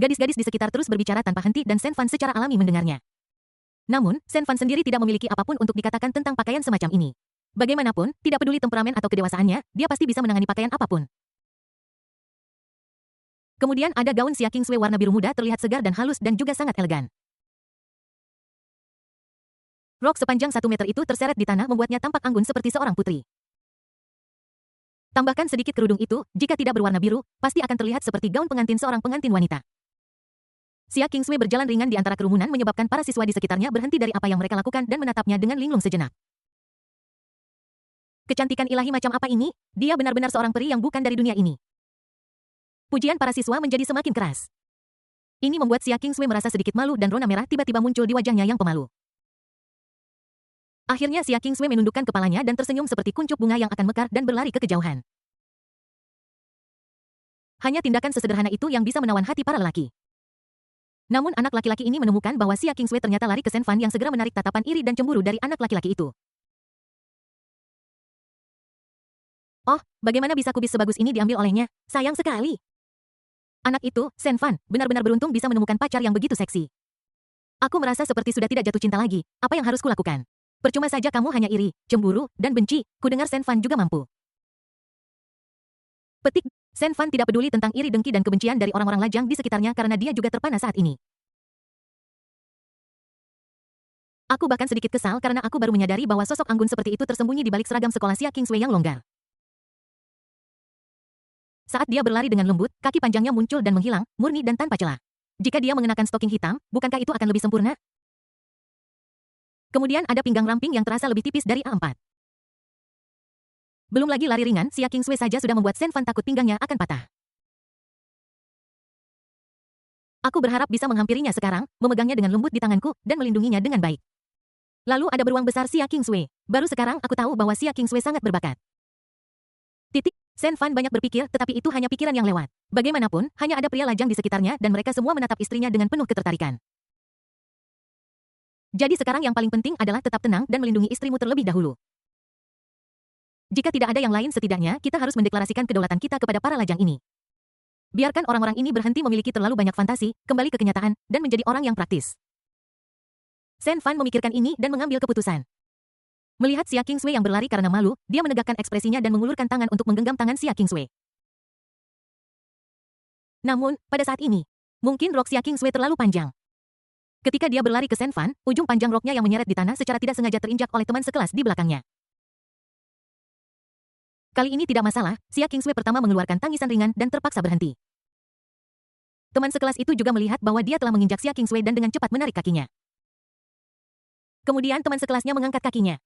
Gadis-gadis di sekitar terus berbicara tanpa henti dan Shen Fan secara alami mendengarnya. Namun, Shen Fan sendiri tidak memiliki apapun untuk dikatakan tentang pakaian semacam ini. Bagaimanapun, tidak peduli temperamen atau kedewasaannya, dia pasti bisa menangani pakaian apapun. Kemudian ada gaun Xia Qingswei warna biru muda terlihat segar dan halus dan juga sangat elegan. Rok sepanjang 1 meter itu terseret di tanah membuatnya tampak anggun seperti seorang putri. Tambahkan sedikit kerudung itu, jika tidak berwarna biru, pasti akan terlihat seperti gaun pengantin seorang pengantin wanita. Xia Qingswei berjalan ringan di antara kerumunan menyebabkan para siswa di sekitarnya berhenti dari apa yang mereka lakukan dan menatapnya dengan linglung sejenak. Kecantikan ilahi macam apa ini? Dia benar-benar seorang peri yang bukan dari dunia ini. Pujian para siswa menjadi semakin keras. Ini membuat Xia Qingswei merasa sedikit malu dan rona merah tiba-tiba muncul di wajahnya yang pemalu. Akhirnya Xia Qingswei menundukkan kepalanya dan tersenyum seperti kuncup bunga yang akan mekar dan berlari ke kejauhan. Hanya tindakan sesederhana itu yang bisa menawan hati para lelaki. Namun anak laki-laki ini menemukan bahwa Xia Qingswei ternyata lari ke Shen Fan yang segera menarik tatapan iri dan cemburu dari anak laki-laki itu. Oh, bagaimana bisa kubis sebagus ini diambil olehnya? Sayang sekali. Anak itu, Shen Fan, benar-benar beruntung bisa menemukan pacar yang begitu seksi. Aku merasa seperti sudah tidak jatuh cinta lagi. Apa yang harus kulakukan? Percuma saja kamu hanya iri, cemburu, dan benci. Kudengar Shen Fan juga mampu. Petik, Shen Fan tidak peduli tentang iri dengki dan kebencian dari orang-orang lajang di sekitarnya karena dia juga terpana saat ini. Aku bahkan sedikit kesal karena aku baru menyadari bahwa sosok anggun seperti itu tersembunyi di balik seragam sekolah Xia Qingswei yang longgar. Saat dia berlari dengan lembut, kaki panjangnya muncul dan menghilang, murni dan tanpa celah. Jika dia mengenakan stoking hitam, bukankah itu akan lebih sempurna? Kemudian ada pinggang ramping yang terasa lebih tipis dari A4. Belum lagi lari ringan, Xia Qingswei saja sudah membuat Shen Fan takut pinggangnya akan patah. Aku berharap bisa menghampirinya sekarang, memegangnya dengan lembut di tanganku, dan melindunginya dengan baik. Lalu ada beruang besar Xia Qingswei. Baru sekarang aku tahu bahwa Xia Qingswei sangat berbakat. Titik, Shen Fan banyak berpikir tetapi itu hanya pikiran yang lewat. Bagaimanapun, hanya ada pria lajang di sekitarnya dan mereka semua menatap istrinya dengan penuh ketertarikan. Jadi sekarang yang paling penting adalah tetap tenang dan melindungi istrimu terlebih dahulu. Jika tidak ada yang lain setidaknya kita harus mendeklarasikan kedaulatan kita kepada para lajang ini. Biarkan orang-orang ini berhenti memiliki terlalu banyak fantasi, kembali ke kenyataan, dan menjadi orang yang praktis. Shen Fan memikirkan ini dan mengambil keputusan. Melihat Xia Qingswei yang berlari karena malu, dia menegakkan ekspresinya dan mengulurkan tangan untuk menggenggam tangan Xia Qingswei. Namun, pada saat ini, mungkin rok Xia Qingswei terlalu panjang. Ketika dia berlari ke Shen Fan, ujung panjang roknya yang menyeret di tanah secara tidak sengaja terinjak oleh teman sekelas di belakangnya. Kali ini tidak masalah, Xia Qingswei pertama mengeluarkan tangisan ringan dan terpaksa berhenti. Teman sekelas itu juga melihat bahwa dia telah menginjak Xia Qingswei dan dengan cepat menarik kakinya. Kemudian teman sekelasnya mengangkat kakinya.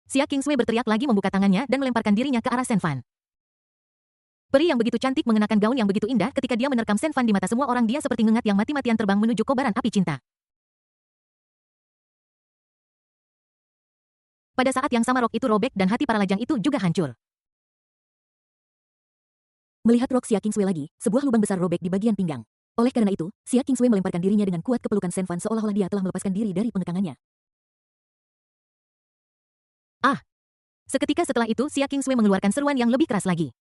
Xia Qingswei berteriak lagi membuka tangannya dan melemparkan dirinya ke arah Shen Fan. Peri yang begitu cantik mengenakan gaun yang begitu indah ketika dia menerkam Shen Fan di mata semua orang dia seperti ngengat yang mati-matian terbang menuju kobaran api cinta. Pada saat yang sama rok itu robek dan hati para lajang itu juga hancur. Melihat rok Xia Qingswei lagi, sebuah lubang besar robek di bagian pinggang. Oleh karena itu, Xia Qingswei melemparkan dirinya dengan kuat ke pelukan Shen Fan seolah-olah dia telah melepaskan diri dari pengekangannya. Ah! Seketika setelah itu Xia Qingswei mengeluarkan seruan yang lebih keras lagi.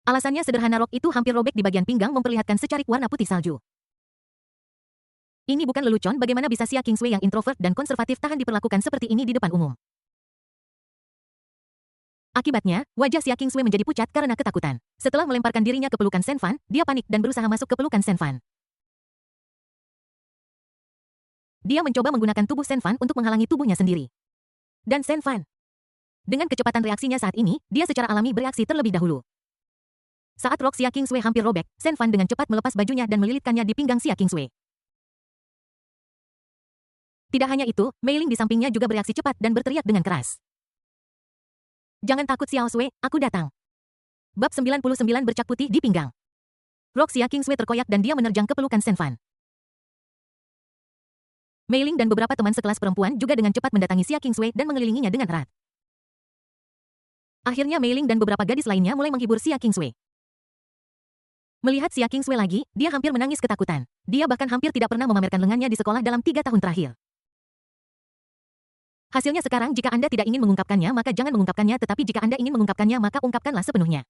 Alasannya sederhana rok itu hampir robek di bagian pinggang memperlihatkan secarik warna putih salju. Ini bukan lelucon bagaimana bisa Xia Qingswei yang introvert dan konservatif tahan diperlakukan seperti ini di depan umum. Akibatnya, wajah Xia Qingswei menjadi pucat karena ketakutan. Setelah melemparkan dirinya ke pelukan Shen Fan, dia panik dan berusaha masuk ke pelukan Shen Fan. Dia mencoba menggunakan tubuh Shen Fan untuk menghalangi tubuhnya sendiri. Dan Shen Fan. Dengan kecepatan reaksinya saat ini, dia secara alami bereaksi terlebih dahulu. Saat rok Xia Qingswei hampir robek, Shen Fan dengan cepat melepas bajunya dan melilitkannya di pinggang Xia Qingswei. Tidak hanya itu, Mei Ling di sampingnya juga bereaksi cepat dan berteriak dengan keras. Jangan takut Xiao Sui, aku datang. Bab 99 bercak putih di pinggang. Rok Xia Qingswei terkoyak dan dia menerjang ke pelukan Shen Fan. Mei Ling dan beberapa teman sekelas perempuan juga dengan cepat mendatangi Xia Qingswei dan mengelilinginya dengan erat. Akhirnya Mei Ling dan beberapa gadis lainnya mulai menghibur Xia Qingswei. Melihat Xia Qingswei lagi, dia hampir menangis ketakutan. Dia bahkan hampir tidak pernah memamerkan lengannya di sekolah dalam 3 tahun terakhir. Hasilnya sekarang jika Anda tidak ingin mengungkapkannya maka jangan mengungkapkannya tetapi jika Anda ingin mengungkapkannya maka ungkapkanlah sepenuhnya.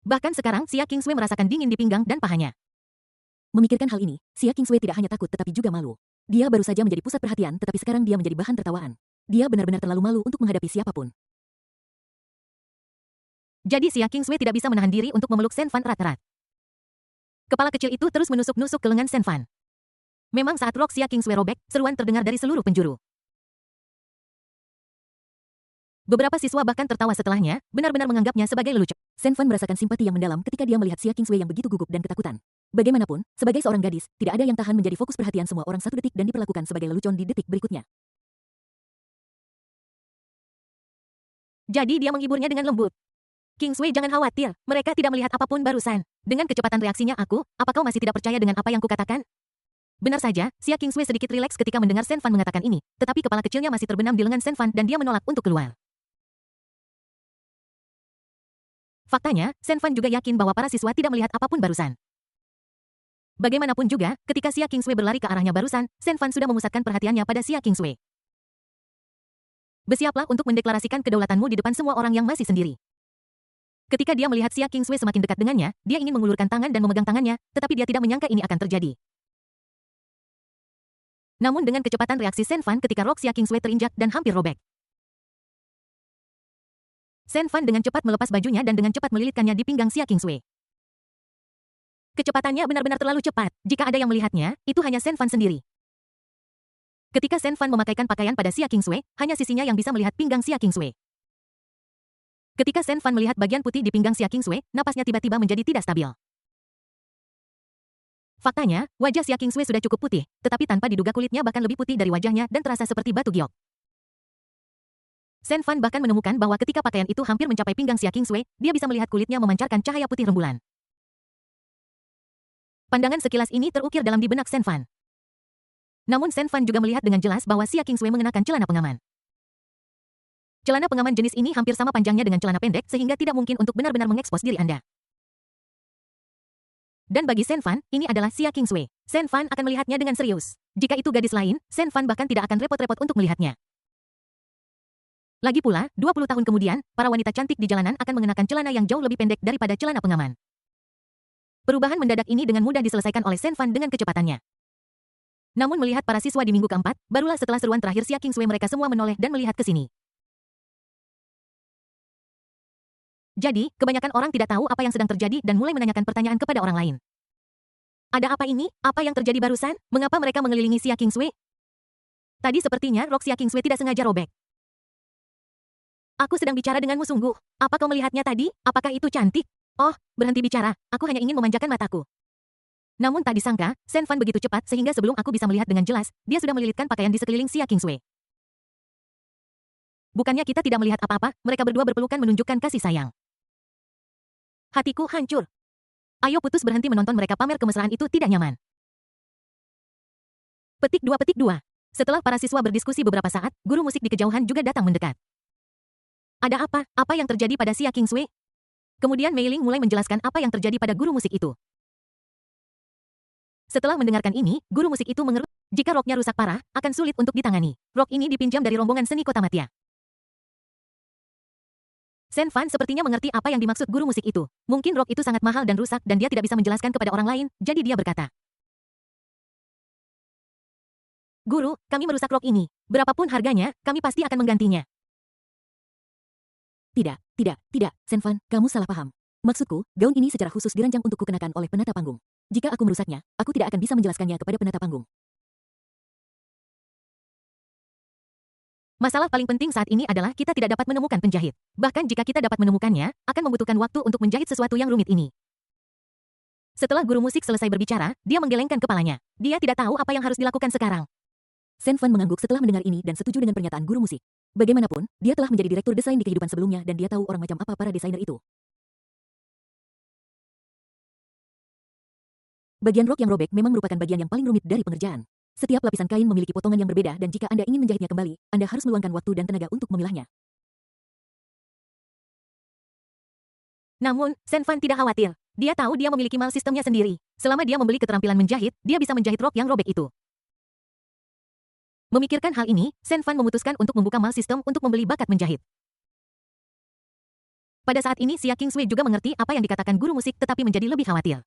Bahkan sekarang Xia Qingswei merasakan dingin di pinggang dan pahanya. Memikirkan hal ini, Xia Kingsway tidak hanya takut tetapi juga malu. Dia baru saja menjadi pusat perhatian tetapi sekarang dia menjadi bahan tertawaan. Dia benar-benar terlalu malu untuk menghadapi siapapun. Jadi Xia Kingsway tidak bisa menahan diri untuk memeluk Shen Fan erat-erat. Kepala kecil itu terus menusuk-nusuk ke lengan Shen Fan. Memang saat rok Xia Kingsway robek, seruan terdengar dari seluruh penjuru. Beberapa siswa bahkan tertawa setelahnya, benar-benar menganggapnya sebagai lelucon. Shen Fan merasakan simpati yang mendalam ketika dia melihat Xia Kingsway yang begitu gugup dan ketakutan. Bagaimanapun, sebagai seorang gadis, tidak ada yang tahan menjadi fokus perhatian semua orang 1 detik dan diperlakukan sebagai lelucon di detik berikutnya. Jadi dia menghiburnya dengan lembut. Kingsway, jangan khawatir, mereka tidak melihat apapun barusan. Dengan kecepatan reaksinya apa kau masih tidak percaya dengan apa yang kukatakan? Benar saja, Xia Kingsway sedikit rileks ketika mendengar Shen Fan mengatakan ini, tetapi kepala kecilnya masih terbenam di lengan Shen Fan dan dia menolak untuk keluar. Faktanya, Shen Fan juga yakin bahwa para siswa tidak melihat apapun barusan. Bagaimanapun juga, ketika Xia Kingsway berlari ke arahnya barusan, Shen Fan sudah memusatkan perhatiannya pada Xia Kingsway. Bersiaplah untuk mendeklarasikan kedaulatanmu di depan semua orang yang masih sendiri. Ketika dia melihat Xia Kingsway semakin dekat dengannya, dia ingin mengulurkan tangan dan memegang tangannya, tetapi dia tidak menyangka ini akan terjadi. Namun dengan kecepatan reaksi Shen Fan ketika rok Xia Kingsway terinjak dan hampir robek. Shen Fan dengan cepat melepas bajunya dan dengan cepat melilitkannya di pinggang Xia Kingsway. Kecepatannya benar-benar terlalu cepat, jika ada yang melihatnya, itu hanya Shen Fan sendiri. Ketika Shen Fan memakaikan pakaian pada Xia Kingsway, hanya sisinya yang bisa melihat pinggang Xia Kingsway. Ketika Shen Fan melihat bagian putih di pinggang Xia Kingsway, napasnya tiba-tiba menjadi tidak stabil. Faktanya, wajah Xia Kingsway sudah cukup putih, tetapi tanpa diduga kulitnya bahkan lebih putih dari wajahnya dan terasa seperti batu giok. Shen Fan bahkan menemukan bahwa ketika pakaian itu hampir mencapai pinggang Xia Kingsway, dia bisa melihat kulitnya memancarkan cahaya putih rembulan. Pandangan sekilas ini terukir dalam di benak Shen Fan. Namun Shen Fan juga melihat dengan jelas bahwa Xia Kingsway mengenakan celana pengaman. Celana pengaman jenis ini hampir sama panjangnya dengan celana pendek sehingga tidak mungkin untuk benar-benar mengekspos diri Anda. Dan bagi Shen Fan, ini adalah Xia Kingsway. Shen Fan akan melihatnya dengan serius. Jika itu gadis lain, Shen Fan bahkan tidak akan repot-repot untuk melihatnya. Lagi pula, 20 tahun kemudian, para wanita cantik di jalanan akan mengenakan celana yang jauh lebih pendek daripada celana pengaman. Perubahan mendadak ini dengan mudah diselesaikan oleh Shen Fan dengan kecepatannya. Namun melihat para siswa di minggu keempat, barulah setelah seruan terakhir Xia Kingsway mereka semua menoleh dan melihat ke sini. Jadi, kebanyakan orang tidak tahu apa yang sedang terjadi dan mulai menanyakan pertanyaan kepada orang lain. Ada apa ini? Apa yang terjadi barusan? Mengapa mereka mengelilingi Xia Kingsway? Tadi sepertinya rok Xia Kingsway tidak sengaja robek. Aku sedang bicara denganmu sungguh. Apa kau melihatnya tadi? Apakah itu cantik? Oh, berhenti bicara. Aku hanya ingin memanjakan mataku. Namun tak disangka, Shen Fan begitu cepat sehingga sebelum aku bisa melihat dengan jelas, dia sudah melilitkan pakaian di sekeliling Xia Kingsway. Bukannya kita tidak melihat apa-apa, mereka berdua berpelukan menunjukkan kasih sayang. Hatiku hancur. Ayo putus berhenti menonton mereka pamer kemesraan itu tidak nyaman. Petik 2. Setelah para siswa berdiskusi beberapa saat, guru musik di kejauhan juga datang mendekat. Ada apa? Apa yang terjadi pada Xia Kingsway? Kemudian Mei Ling mulai menjelaskan apa yang terjadi pada guru musik itu. Setelah mendengarkan ini, guru musik itu mengerut, jika roknya rusak parah, akan sulit untuk ditangani. Rok ini dipinjam dari rombongan seni Kota Matya. Shen Fan sepertinya mengerti apa yang dimaksud guru musik itu. Mungkin rok itu sangat mahal dan rusak dan dia tidak bisa menjelaskan kepada orang lain, jadi dia berkata. Guru, kami merusak rok ini. Berapapun harganya, kami pasti akan menggantinya. Tidak, Shen Fan, kamu salah paham. Maksudku, gaun ini secara khusus dirancang untuk kukenakan oleh penata panggung. Jika aku merusaknya, aku tidak akan bisa menjelaskannya kepada penata panggung. Masalah paling penting saat ini adalah kita tidak dapat menemukan penjahit. Bahkan jika kita dapat menemukannya, akan membutuhkan waktu untuk menjahit sesuatu yang rumit ini. Setelah guru musik selesai berbicara, dia menggelengkan kepalanya. Dia tidak tahu apa yang harus dilakukan sekarang. Shen Fan mengangguk setelah mendengar ini dan setuju dengan pernyataan guru musik. Bagaimanapun, dia telah menjadi direktur desain di kehidupan sebelumnya dan dia tahu orang macam apa para desainer itu. Bagian rok yang robek memang merupakan bagian yang paling rumit dari pengerjaan. Setiap lapisan kain memiliki potongan yang berbeda dan jika Anda ingin menjahitnya kembali, Anda harus meluangkan waktu dan tenaga untuk memilahnya. Namun, Shen Fan tidak khawatir. Dia tahu dia memiliki mal sistemnya sendiri. Selama dia membeli keterampilan menjahit, dia bisa menjahit rok yang robek itu. Memikirkan hal ini, Shen Fan memutuskan untuk membuka mal sistem untuk membeli bakat menjahit. Pada saat ini Xia Kingsway juga mengerti apa yang dikatakan guru musik tetapi menjadi lebih khawatir.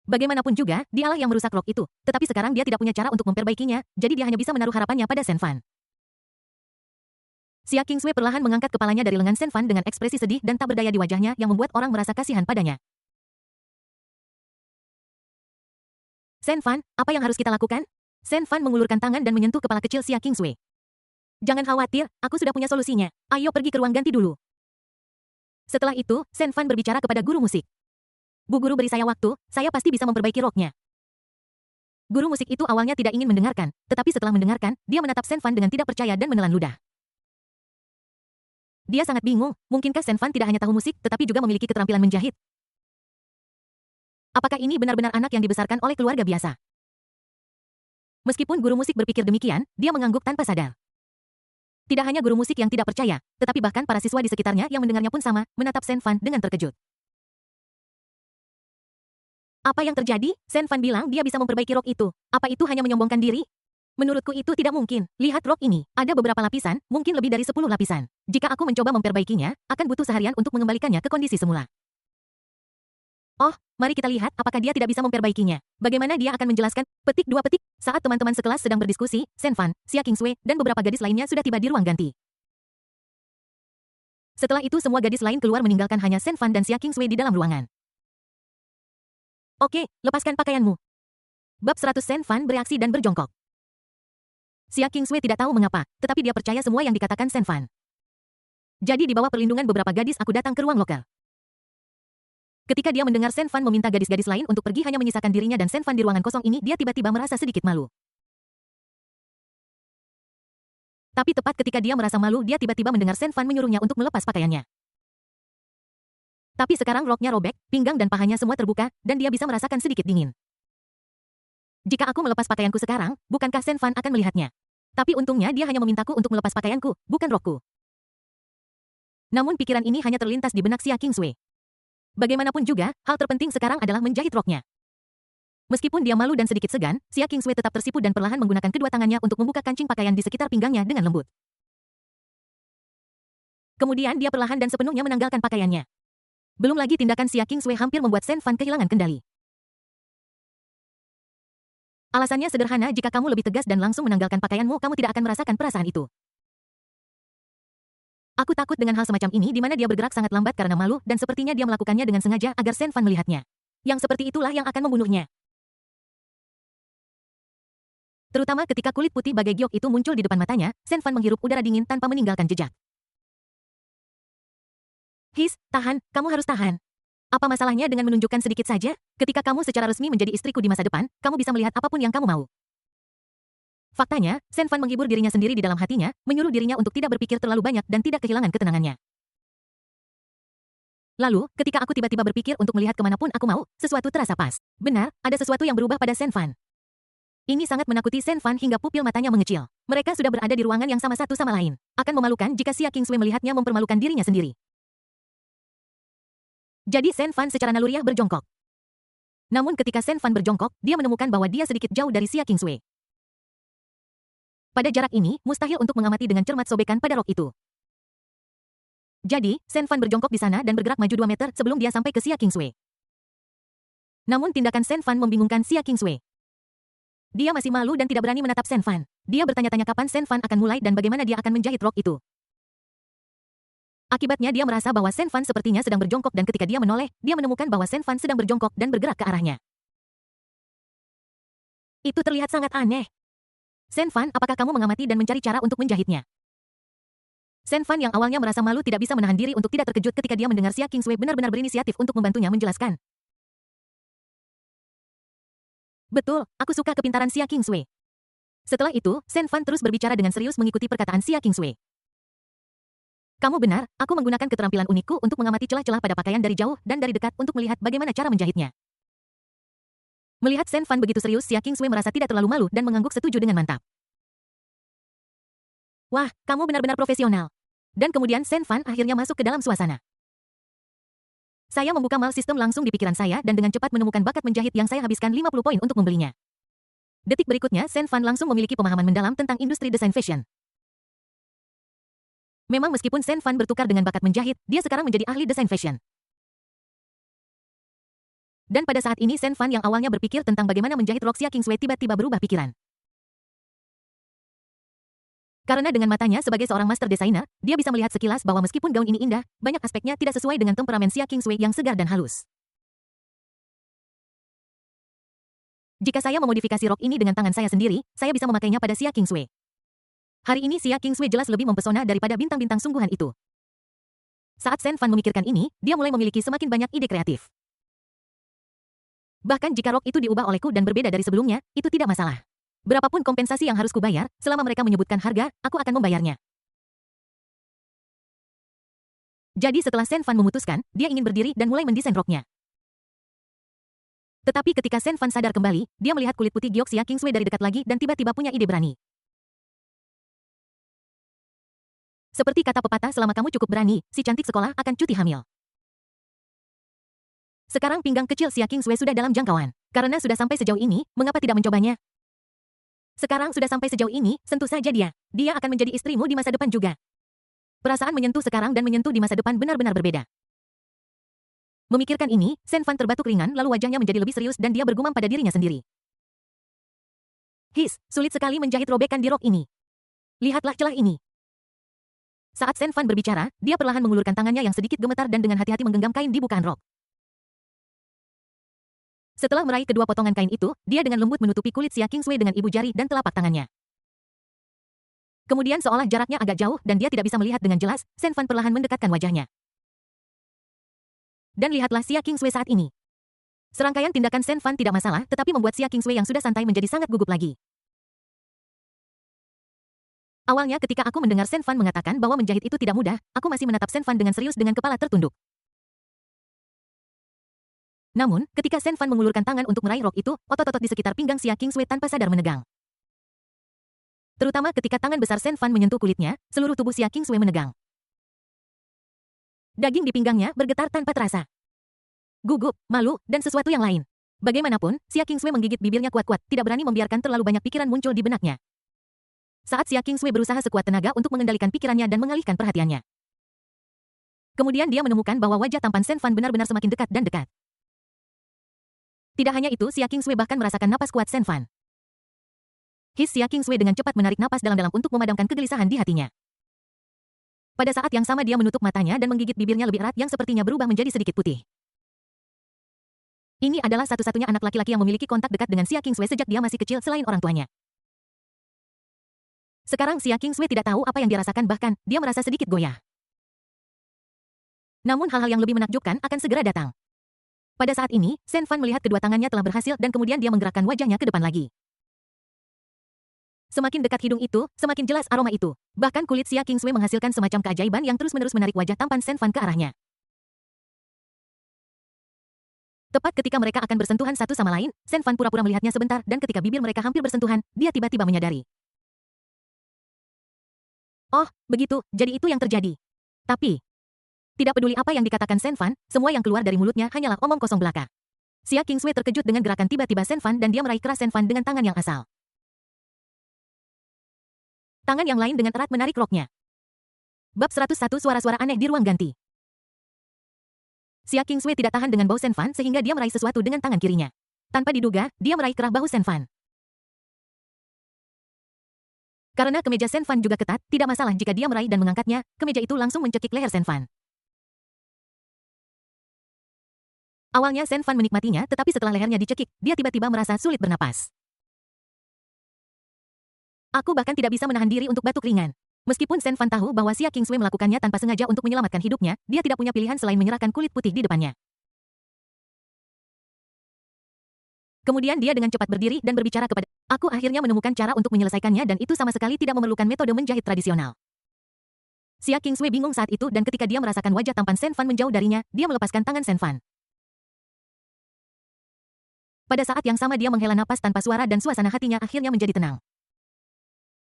Bagaimanapun juga, dialah yang merusak rok itu, tetapi sekarang dia tidak punya cara untuk memperbaikinya, jadi dia hanya bisa menaruh harapannya pada Shen Fan. Xia Qingswei perlahan mengangkat kepalanya dari lengan Shen Fan dengan ekspresi sedih dan tak berdaya di wajahnya yang membuat orang merasa kasihan padanya. Shen Fan, apa yang harus kita lakukan? Shen Fan mengulurkan tangan dan menyentuh kepala kecil Xia Qingswei. Jangan khawatir, aku sudah punya solusinya. Ayo pergi ke ruang ganti dulu. Setelah itu, Shen Fan berbicara kepada guru musik. Bu guru beri saya waktu, saya pasti bisa memperbaiki roknya. Guru musik itu awalnya tidak ingin mendengarkan, tetapi setelah mendengarkan, dia menatap Shen Fan dengan tidak percaya dan menelan ludah. Dia sangat bingung, mungkinkah Shen Fan tidak hanya tahu musik tetapi juga memiliki keterampilan menjahit? Apakah ini benar-benar anak yang dibesarkan oleh keluarga biasa? Meskipun guru musik berpikir demikian, dia mengangguk tanpa sadar. Tidak hanya guru musik yang tidak percaya, tetapi bahkan para siswa di sekitarnya yang mendengarnya pun sama, menatap Shen Fan dengan terkejut. Apa yang terjadi? Shen Fan bilang dia bisa memperbaiki rok itu. Apa itu hanya menyombongkan diri? Menurutku itu tidak mungkin. Lihat rok ini. Ada beberapa lapisan, mungkin lebih dari 10 lapisan. Jika aku mencoba memperbaikinya, akan butuh seharian untuk mengembalikannya ke kondisi semula. Oh, mari kita lihat apakah dia tidak bisa memperbaikinya. Bagaimana dia akan menjelaskan? Petik 2 petik. Saat teman-teman sekelas sedang berdiskusi, Shen Fan, Xia Qingswei, dan beberapa gadis lainnya sudah tiba di ruang ganti. Setelah itu semua gadis lain keluar meninggalkan hanya Shen Fan dan Xia Qingswei di dalam ruangan. Oke, lepaskan pakaianmu. Bab 100 Shen Fan bereaksi dan berjongkok. Xia Qingswei tidak tahu mengapa, tetapi dia percaya semua yang dikatakan Shen Fan. Jadi di bawah perlindungan beberapa gadis aku datang ke ruang lokal. Ketika dia mendengar Shen Fan meminta gadis-gadis lain untuk pergi hanya menyisakan dirinya dan Shen Fan di ruangan kosong ini, dia tiba-tiba merasa sedikit malu. Tapi tepat ketika dia merasa malu, dia tiba-tiba mendengar Shen Fan menyuruhnya untuk melepas pakaiannya. Tapi sekarang roknya robek, pinggang dan pahanya semua terbuka, dan dia bisa merasakan sedikit dingin. Jika aku melepas pakaianku sekarang, bukankah Shen Fan akan melihatnya? Tapi untungnya dia hanya memintaku untuk melepas pakaianku, bukan rokku. Namun pikiran ini hanya terlintas di benak Xia Qingswei. Bagaimanapun juga, hal terpenting sekarang adalah menjahit roknya. Meskipun dia malu dan sedikit segan, Xia Qingswei tetap tersipu dan perlahan menggunakan kedua tangannya untuk membuka kancing pakaian di sekitar pinggangnya dengan lembut. Kemudian dia perlahan dan sepenuhnya menanggalkan pakaiannya. Belum lagi tindakan Xia Qingswei hampir membuat Shen Fan kehilangan kendali. Alasannya sederhana, jika kamu lebih tegas dan langsung menanggalkan pakaianmu, kamu tidak akan merasakan perasaan itu. Aku takut dengan hal semacam ini di mana dia bergerak sangat lambat karena malu dan sepertinya dia melakukannya dengan sengaja agar Shen Fan melihatnya. Yang seperti itulah yang akan membunuhnya. Terutama ketika kulit putih bagai giok itu muncul di depan matanya, Shen Fan menghirup udara dingin tanpa meninggalkan jejak. His, tahan, kamu harus tahan. Apa masalahnya dengan menunjukkan sedikit saja? Ketika kamu secara resmi menjadi istriku di masa depan, kamu bisa melihat apapun yang kamu mau. Faktanya, Shen Fan menghibur dirinya sendiri di dalam hatinya, menyuruh dirinya untuk tidak berpikir terlalu banyak dan tidak kehilangan ketenangannya. Lalu, ketika aku tiba-tiba berpikir untuk melihat kemanapun aku mau, sesuatu terasa pas. Benar, ada sesuatu yang berubah pada Shen Fan. Ini sangat menakuti Shen Fan hingga pupil matanya mengecil. Mereka sudah berada di ruangan yang sama satu sama lain. Akan memalukan jika Xia Qingswei melihatnya mempermalukan dirinya sendiri. Jadi Shen Fan secara naluriah berjongkok. Namun ketika Shen Fan berjongkok, dia menemukan bahwa dia sedikit jauh dari Xia Qingswei. Pada jarak ini, mustahil untuk mengamati dengan cermat sobekan pada rok itu. Jadi, Shen Fan berjongkok di sana dan bergerak maju 2 meter sebelum dia sampai ke Xia Qingswei. Namun tindakan Shen Fan membingungkan Xia Qingswei. Dia masih malu dan tidak berani menatap Shen Fan. Dia bertanya-tanya kapan Shen Fan akan mulai dan bagaimana dia akan menjahit rok itu. Akibatnya dia merasa bahwa Shen Fan sepertinya sedang berjongkok dan ketika dia menoleh, dia menemukan bahwa Shen Fan sedang berjongkok dan bergerak ke arahnya. Itu terlihat sangat aneh. Shen Fan, apakah kamu mengamati dan mencari cara untuk menjahitnya? Shen Fan yang awalnya merasa malu tidak bisa menahan diri untuk tidak terkejut ketika dia mendengar Xia Qingswei benar-benar berinisiatif untuk membantunya menjelaskan. Betul, aku suka kepintaran Xia Qingswei. Setelah itu, Shen Fan terus berbicara dengan serius mengikuti perkataan Xia Qingswei. Kamu benar, aku menggunakan keterampilan unikku untuk mengamati celah-celah pada pakaian dari jauh dan dari dekat untuk melihat bagaimana cara menjahitnya. Melihat Shen Fan begitu serius, Xia Qingswei merasa tidak terlalu malu dan mengangguk setuju dengan mantap. Wah, kamu benar-benar profesional. Dan kemudian Shen Fan akhirnya masuk ke dalam suasana. Saya membuka mal sistem langsung di pikiran saya dan dengan cepat menemukan bakat menjahit yang saya habiskan 50 poin untuk membelinya. Detik berikutnya, Shen Fan langsung memiliki pemahaman mendalam tentang industri desain fashion. Memang meskipun Shen Fan bertukar dengan bakat menjahit, dia sekarang menjadi ahli desain fashion. Dan pada saat ini Shen Fan yang awalnya berpikir tentang bagaimana menjahit rok Xia Kingsway tiba-tiba berubah pikiran. Karena dengan matanya sebagai seorang master desainer, dia bisa melihat sekilas bahwa meskipun gaun ini indah, banyak aspeknya tidak sesuai dengan temperamen Xia Kingsway yang segar dan halus. Jika saya memodifikasi rok ini dengan tangan saya sendiri, saya bisa memakainya pada Xia Kingsway. Hari ini Xia Kingsway jelas lebih mempesona daripada bintang-bintang sungguhan itu. Saat Shen Fan memikirkan ini, dia mulai memiliki semakin banyak ide kreatif. Bahkan jika rok itu diubah olehku dan berbeda dari sebelumnya, itu tidak masalah. Berapapun kompensasi yang harus kubayar, selama mereka menyebutkan harga, aku akan membayarnya. Jadi setelah Shen Fan memutuskan, dia ingin berdiri dan mulai mendesain roknya. Tetapi ketika Shen Fan sadar kembali, dia melihat kulit putih giok Xia Kingsway dari dekat lagi dan tiba-tiba punya ide berani. Seperti kata pepatah, selama kamu cukup berani, si cantik sekolah akan cuti hamil. Sekarang pinggang kecil Xia Kingsway sudah dalam jangkauan. Karena sudah sampai sejauh ini, mengapa tidak mencobanya? Sekarang sudah sampai sejauh ini, sentuh saja dia. Dia akan menjadi istrimu di masa depan juga. Perasaan menyentuh sekarang dan menyentuh di masa depan benar-benar berbeda. Memikirkan ini, Shen Fan terbatuk ringan lalu wajahnya menjadi lebih serius dan dia bergumam pada dirinya sendiri. Sulit sekali menjahit robekan di rok ini. Lihatlah celah ini. Saat Shen Fan berbicara, dia perlahan mengulurkan tangannya yang sedikit gemetar dan dengan hati-hati menggenggam kain di bukaan rok. Setelah meraih kedua potongan kain itu, dia dengan lembut menutupi kulit Xia Kingsway dengan ibu jari dan telapak tangannya. Kemudian seolah jaraknya agak jauh dan dia tidak bisa melihat dengan jelas, Shen Fan perlahan mendekatkan wajahnya. Dan lihatlah Xia Kingsway saat ini. Serangkaian tindakan Shen Fan tidak masalah, tetapi membuat Xia Kingsway yang sudah santai menjadi sangat gugup lagi. Awalnya ketika aku mendengar Shen Fan mengatakan bahwa menjahit itu tidak mudah, aku masih menatap Shen Fan dengan serius dengan kepala tertunduk. Namun, ketika Shen Fan mengulurkan tangan untuk meraih rok itu, otot-otot di sekitar pinggang Xia Kingsway tanpa sadar menegang. Terutama ketika tangan besar Shen Fan menyentuh kulitnya, seluruh tubuh Xia Kingsway menegang. Daging di pinggangnya bergetar tanpa terasa. Gugup, malu, dan sesuatu yang lain. Bagaimanapun, Xia Kingsway menggigit bibirnya kuat-kuat, tidak berani membiarkan terlalu banyak pikiran muncul di benaknya. Saat Xia Kingsway berusaha sekuat tenaga untuk mengendalikan pikirannya dan mengalihkan perhatiannya. Kemudian dia menemukan bahwa wajah tampan Shen Fan benar-benar semakin dekat dan dekat. Tidak hanya itu, Xia Kingsway bahkan merasakan napas kuat Shen Fan. Xia Kingsway dengan cepat menarik napas dalam-dalam untuk memadamkan kegelisahan di hatinya. Pada saat yang sama dia menutup matanya dan menggigit bibirnya lebih erat yang sepertinya berubah menjadi sedikit putih. Ini adalah satu-satunya anak laki-laki yang memiliki kontak dekat dengan Xia Kingsway sejak dia masih kecil selain orang tuanya. Sekarang Xia Kingsway tidak tahu apa yang dirasakan, bahkan dia merasa sedikit goyah. Namun hal-hal yang lebih menakjubkan akan segera datang. Pada saat ini, Shen Fan melihat kedua tangannya telah berhasil dan kemudian dia menggerakkan wajahnya ke depan lagi. Semakin dekat hidung itu, semakin jelas aroma itu. Bahkan kulit Xia Kingsway menghasilkan semacam keajaiban yang terus-menerus menarik wajah tampan Shen Fan ke arahnya. Tepat ketika mereka akan bersentuhan satu sama lain, Shen Fan pura-pura melihatnya sebentar dan ketika bibir mereka hampir bersentuhan, dia tiba-tiba menyadari. Oh, begitu, jadi itu yang terjadi. Tapi, tidak peduli apa yang dikatakan Shen Fan, semua yang keluar dari mulutnya hanyalah omong kosong belaka. Xia Kingsway terkejut dengan gerakan tiba-tiba Shen Fan dan dia meraih keras Shen Fan dengan tangan yang asal. Tangan yang lain dengan erat menarik roknya. Bab 101 suara-suara aneh di ruang ganti. Xia Kingsway tidak tahan dengan bau Shen Fan sehingga dia meraih sesuatu dengan tangan kirinya. Tanpa diduga, dia meraih kerah bahu Shen Fan. Karena kemeja Shen Fan juga ketat, tidak masalah jika dia meraih dan mengangkatnya, kemeja itu langsung mencekik leher Shen Fan. Awalnya Shen Fan menikmatinya, tetapi setelah lehernya dicekik, dia tiba-tiba merasa sulit bernapas. Aku bahkan tidak bisa menahan diri untuk batuk ringan. Meskipun Shen Fan tahu bahwa Xia Kingsway melakukannya tanpa sengaja untuk menyelamatkan hidupnya, dia tidak punya pilihan selain menyerahkan kulit putih di depannya. Kemudian dia dengan cepat berdiri dan berbicara kepada aku. Akhirnya menemukan cara untuk menyelesaikannya dan itu sama sekali tidak memerlukan metode menjahit tradisional. Xia Kingsway bingung saat itu dan ketika dia merasakan wajah tampan Shen Fan menjauh darinya, dia melepaskan tangan Shen Fan. Pada saat yang sama dia menghela napas tanpa suara dan suasana hatinya akhirnya menjadi tenang.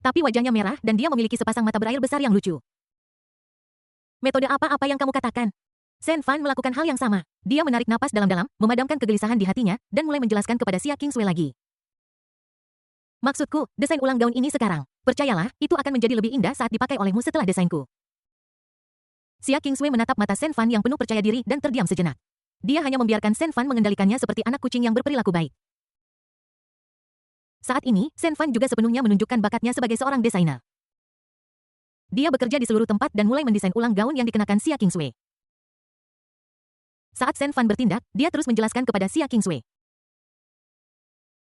Tapi wajahnya merah dan dia memiliki sepasang mata berair besar yang lucu. Metode apa yang kamu katakan? Shen Fan melakukan hal yang sama. Dia menarik napas dalam-dalam, memadamkan kegelisahan di hatinya, dan mulai menjelaskan kepada Xia Kingsway lagi. Maksudku, desain ulang gaun ini sekarang. Percayalah, itu akan menjadi lebih indah saat dipakai olehmu setelah desainku. Xia Kingsway menatap mata Shen Fan yang penuh percaya diri dan terdiam sejenak. dia hanya membiarkan Shen Fan mengendalikannya seperti anak kucing yang berperilaku baik. Saat ini, Shen Fan juga sepenuhnya menunjukkan bakatnya sebagai seorang desainer. Dia bekerja di seluruh tempat dan mulai mendesain ulang gaun yang dikenakan Xia Qingswei. Saat Shen Fan bertindak, dia terus menjelaskan kepada Xia Qingswei.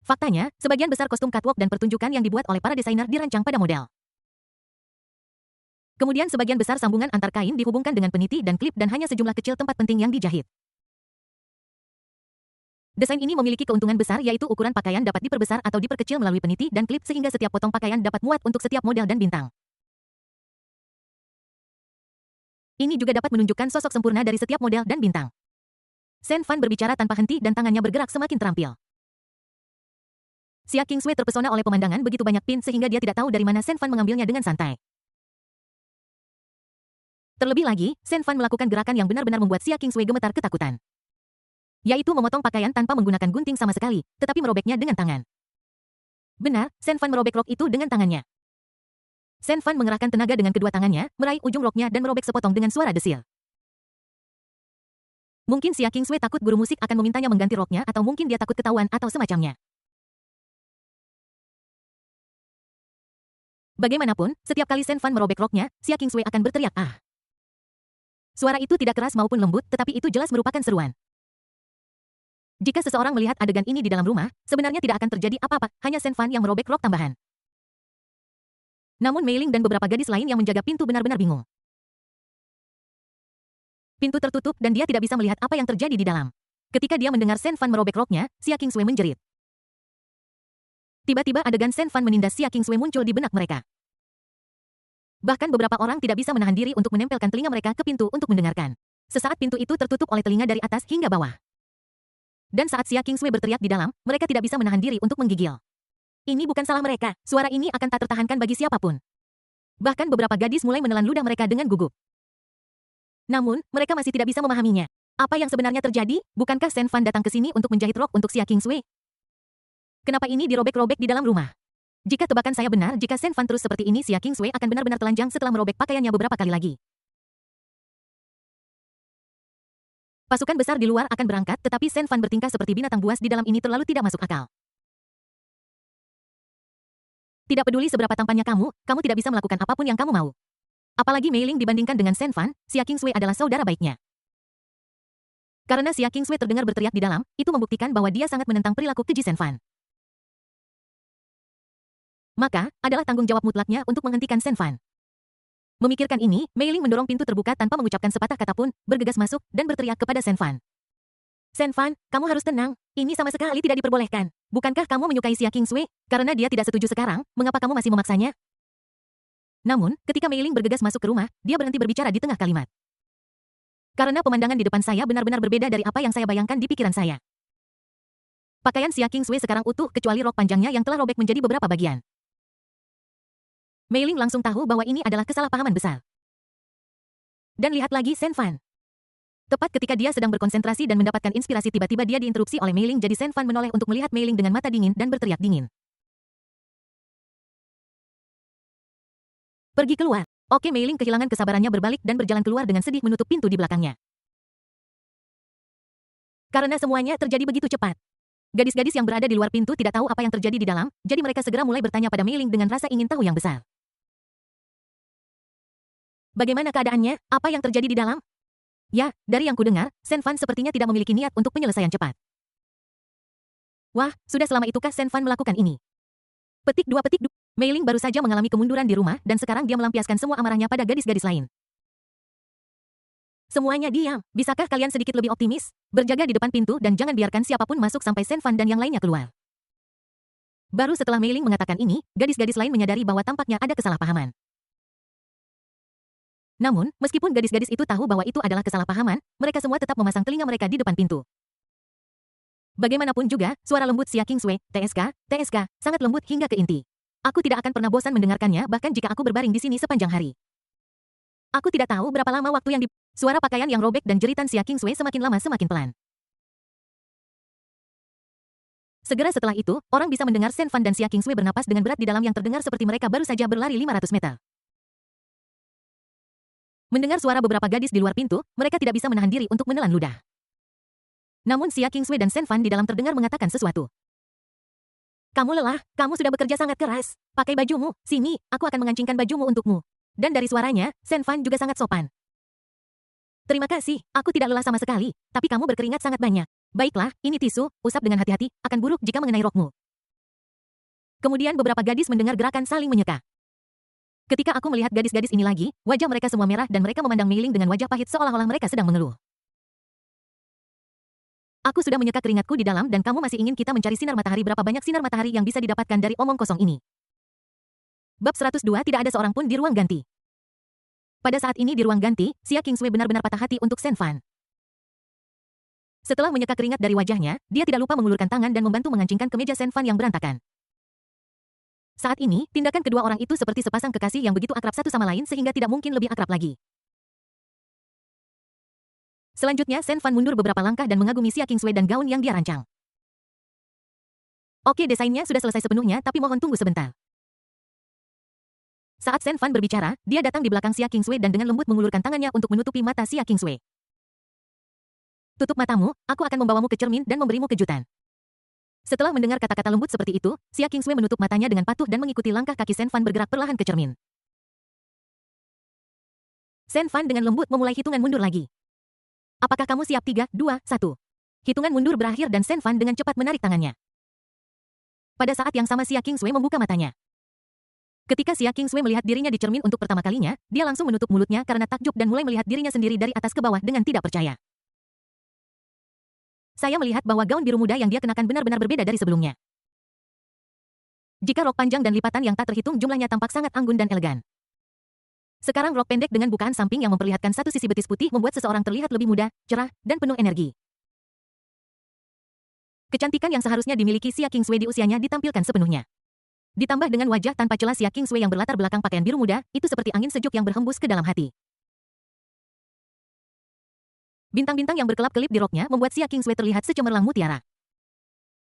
Faktanya, sebagian besar kostum catwalk dan pertunjukan yang dibuat oleh para desainer dirancang pada model. Kemudian sebagian besar sambungan antar kain dihubungkan dengan peniti dan klip dan hanya sejumlah kecil tempat penting yang dijahit. Desain ini memiliki keuntungan besar yaitu ukuran pakaian dapat diperbesar atau diperkecil melalui peniti dan klip sehingga setiap potong pakaian dapat muat untuk setiap model dan bintang. Ini juga dapat menunjukkan sosok sempurna dari setiap model dan bintang. Shen Fan berbicara tanpa henti dan tangannya bergerak semakin terampil. Xia Qingswei terpesona oleh pemandangan begitu banyak pin sehingga dia tidak tahu dari mana Shen Fan mengambilnya dengan santai. Terlebih lagi, Shen Fan melakukan gerakan yang benar-benar membuat Xia Qingswei gemetar ketakutan. Yaitu memotong pakaian tanpa menggunakan gunting sama sekali, tetapi merobeknya dengan tangan. Benar, Shen Fan merobek rok itu dengan tangannya. Shen Fan mengerahkan tenaga dengan kedua tangannya, meraih ujung roknya dan merobek sepotong dengan suara desil. Mungkin Xia Qingswei takut guru musik akan memintanya mengganti roknya atau mungkin dia takut ketahuan atau semacamnya. Bagaimanapun, setiap kali Shen Fan merobek roknya, Xia Qingswei akan berteriak ah. Suara itu tidak keras maupun lembut, tetapi itu jelas merupakan seruan. Jika seseorang melihat adegan ini di dalam rumah, sebenarnya tidak akan terjadi apa-apa, hanya Shen Fan yang merobek rok tambahan. Namun Mei Ling dan beberapa gadis lain yang menjaga pintu benar-benar bingung. Pintu tertutup dan dia tidak bisa melihat apa yang terjadi di dalam. Ketika dia mendengar Shen Fan merobek roknya, Xia Qingswei menjerit. Tiba-tiba adegan Shen Fan menindas Xia Qingswei muncul di benak mereka. Bahkan beberapa orang tidak bisa menahan diri untuk menempelkan telinga mereka ke pintu untuk mendengarkan. Sesaat pintu itu tertutup oleh telinga dari atas hingga bawah. Dan saat Xia Qingswei berteriak di dalam, mereka tidak bisa menahan diri untuk menggigil. Ini bukan salah mereka, suara ini akan tak tertahankan bagi siapapun. Bahkan beberapa gadis mulai menelan ludah mereka dengan gugup. Namun, mereka masih tidak bisa memahaminya. Apa yang sebenarnya terjadi? Bukankah Shen Fan datang ke sini untuk menjahit rok untuk Xia Qingswei? Kenapa ini dirobek-robek di dalam rumah? Jika tebakan saya benar, jika Shen Fan terus seperti ini, Xia Qingswei akan benar-benar telanjang setelah merobek pakaiannya beberapa kali lagi. Pasukan besar di luar akan berangkat, tetapi Shen Fan bertingkah seperti binatang buas di dalam ini terlalu tidak masuk akal. Tidak peduli seberapa tampannya kamu tidak bisa melakukan apapun yang kamu mau. Apalagi Mei Ling dibandingkan dengan Shen Fan, Xia Qingswei adalah saudara baiknya. Karena Xia Qingswei terdengar berteriak di dalam, itu membuktikan bahwa dia sangat menentang perilaku keji Shen Fan. Maka, adalah tanggung jawab mutlaknya untuk menghentikan Shen Fan. Memikirkan ini, Mei Ling mendorong pintu terbuka tanpa mengucapkan sepatah kata pun, bergegas masuk, dan berteriak kepada Shen Fan. Shen Fan, kamu harus tenang, ini sama sekali tidak diperbolehkan. Bukankah kamu menyukai Xia Qingswei? Karena dia tidak setuju sekarang, mengapa kamu masih memaksanya? Namun, ketika Mei Ling bergegas masuk ke rumah, dia berhenti berbicara di tengah kalimat. Karena pemandangan di depan saya benar-benar berbeda dari apa yang saya bayangkan di pikiran saya. Pakaian Xia Qingswei sekarang utuh kecuali rok panjangnya yang telah robek menjadi beberapa bagian. Mei Ling langsung tahu bahwa ini adalah kesalahpahaman besar. Dan lihat lagi Shen Fan. Tepat ketika dia sedang berkonsentrasi dan mendapatkan inspirasi tiba-tiba dia diinterupsi oleh Mei Ling jadi Shen Fan menoleh untuk melihat Mei Ling dengan mata dingin dan berteriak dingin. Pergi keluar. Oke Mei Ling kehilangan kesabarannya berbalik dan berjalan keluar dengan sedih menutup pintu di belakangnya. Karena semuanya terjadi begitu cepat. Gadis-gadis yang berada di luar pintu tidak tahu apa yang terjadi di dalam, jadi mereka segera mulai bertanya pada Mei Ling dengan rasa ingin tahu yang besar. Bagaimana keadaannya? Apa yang terjadi di dalam? Ya, dari yang kudengar, Shen Fan sepertinya tidak memiliki niat untuk penyelesaian cepat. Wah, sudah selama itukah Shen Fan melakukan ini? Petik 2. Mei Ling baru saja mengalami kemunduran di rumah dan sekarang dia melampiaskan semua amarahnya pada gadis-gadis lain. Semuanya diam. Bisakah kalian sedikit lebih optimis? Berjaga di depan pintu dan jangan biarkan siapapun masuk sampai Shen Fan dan yang lainnya keluar. Baru setelah Mei Ling mengatakan ini, gadis-gadis lain menyadari bahwa tampaknya ada kesalahpahaman. Namun, meskipun gadis-gadis itu tahu bahwa itu adalah kesalahpahaman, mereka semua tetap memasang telinga mereka di depan pintu. Bagaimanapun juga, suara lembut Xia Qingswei, TSK, sangat lembut hingga ke inti. Aku tidak akan pernah bosan mendengarkannya bahkan jika aku berbaring di sini sepanjang hari. Aku tidak tahu berapa lama waktu yang Suara pakaian yang robek dan jeritan Xia Qingswei semakin lama semakin pelan. Segera setelah itu, orang bisa mendengar Shen Fan dan Xia Qingswei bernapas dengan berat di dalam yang terdengar seperti mereka baru saja berlari 500 meter. Mendengar suara beberapa gadis di luar pintu, mereka tidak bisa menahan diri untuk menelan ludah. Namun Xia Kingsway dan Shen Fan di dalam terdengar mengatakan sesuatu. Kamu lelah, kamu sudah bekerja sangat keras. Pakai bajumu, sini, aku akan mengancingkan bajumu untukmu. Dan dari suaranya, Shen Fan juga sangat sopan. Terima kasih, aku tidak lelah sama sekali, tapi kamu berkeringat sangat banyak. Baiklah, ini tisu, usap dengan hati-hati, akan buruk jika mengenai rokmu. Kemudian beberapa gadis mendengar gerakan saling menyeka. Ketika aku melihat gadis-gadis ini lagi, wajah mereka semua merah dan mereka memandang Mei Ling dengan wajah pahit seolah-olah mereka sedang mengeluh. Aku sudah menyeka keringatku di dalam dan kamu masih ingin kita mencari sinar matahari. Berapa banyak sinar matahari yang bisa didapatkan dari omong kosong ini? Bab 102 tidak ada seorang pun di ruang ganti. Pada saat ini di ruang ganti, Xia Kingsway benar-benar patah hati untuk Shen Fan. Setelah menyeka keringat dari wajahnya, dia tidak lupa mengulurkan tangan dan membantu mengancingkan kemeja Shen Fan yang berantakan. Saat ini, tindakan kedua orang itu seperti sepasang kekasih yang begitu akrab satu sama lain sehingga tidak mungkin lebih akrab lagi. Selanjutnya, Shen Fan mundur beberapa langkah dan mengagumi Xia Kingsway dan gaun yang dia rancang. Oke, desainnya sudah selesai sepenuhnya, tapi mohon tunggu sebentar. Saat Shen Fan berbicara, dia datang di belakang Xia Kingsway dan dengan lembut mengulurkan tangannya untuk menutupi mata Xia Kingsway. Tutup matamu, aku akan membawamu ke cermin dan memberimu kejutan. Setelah mendengar kata-kata lembut seperti itu, Xia Kingsway menutup matanya dengan patuh dan mengikuti langkah kaki Shen Fan bergerak perlahan ke cermin. Shen Fan dengan lembut memulai hitungan mundur lagi. Apakah kamu siap? 3, 2, 1. Hitungan mundur berakhir dan Shen Fan dengan cepat menarik tangannya. Pada saat yang sama Xia Kingsway membuka matanya. Ketika Xia Kingsway melihat dirinya di cermin untuk pertama kalinya, dia langsung menutup mulutnya karena takjub dan mulai melihat dirinya sendiri dari atas ke bawah dengan tidak percaya. Saya melihat bahwa gaun biru muda yang dia kenakan benar-benar berbeda dari sebelumnya. Jika rok panjang dan lipatan yang tak terhitung jumlahnya tampak sangat anggun dan elegan. Sekarang rok pendek dengan bukaan samping yang memperlihatkan satu sisi betis putih membuat seseorang terlihat lebih muda, cerah, dan penuh energi. Kecantikan yang seharusnya dimiliki Xia Kingsway di usianya ditampilkan sepenuhnya. Ditambah dengan wajah tanpa celah Xia Kingsway yang berlatar belakang pakaian biru muda, itu seperti angin sejuk yang berhembus ke dalam hati. Bintang-bintang yang berkelap-kelip di roknya membuat Xia Kingsway terlihat secemerlang mutiara.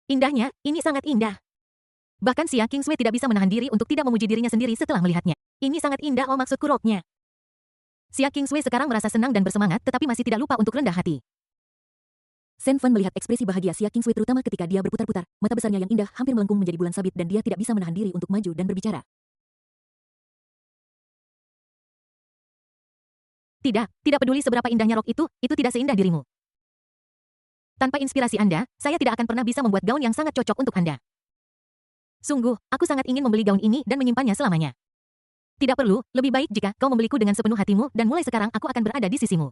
Indahnya, ini sangat indah. Bahkan Xia Kingsway tidak bisa menahan diri untuk tidak memuji dirinya sendiri setelah melihatnya. Ini sangat indah, oh maksudku roknya. Xia Kingsway sekarang merasa senang dan bersemangat tetapi masih tidak lupa untuk rendah hati. Shen Fan melihat ekspresi bahagia Xia Kingsway terutama ketika dia berputar-putar, mata besarnya yang indah hampir melengkung menjadi bulan sabit dan dia tidak bisa menahan diri untuk maju dan berbicara. Tidak peduli seberapa indahnya rok itu tidak seindah dirimu. Tanpa inspirasi Anda, saya tidak akan pernah bisa membuat gaun yang sangat cocok untuk Anda. Sungguh, aku sangat ingin membeli gaun ini dan menyimpannya selamanya. Tidak perlu, lebih baik jika kau membeliku dengan sepenuh hatimu dan mulai sekarang aku akan berada di sisimu.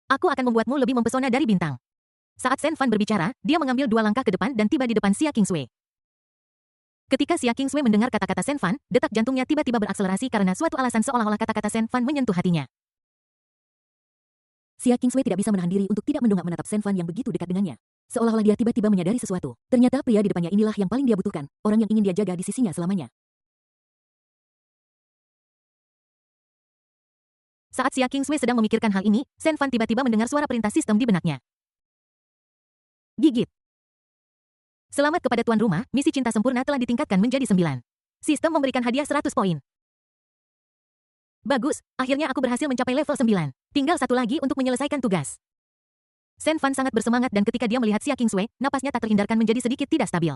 Aku akan membuatmu lebih mempesona dari bintang. Saat Shen Fan berbicara, dia mengambil 2 langkah ke depan dan tiba di depan Xia Kingsway. Ketika Xia Kingsway mendengar kata-kata Shen Fan, detak jantungnya tiba-tiba berakselerasi karena suatu alasan seolah-olah kata-kata Shen Fan menyentuh hatinya. Xia Kingsway tidak bisa menahan diri untuk tidak mendongak menatap Shen Fan yang begitu dekat dengannya. Seolah-olah dia tiba-tiba menyadari sesuatu. Ternyata pria di depannya inilah yang paling dia butuhkan, orang yang ingin dia jaga di sisinya selamanya. Saat Xia Kingsway sedang memikirkan hal ini, Shen Fan tiba-tiba mendengar suara perintah sistem di benaknya. Gigit. Selamat kepada tuan rumah, misi cinta sempurna telah ditingkatkan menjadi 9. Sistem memberikan hadiah 100 poin. Bagus, akhirnya aku berhasil mencapai level 9. Tinggal satu lagi untuk menyelesaikan tugas. Shen Fan sangat bersemangat dan ketika dia melihat Xia Kingsway, napasnya tak terhindarkan menjadi sedikit tidak stabil.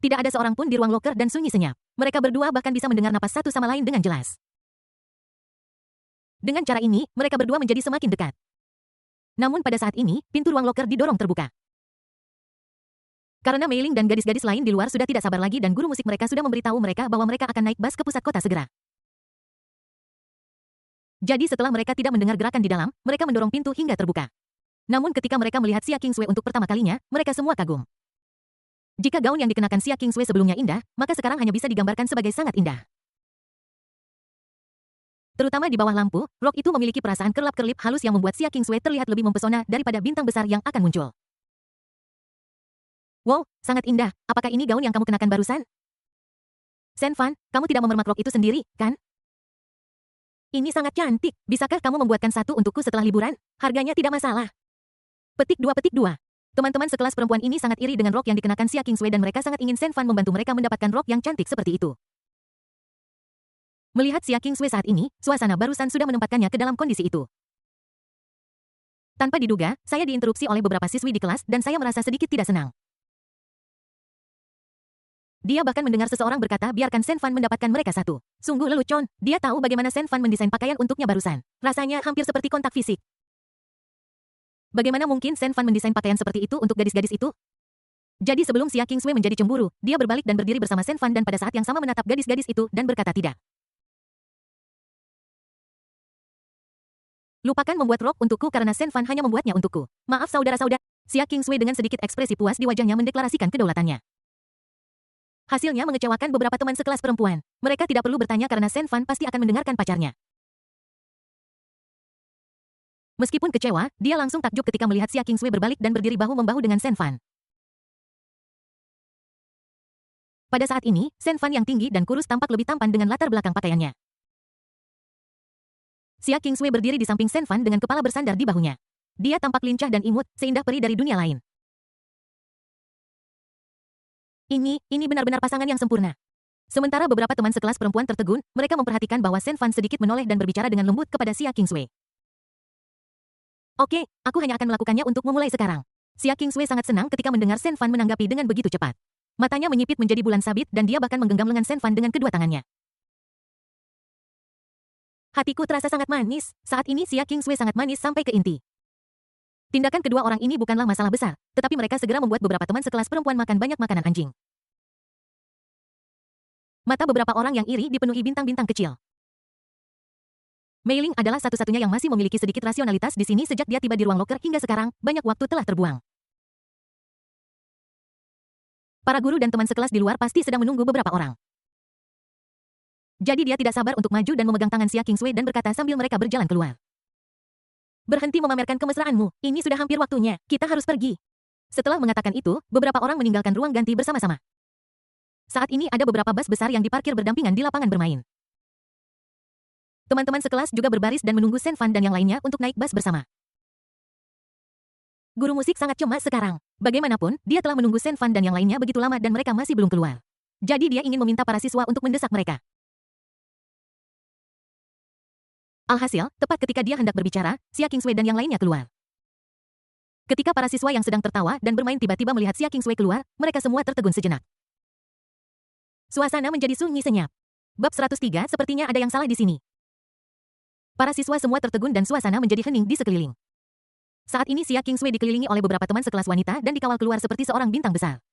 Tidak ada seorang pun di ruang loker dan sunyi senyap. Mereka berdua bahkan bisa mendengar napas satu sama lain dengan jelas. Dengan cara ini, mereka berdua menjadi semakin dekat. Namun pada saat ini, pintu ruang loker didorong terbuka. Karena Mei Ling dan gadis-gadis lain di luar sudah tidak sabar lagi dan guru musik mereka sudah memberitahu mereka bahwa mereka akan naik bus ke pusat kota segera. Jadi setelah mereka tidak mendengar gerakan di dalam, mereka mendorong pintu hingga terbuka. Namun ketika mereka melihat Xia Kingsway untuk pertama kalinya, mereka semua kagum. Jika gaun yang dikenakan Xia Kingsway sebelumnya indah, maka sekarang hanya bisa digambarkan sebagai sangat indah. Terutama di bawah lampu, rok itu memiliki perasaan kerlap-kerlip halus yang membuat Xia Kingsway terlihat lebih mempesona daripada bintang besar yang akan muncul. Wow, sangat indah. Apakah ini gaun yang kamu kenakan barusan? Shen Fan, kamu tidak memermak rok itu sendiri, kan? Ini sangat cantik. Bisakah kamu membuatkan satu untukku setelah liburan? Harganya tidak masalah. Petik 2. Teman-teman sekelas perempuan ini sangat iri dengan rok yang dikenakan Xia Kingsway dan mereka sangat ingin Shen Fan membantu mereka mendapatkan rok yang cantik seperti itu. Melihat Xia Kingsway saat ini, suasana barusan sudah menempatkannya ke dalam kondisi itu. Tanpa diduga, saya diinterupsi oleh beberapa siswi di kelas dan saya merasa sedikit tidak senang. Dia bahkan mendengar seseorang berkata biarkan Shen Fan mendapatkan mereka satu. Sungguh lelucon, dia tahu bagaimana Shen Fan mendesain pakaian untuknya barusan. Rasanya hampir seperti kontak fisik. Bagaimana mungkin Shen Fan mendesain pakaian seperti itu untuk gadis-gadis itu? Jadi sebelum Xia Qingsui menjadi cemburu, dia berbalik dan berdiri bersama Shen Fan dan pada saat yang sama menatap gadis-gadis itu dan berkata tidak. Lupakan membuat rok untukku karena Shen Fan hanya membuatnya untukku. Maaf saudara-saudara. Xia Qingsui dengan sedikit ekspresi puas di wajahnya mendeklarasikan kedaulatannya. Hasilnya mengecewakan beberapa teman sekelas perempuan. Mereka tidak perlu bertanya karena Shen Fan pasti akan mendengarkan pacarnya. Meskipun kecewa, dia langsung takjub ketika melihat Xia Qingsui berbalik dan berdiri bahu-membahu dengan Shen Fan. Pada saat ini, Shen Fan yang tinggi dan kurus tampak lebih tampan dengan latar belakang pakaiannya. Xia Qingsui berdiri di samping Shen Fan dengan kepala bersandar di bahunya. Dia tampak lincah dan imut, seindah peri dari dunia lain. Ini benar-benar pasangan yang sempurna. Sementara beberapa teman sekelas perempuan tertegun, mereka memperhatikan bahwa Shen Fan sedikit menoleh dan berbicara dengan lembut kepada Xia Qingsui. Oke, aku hanya akan melakukannya untuk memulai sekarang. Xia Qingsui sangat senang ketika mendengar Shen Fan menanggapi dengan begitu cepat. Matanya menyipit menjadi bulan sabit dan dia bahkan menggenggam lengan Shen Fan dengan kedua tangannya. Hatiku terasa sangat manis, saat ini Xia Qingsui sangat manis sampai ke inti. Tindakan kedua orang ini bukanlah masalah besar, tetapi mereka segera membuat beberapa teman sekelas perempuan makan banyak makanan anjing. Mata beberapa orang yang iri dipenuhi bintang-bintang kecil. Mei Ling adalah satu-satunya yang masih memiliki sedikit rasionalitas di sini sejak dia tiba di ruang loker hingga sekarang, banyak waktu telah terbuang. Para guru dan teman sekelas di luar pasti sedang menunggu beberapa orang. Jadi dia tidak sabar untuk maju dan memegang tangan Xia Qingsui dan berkata sambil mereka berjalan keluar. Berhenti memamerkan kemesraanmu, ini sudah hampir waktunya, kita harus pergi. Setelah mengatakan itu, beberapa orang meninggalkan ruang ganti bersama-sama. Saat ini ada beberapa bus besar yang diparkir berdampingan di lapangan bermain. Teman-teman sekelas juga berbaris dan menunggu Shen Fan dan yang lainnya untuk naik bus bersama. Guru musik sangat cemas sekarang. Bagaimanapun, dia telah menunggu Shen Fan dan yang lainnya begitu lama dan mereka masih belum keluar. Jadi dia ingin meminta para siswa untuk mendesak mereka. Alhasil, tepat ketika dia hendak berbicara, Xia Qingsui dan yang lainnya keluar. Ketika para siswa yang sedang tertawa dan bermain tiba-tiba melihat Xia Qingsui keluar, mereka semua tertegun sejenak. Suasana menjadi sunyi senyap. Bab 103 sepertinya ada yang salah di sini. Para siswa semua tertegun dan suasana menjadi hening di sekeliling. Saat ini Xia Qingsui dikelilingi oleh beberapa teman sekelas wanita dan dikawal keluar seperti seorang bintang besar.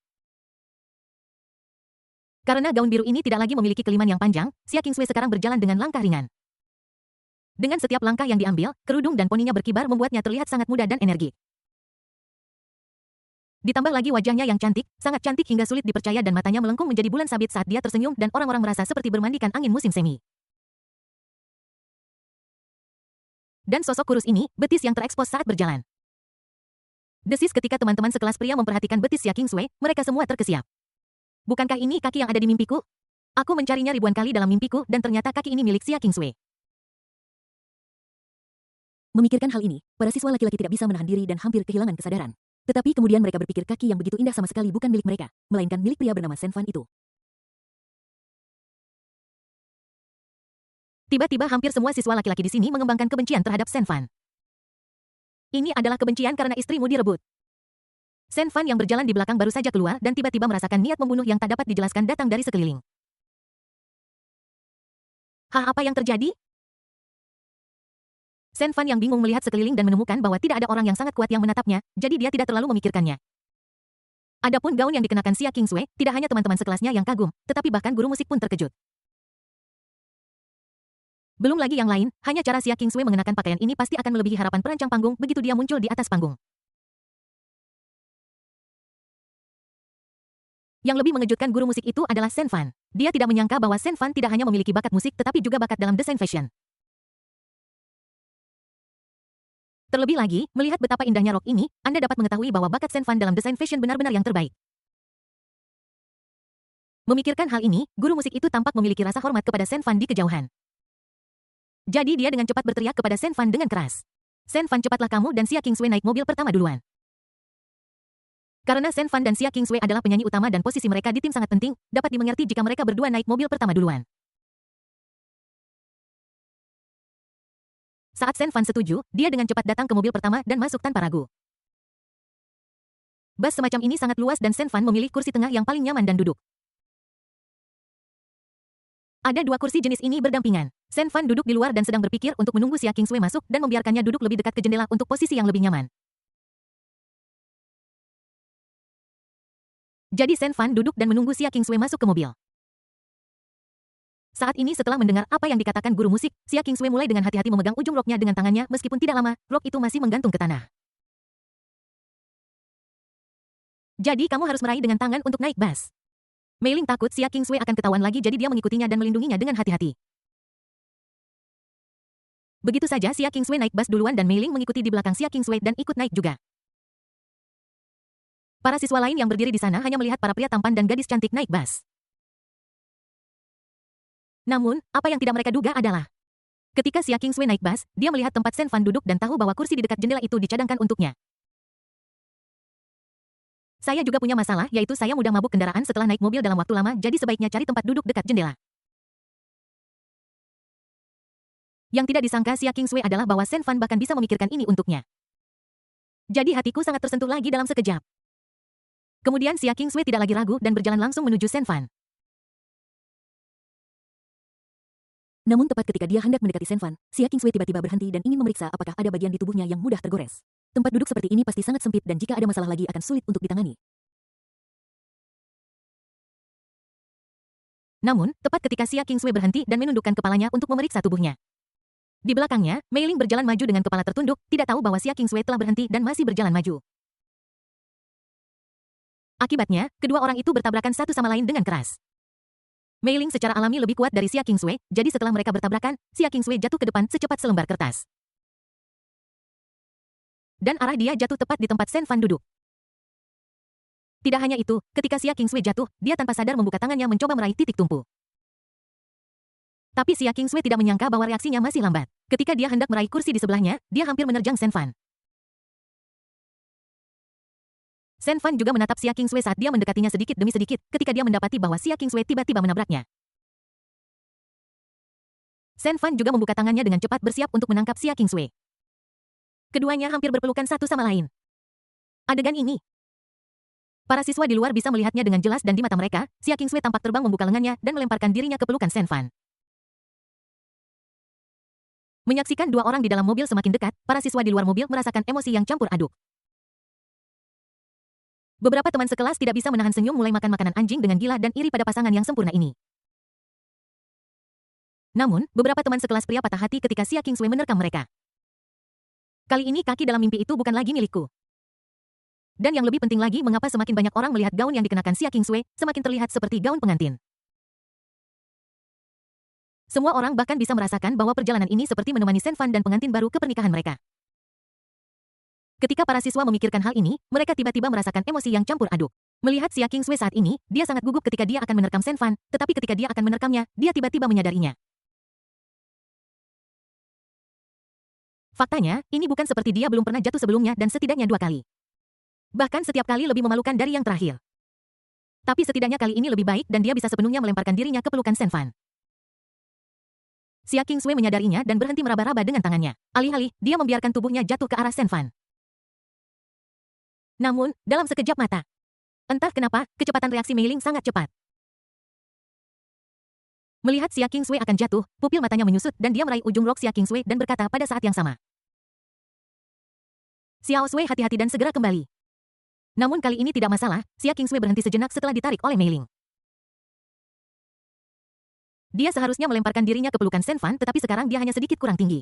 Karena gaun biru ini tidak lagi memiliki keliman yang panjang, Xia Qingsui sekarang berjalan dengan langkah ringan. Dengan setiap langkah yang diambil, kerudung dan poninya berkibar membuatnya terlihat sangat muda dan energik. Ditambah lagi wajahnya yang cantik, sangat cantik hingga sulit dipercaya dan matanya melengkung menjadi bulan sabit saat dia tersenyum dan orang-orang merasa seperti bermandikan angin musim semi. Dan sosok kurus ini, betis yang terekspos saat berjalan. Desis ketika teman-teman sekelas pria memperhatikan betis Xia Qingsui, mereka semua terkesiap. Bukankah ini kaki yang ada di mimpiku? Aku mencarinya ribuan kali dalam mimpiku dan ternyata kaki ini milik Xia Qingsui. Memikirkan hal ini, para siswa laki-laki tidak bisa menahan diri dan hampir kehilangan kesadaran. Tetapi kemudian mereka berpikir kaki yang begitu indah sama sekali bukan milik mereka, melainkan milik pria bernama Shen Fan itu. Tiba-tiba hampir semua siswa laki-laki di sini mengembangkan kebencian terhadap Shen Fan. Ini adalah kebencian karena istrimu direbut. Shen Fan yang berjalan di belakang baru saja keluar dan tiba-tiba merasakan niat membunuh yang tak dapat dijelaskan datang dari sekeliling. Apa yang terjadi? Shen Fan yang bingung melihat sekeliling dan menemukan bahwa tidak ada orang yang sangat kuat yang menatapnya, jadi dia tidak terlalu memikirkannya. Adapun gaun yang dikenakan Xia Qingsui, tidak hanya teman-teman sekelasnya yang kagum, tetapi bahkan guru musik pun terkejut. Belum lagi yang lain, hanya cara Xia Qingsui mengenakan pakaian ini pasti akan melebihi harapan perancang panggung begitu dia muncul di atas panggung. Yang lebih mengejutkan guru musik itu adalah Shen Fan. Dia tidak menyangka bahwa Shen Fan tidak hanya memiliki bakat musik tetapi juga bakat dalam desain fashion. Terlebih lagi, melihat betapa indahnya rok ini, Anda dapat mengetahui bahwa bakat Shen Fan dalam desain fashion benar-benar yang terbaik. Memikirkan hal ini, guru musik itu tampak memiliki rasa hormat kepada Shen Fan di kejauhan. Jadi dia dengan cepat berteriak kepada Shen Fan dengan keras. Shen Fan, cepatlah kamu dan Xia Qingsui naik mobil pertama duluan. Karena Shen Fan dan Xia Qingsui adalah penyanyi utama dan posisi mereka di tim sangat penting, dapat dimengerti jika mereka berdua naik mobil pertama duluan. Saat Shen Fan setuju, dia dengan cepat datang ke mobil pertama dan masuk tanpa ragu. Bus semacam ini sangat luas dan Shen Fan memilih kursi tengah yang paling nyaman dan duduk. Ada dua kursi jenis ini berdampingan. Shen Fan duduk di luar dan sedang berpikir untuk menunggu Xia Qingsui masuk dan membiarkannya duduk lebih dekat ke jendela untuk posisi yang lebih nyaman. Jadi Shen Fan duduk dan menunggu Xia Qingsui masuk ke mobil. Saat ini setelah mendengar apa yang dikatakan guru musik, Xia Qingsui mulai dengan hati-hati memegang ujung roknya dengan tangannya meskipun tidak lama, rok itu masih menggantung ke tanah. Jadi kamu harus meraih dengan tangan untuk naik bus. Mei Ling takut Xia Qingsui akan ketahuan lagi jadi dia mengikutinya dan melindunginya dengan hati-hati. Begitu saja Xia Qingsui naik bus duluan dan Mei Ling mengikuti di belakang Xia Qingsui dan ikut naik juga. Para siswa lain yang berdiri di sana hanya melihat para pria tampan dan gadis cantik naik bus. Namun, apa yang tidak mereka duga adalah ketika Xia Qingsui naik bus, dia melihat tempat Shen Fan duduk dan tahu bahwa kursi di dekat jendela itu dicadangkan untuknya. Saya juga punya masalah, yaitu saya mudah mabuk kendaraan setelah naik mobil dalam waktu lama, jadi sebaiknya cari tempat duduk dekat jendela. Yang tidak disangka Xia Qingsui adalah bahwa Shen Fan bahkan bisa memikirkan ini untuknya. Jadi hatiku sangat tersentuh lagi dalam sekejap. Kemudian Xia Qingsui tidak lagi ragu dan berjalan langsung menuju Shen Fan. Namun tepat ketika dia hendak mendekati Shen Fan, Xia Qingsui tiba-tiba berhenti dan ingin memeriksa apakah ada bagian di tubuhnya yang mudah tergores. Tempat duduk seperti ini pasti sangat sempit dan jika ada masalah lagi akan sulit untuk ditangani. Namun, tepat ketika Xia Qingsui berhenti dan menundukkan kepalanya untuk memeriksa tubuhnya. Di belakangnya, Mei Ling berjalan maju dengan kepala tertunduk, tidak tahu bahwa Xia Qingsui telah berhenti dan masih berjalan maju. Akibatnya, kedua orang itu bertabrakan satu sama lain dengan keras. Mei Ling secara alami lebih kuat dari Xia Qingsui, jadi setelah mereka bertabrakan, Xia Qingsui jatuh ke depan secepat selembar kertas. Dan arah dia jatuh tepat di tempat Shen Fan duduk. Tidak hanya itu, ketika Xia Qingsui jatuh, dia tanpa sadar membuka tangannya mencoba meraih titik tumpu. Tapi Xia Qingsui tidak menyangka bahwa reaksinya masih lambat. Ketika dia hendak meraih kursi di sebelahnya, dia hampir menerjang Shen Fan. Shen Fan juga menatap Xia Qingsui saat dia mendekatinya sedikit demi sedikit, ketika dia mendapati bahwa Xia Qingsui tiba-tiba menabraknya. Shen Fan juga membuka tangannya dengan cepat bersiap untuk menangkap Xia Qingsui. Keduanya hampir berpelukan satu sama lain. Adegan ini. Para siswa di luar bisa melihatnya dengan jelas dan di mata mereka, Xia Qingsui tampak terbang membuka lengannya dan melemparkan dirinya ke pelukan Shen Fan. Menyaksikan dua orang di dalam mobil semakin dekat, para siswa di luar mobil merasakan emosi yang campur aduk. Beberapa teman sekelas tidak bisa menahan senyum mulai makan makanan anjing dengan gila dan iri pada pasangan yang sempurna ini. Namun, beberapa teman sekelas pria patah hati ketika Xia Qingsui menerkam mereka. Kali ini kaki dalam mimpi itu bukan lagi milikku. Dan yang lebih penting lagi mengapa semakin banyak orang melihat gaun yang dikenakan Xia Qingsui, semakin terlihat seperti gaun pengantin. Semua orang bahkan bisa merasakan bahwa perjalanan ini seperti menemani Shen Fan dan pengantin baru ke pernikahan mereka. Ketika para siswa memikirkan hal ini, mereka tiba-tiba merasakan emosi yang campur aduk. Melihat Xia Qingsui saat ini, dia sangat gugup ketika dia akan menerkam Shen Fan, tetapi ketika dia akan menerkamnya, dia tiba-tiba menyadarinya. Faktanya, ini bukan seperti dia belum pernah jatuh sebelumnya dan setidaknya 2 kali. Bahkan setiap kali lebih memalukan dari yang terakhir. Tapi setidaknya kali ini lebih baik dan dia bisa sepenuhnya melemparkan dirinya ke pelukan Shen Fan. Xia Qingsui menyadarinya dan berhenti meraba-raba dengan tangannya. Alih-alih, dia membiarkan tubuhnya jatuh ke arah Shen Fan. Namun, dalam sekejap mata. Entah kenapa, kecepatan reaksi Mei Ling sangat cepat. Melihat Xia Qingsui akan jatuh, pupil matanya menyusut dan dia meraih ujung rok Xia Qingsui dan berkata pada saat yang sama. Xiao Sui hati-hati dan segera kembali. Namun kali ini tidak masalah, Xia Qingsui berhenti sejenak setelah ditarik oleh Mei Ling. Dia seharusnya melemparkan dirinya ke pelukan Shen Fan tetapi sekarang dia hanya sedikit kurang tinggi.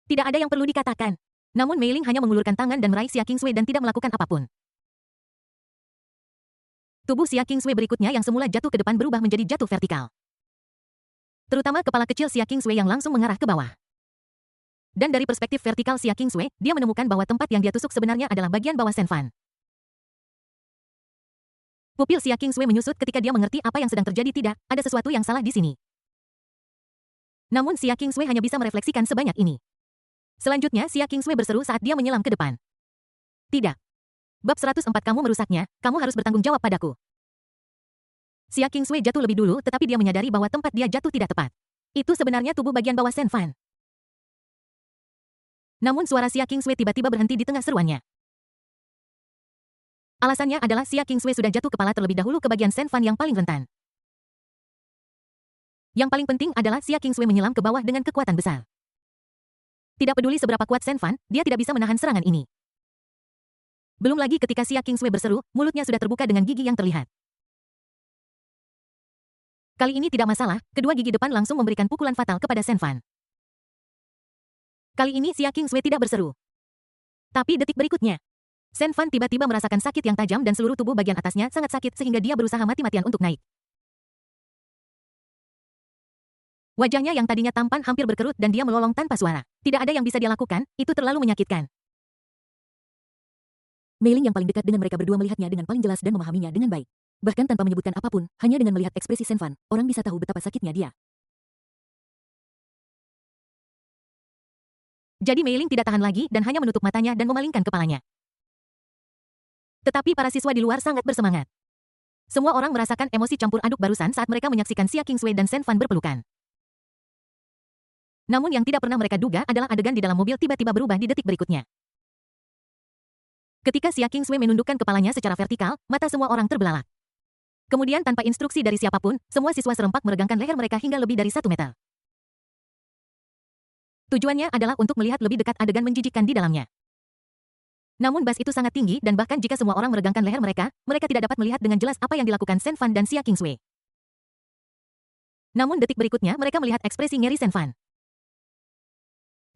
Tidak ada yang perlu dikatakan. Namun Mei Ling hanya mengulurkan tangan dan meraih Xia Qingsui dan tidak melakukan apapun. Tubuh Xia Qingsui berikutnya yang semula jatuh ke depan berubah menjadi jatuh vertikal. Terutama kepala kecil Xia Qingsui yang langsung mengarah ke bawah. Dan dari perspektif vertikal Xia Qingsui, dia menemukan bahwa tempat yang dia tusuk sebenarnya adalah bagian bawah Shen Fan. Pupil Xia Qingsui menyusut ketika dia mengerti apa yang sedang terjadi. Tidak, ada sesuatu yang salah di sini. Namun Xia Qingsui hanya bisa merefleksikan sebanyak ini. Selanjutnya Xia Qingsui berseru saat dia menyelam ke depan. Tidak. Bab 104 kamu merusaknya, kamu harus bertanggung jawab padaku. Xia Qingsui jatuh lebih dulu tetapi dia menyadari bahwa tempat dia jatuh tidak tepat. Itu sebenarnya tubuh bagian bawah Shen Fan. Namun suara Xia Qingsui tiba-tiba berhenti di tengah seruannya. Alasannya adalah Xia Qingsui sudah jatuh kepala terlebih dahulu ke bagian Shen Fan yang paling rentan. Yang paling penting adalah Xia Qingsui menyelam ke bawah dengan kekuatan besar. Tidak peduli seberapa kuat Shen Fan, dia tidak bisa menahan serangan ini. Belum lagi ketika Xia Qingsui berseru, mulutnya sudah terbuka dengan gigi yang terlihat. Kali ini tidak masalah, kedua gigi depan langsung memberikan pukulan fatal kepada Shen Fan. Kali ini Xia Qingsui tidak berseru. Tapi detik berikutnya, Shen Fan tiba-tiba merasakan sakit yang tajam dan seluruh tubuh bagian atasnya sangat sakit sehingga dia berusaha mati-matian untuk naik. Wajahnya yang tadinya tampan hampir berkerut dan dia melolong tanpa suara. Tidak ada yang bisa dia lakukan, itu terlalu menyakitkan. Mei Ling yang paling dekat dengan mereka berdua melihatnya dengan paling jelas dan memahaminya dengan baik. Bahkan tanpa menyebutkan apapun, hanya dengan melihat ekspresi Shen Fan, orang bisa tahu betapa sakitnya dia. Jadi Mei Ling tidak tahan lagi dan hanya menutup matanya dan memalingkan kepalanya. Tetapi para siswa di luar sangat bersemangat. Semua orang merasakan emosi campur aduk barusan saat mereka menyaksikan Xia Qingsui dan Shen Fan berpelukan. Namun yang tidak pernah mereka duga adalah adegan di dalam mobil tiba-tiba berubah di detik berikutnya. Ketika Xia Qingsui menundukkan kepalanya secara vertikal, mata semua orang terbelalak. Kemudian tanpa instruksi dari siapapun, semua siswa serempak meregangkan leher mereka hingga lebih dari 1 meter. Tujuannya adalah untuk melihat lebih dekat adegan menjijikkan di dalamnya. Namun bas itu sangat tinggi dan bahkan jika semua orang meregangkan leher mereka, mereka tidak dapat melihat dengan jelas apa yang dilakukan Shen Fan dan Xia Qingsui. Namun detik berikutnya mereka melihat ekspresi ngeri Shen Fan.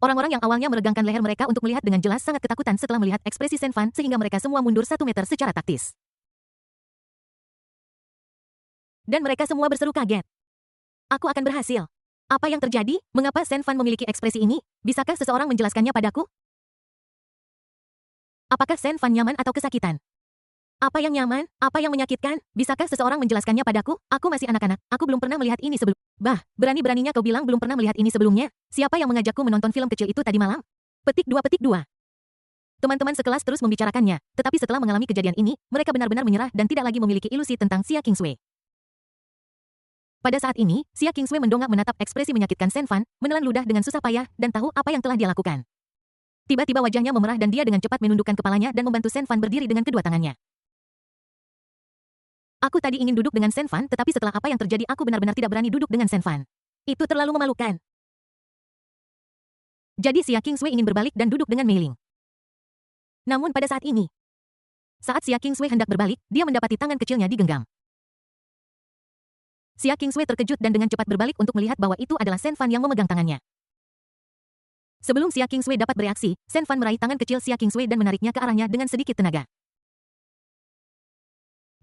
Orang-orang yang awalnya meregangkan leher mereka untuk melihat dengan jelas sangat ketakutan setelah melihat ekspresi Shen Fan sehingga mereka semua mundur 1 meter secara taktis. Dan mereka semua berseru kaget. Aku akan berhasil. Apa yang terjadi? Mengapa Shen Fan memiliki ekspresi ini? Bisakah seseorang menjelaskannya padaku? Apakah Shen Fan nyaman atau kesakitan? Apa yang nyaman? Apa yang menyakitkan? Bisakah seseorang menjelaskannya padaku? Aku masih anak-anak, aku belum pernah melihat ini sebelum. Bah, berani-beraninya kau bilang belum pernah melihat ini sebelumnya? Siapa yang mengajakku menonton film kecil itu tadi malam? Petik 2. Teman-teman sekelas terus membicarakannya, tetapi setelah mengalami kejadian ini, mereka benar-benar menyerah dan tidak lagi memiliki ilusi tentang Xia Qingsui. Pada saat ini, Xia Qingsui mendongak menatap ekspresi menyakitkan Shen Fan, menelan ludah dengan susah payah, dan tahu apa yang telah dia lakukan. Tiba-tiba wajahnya memerah dan dia dengan cepat menundukkan kepalanya dan membantu Shen Fan berdiri dengan kedua tangannya. Aku tadi ingin duduk dengan Shen Fan, tetapi setelah apa yang terjadi aku benar-benar tidak berani duduk dengan Shen Fan. Itu terlalu memalukan. Jadi Xia Qingsui ingin berbalik dan duduk dengan Mei Ling. Namun pada saat ini, saat Xia Qingsui hendak berbalik, dia mendapati tangan kecilnya digenggam. Xia Qingsui terkejut dan dengan cepat berbalik untuk melihat bahwa itu adalah Shen Fan yang memegang tangannya. Sebelum Xia Qingsui dapat bereaksi, Shen Fan meraih tangan kecil Xia Qingsui dan menariknya ke arahnya dengan sedikit tenaga.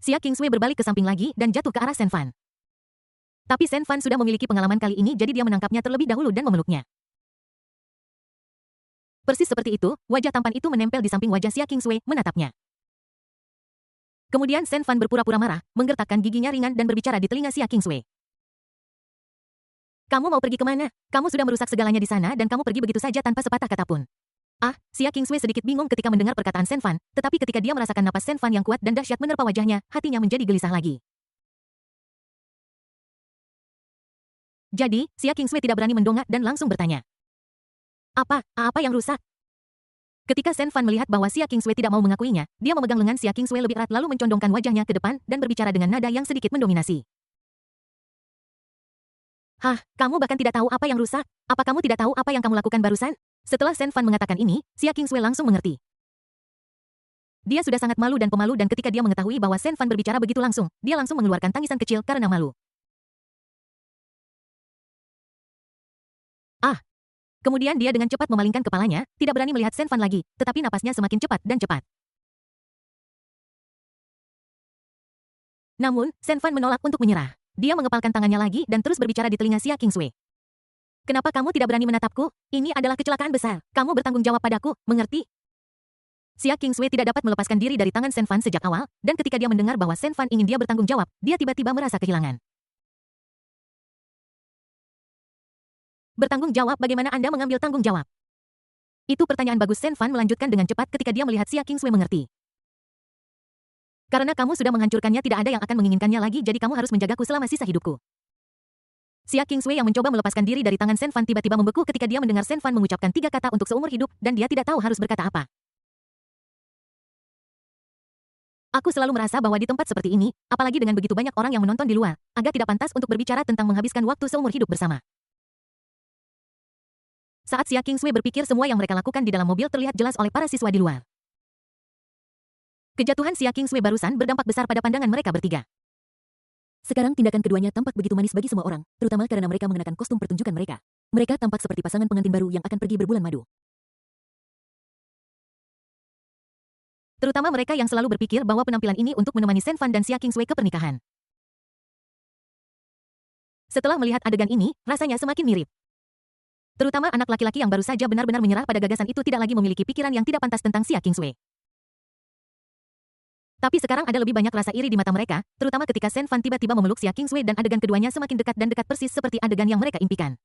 Xia Qingsui berbalik ke samping lagi dan jatuh ke arah Shen Fan. Tapi Shen Fan sudah memiliki pengalaman kali ini jadi dia menangkapnya terlebih dahulu dan memeluknya. Persis seperti itu, wajah tampan itu menempel di samping wajah Xia Qingsui, menatapnya. Kemudian Shen Fan berpura-pura marah, menggertakkan giginya ringan dan berbicara di telinga Xia Qingsui. Kamu mau pergi kemana? Kamu sudah merusak segalanya di sana dan kamu pergi begitu saja tanpa sepatah kata pun. Ah, Xia Qingsui sedikit bingung ketika mendengar perkataan Shen Fan, tetapi ketika dia merasakan napas Shen Fan yang kuat dan dahsyat menerpa wajahnya, hatinya menjadi gelisah lagi. Jadi, Xia Qingsui tidak berani mendongak dan langsung bertanya. Apa yang rusak? Ketika Shen Fan melihat bahwa Xia Qingsui tidak mau mengakuinya, dia memegang lengan Xia Qingsui lebih erat lalu mencondongkan wajahnya ke depan dan berbicara dengan nada yang sedikit mendominasi. Hah, kamu bahkan tidak tahu apa yang rusak? Apa kamu tidak tahu apa yang kamu lakukan barusan? Setelah Shen Fan mengatakan ini, Xia Qingsui langsung mengerti. Dia sudah sangat malu dan pemalu dan ketika dia mengetahui bahwa Shen Fan berbicara begitu langsung, dia langsung mengeluarkan tangisan kecil karena malu. Kemudian dia dengan cepat memalingkan kepalanya, tidak berani melihat Shen Fan lagi, tetapi napasnya semakin cepat dan cepat. Namun, Shen Fan menolak untuk menyerah. Dia mengepalkan tangannya lagi dan terus berbicara di telinga Xia Qingsui. Kenapa kamu tidak berani menatapku? Ini adalah kecelakaan besar. Kamu bertanggung jawab padaku, mengerti? Xia Qingsui tidak dapat melepaskan diri dari tangan Shen Fan sejak awal, dan ketika dia mendengar bahwa Shen Fan ingin dia bertanggung jawab, dia tiba-tiba merasa kehilangan. Bertanggung jawab? Bagaimana Anda mengambil tanggung jawab? Itu pertanyaan bagus. Shen Fan melanjutkan dengan cepat ketika dia melihat Xia Qingsui mengerti. Karena kamu sudah menghancurkannya tidak ada yang akan menginginkannya lagi jadi kamu harus menjagaku selama sisa hidupku. Xia Qingswei yang mencoba melepaskan diri dari tangan Shen Fan tiba-tiba membeku ketika dia mendengar Shen Fan mengucapkan 3 kata untuk seumur hidup dan dia tidak tahu harus berkata apa. Aku selalu merasa bahwa di tempat seperti ini, apalagi dengan begitu banyak orang yang menonton di luar, agak tidak pantas untuk berbicara tentang menghabiskan waktu seumur hidup bersama. Saat Xia Qingswei berpikir semua yang mereka lakukan di dalam mobil terlihat jelas oleh para siswa di luar. Kejatuhan Xia Qingswei barusan berdampak besar pada pandangan mereka bertiga. Sekarang tindakan keduanya tampak begitu manis bagi semua orang, terutama karena mereka mengenakan kostum pertunjukan mereka. Mereka tampak seperti pasangan pengantin baru yang akan pergi berbulan madu. Terutama mereka yang selalu berpikir bahwa penampilan ini untuk menemani Shen Fan dan Xia Qingswei ke pernikahan. Setelah melihat adegan ini, rasanya semakin mirip. Terutama anak laki-laki yang baru saja benar-benar menyerah pada gagasan itu tidak lagi memiliki pikiran yang tidak pantas tentang Xia Qingswei. Tapi sekarang ada lebih banyak rasa iri di mata mereka, terutama ketika Shen Fan tiba-tiba memeluk Xia Qingswei dan adegan keduanya semakin dekat dan dekat persis seperti adegan yang mereka impikan.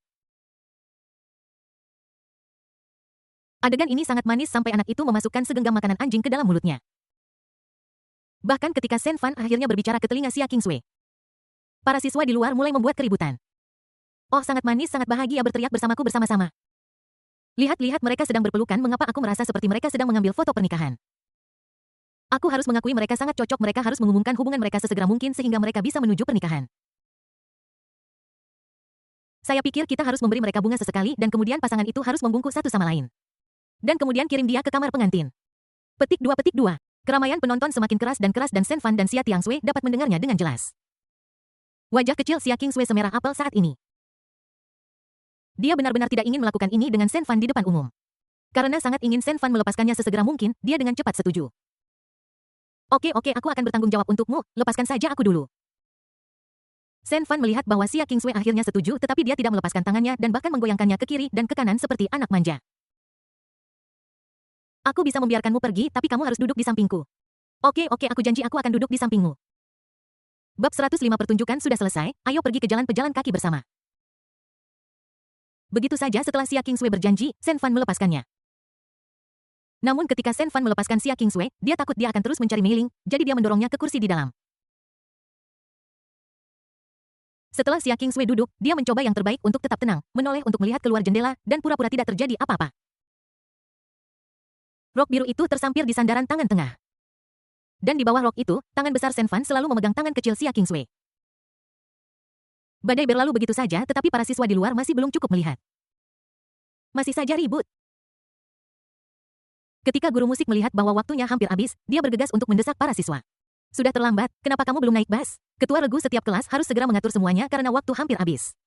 Adegan ini sangat manis sampai anak itu memasukkan segenggam makanan anjing ke dalam mulutnya. Bahkan ketika Shen Fan akhirnya berbicara ke telinga Xia Qingswei, para siswa di luar mulai membuat keributan. Oh, sangat manis, sangat bahagia berteriak bersamaku bersama-sama. Lihat-lihat mereka sedang berpelukan, mengapa aku merasa seperti mereka sedang mengambil foto pernikahan. Aku harus mengakui mereka sangat cocok, mereka harus mengumumkan hubungan mereka sesegera mungkin sehingga mereka bisa menuju pernikahan. Saya pikir kita harus memberi mereka bunga sesekali dan kemudian pasangan itu harus membungkuk satu sama lain. Dan kemudian kirim dia ke kamar pengantin. Petik 2. Keramaian penonton semakin keras dan Shen Fan dan Xia Tiangsui dapat mendengarnya dengan jelas. Wajah kecil Xia Qingswei semerah apel saat ini. Dia benar-benar tidak ingin melakukan ini dengan Shen Fan di depan umum. Karena sangat ingin Shen Fan melepaskannya sesegera mungkin, dia dengan cepat setuju. Oke, aku akan bertanggung jawab untukmu, lepaskan saja aku dulu. Shen Fan melihat bahwa Xia Qingswei akhirnya setuju tetapi dia tidak melepaskan tangannya dan bahkan menggoyangkannya ke kiri dan ke kanan seperti anak manja. Aku bisa membiarkanmu pergi tapi kamu harus duduk di sampingku. Oke, aku janji aku akan duduk di sampingmu. Bab 105 pertunjukan sudah selesai, ayo pergi ke jalan pejalan kaki bersama. Begitu saja setelah Xia Qingswei berjanji, Shen Fan melepaskannya. Namun ketika Shen Fan melepaskan Xia Qingswei, dia takut dia akan terus mencari Mei Ling, jadi dia mendorongnya ke kursi di dalam. Setelah Xia Qingswei duduk, dia mencoba yang terbaik untuk tetap tenang, menoleh untuk melihat keluar jendela, dan pura-pura tidak terjadi apa-apa. Rok biru itu tersampir di sandaran tangan tengah. Dan di bawah rok itu, tangan besar Shen Fan selalu memegang tangan kecil Xia Qingswei. Badai berlalu begitu saja, tetapi para siswa di luar masih belum cukup melihat. Masih saja ribut. Ketika guru musik melihat bahwa waktunya hampir habis, dia bergegas untuk mendesak para siswa. Sudah terlambat, kenapa kamu belum naik bas? Ketua regu setiap kelas harus segera mengatur semuanya karena waktu hampir habis.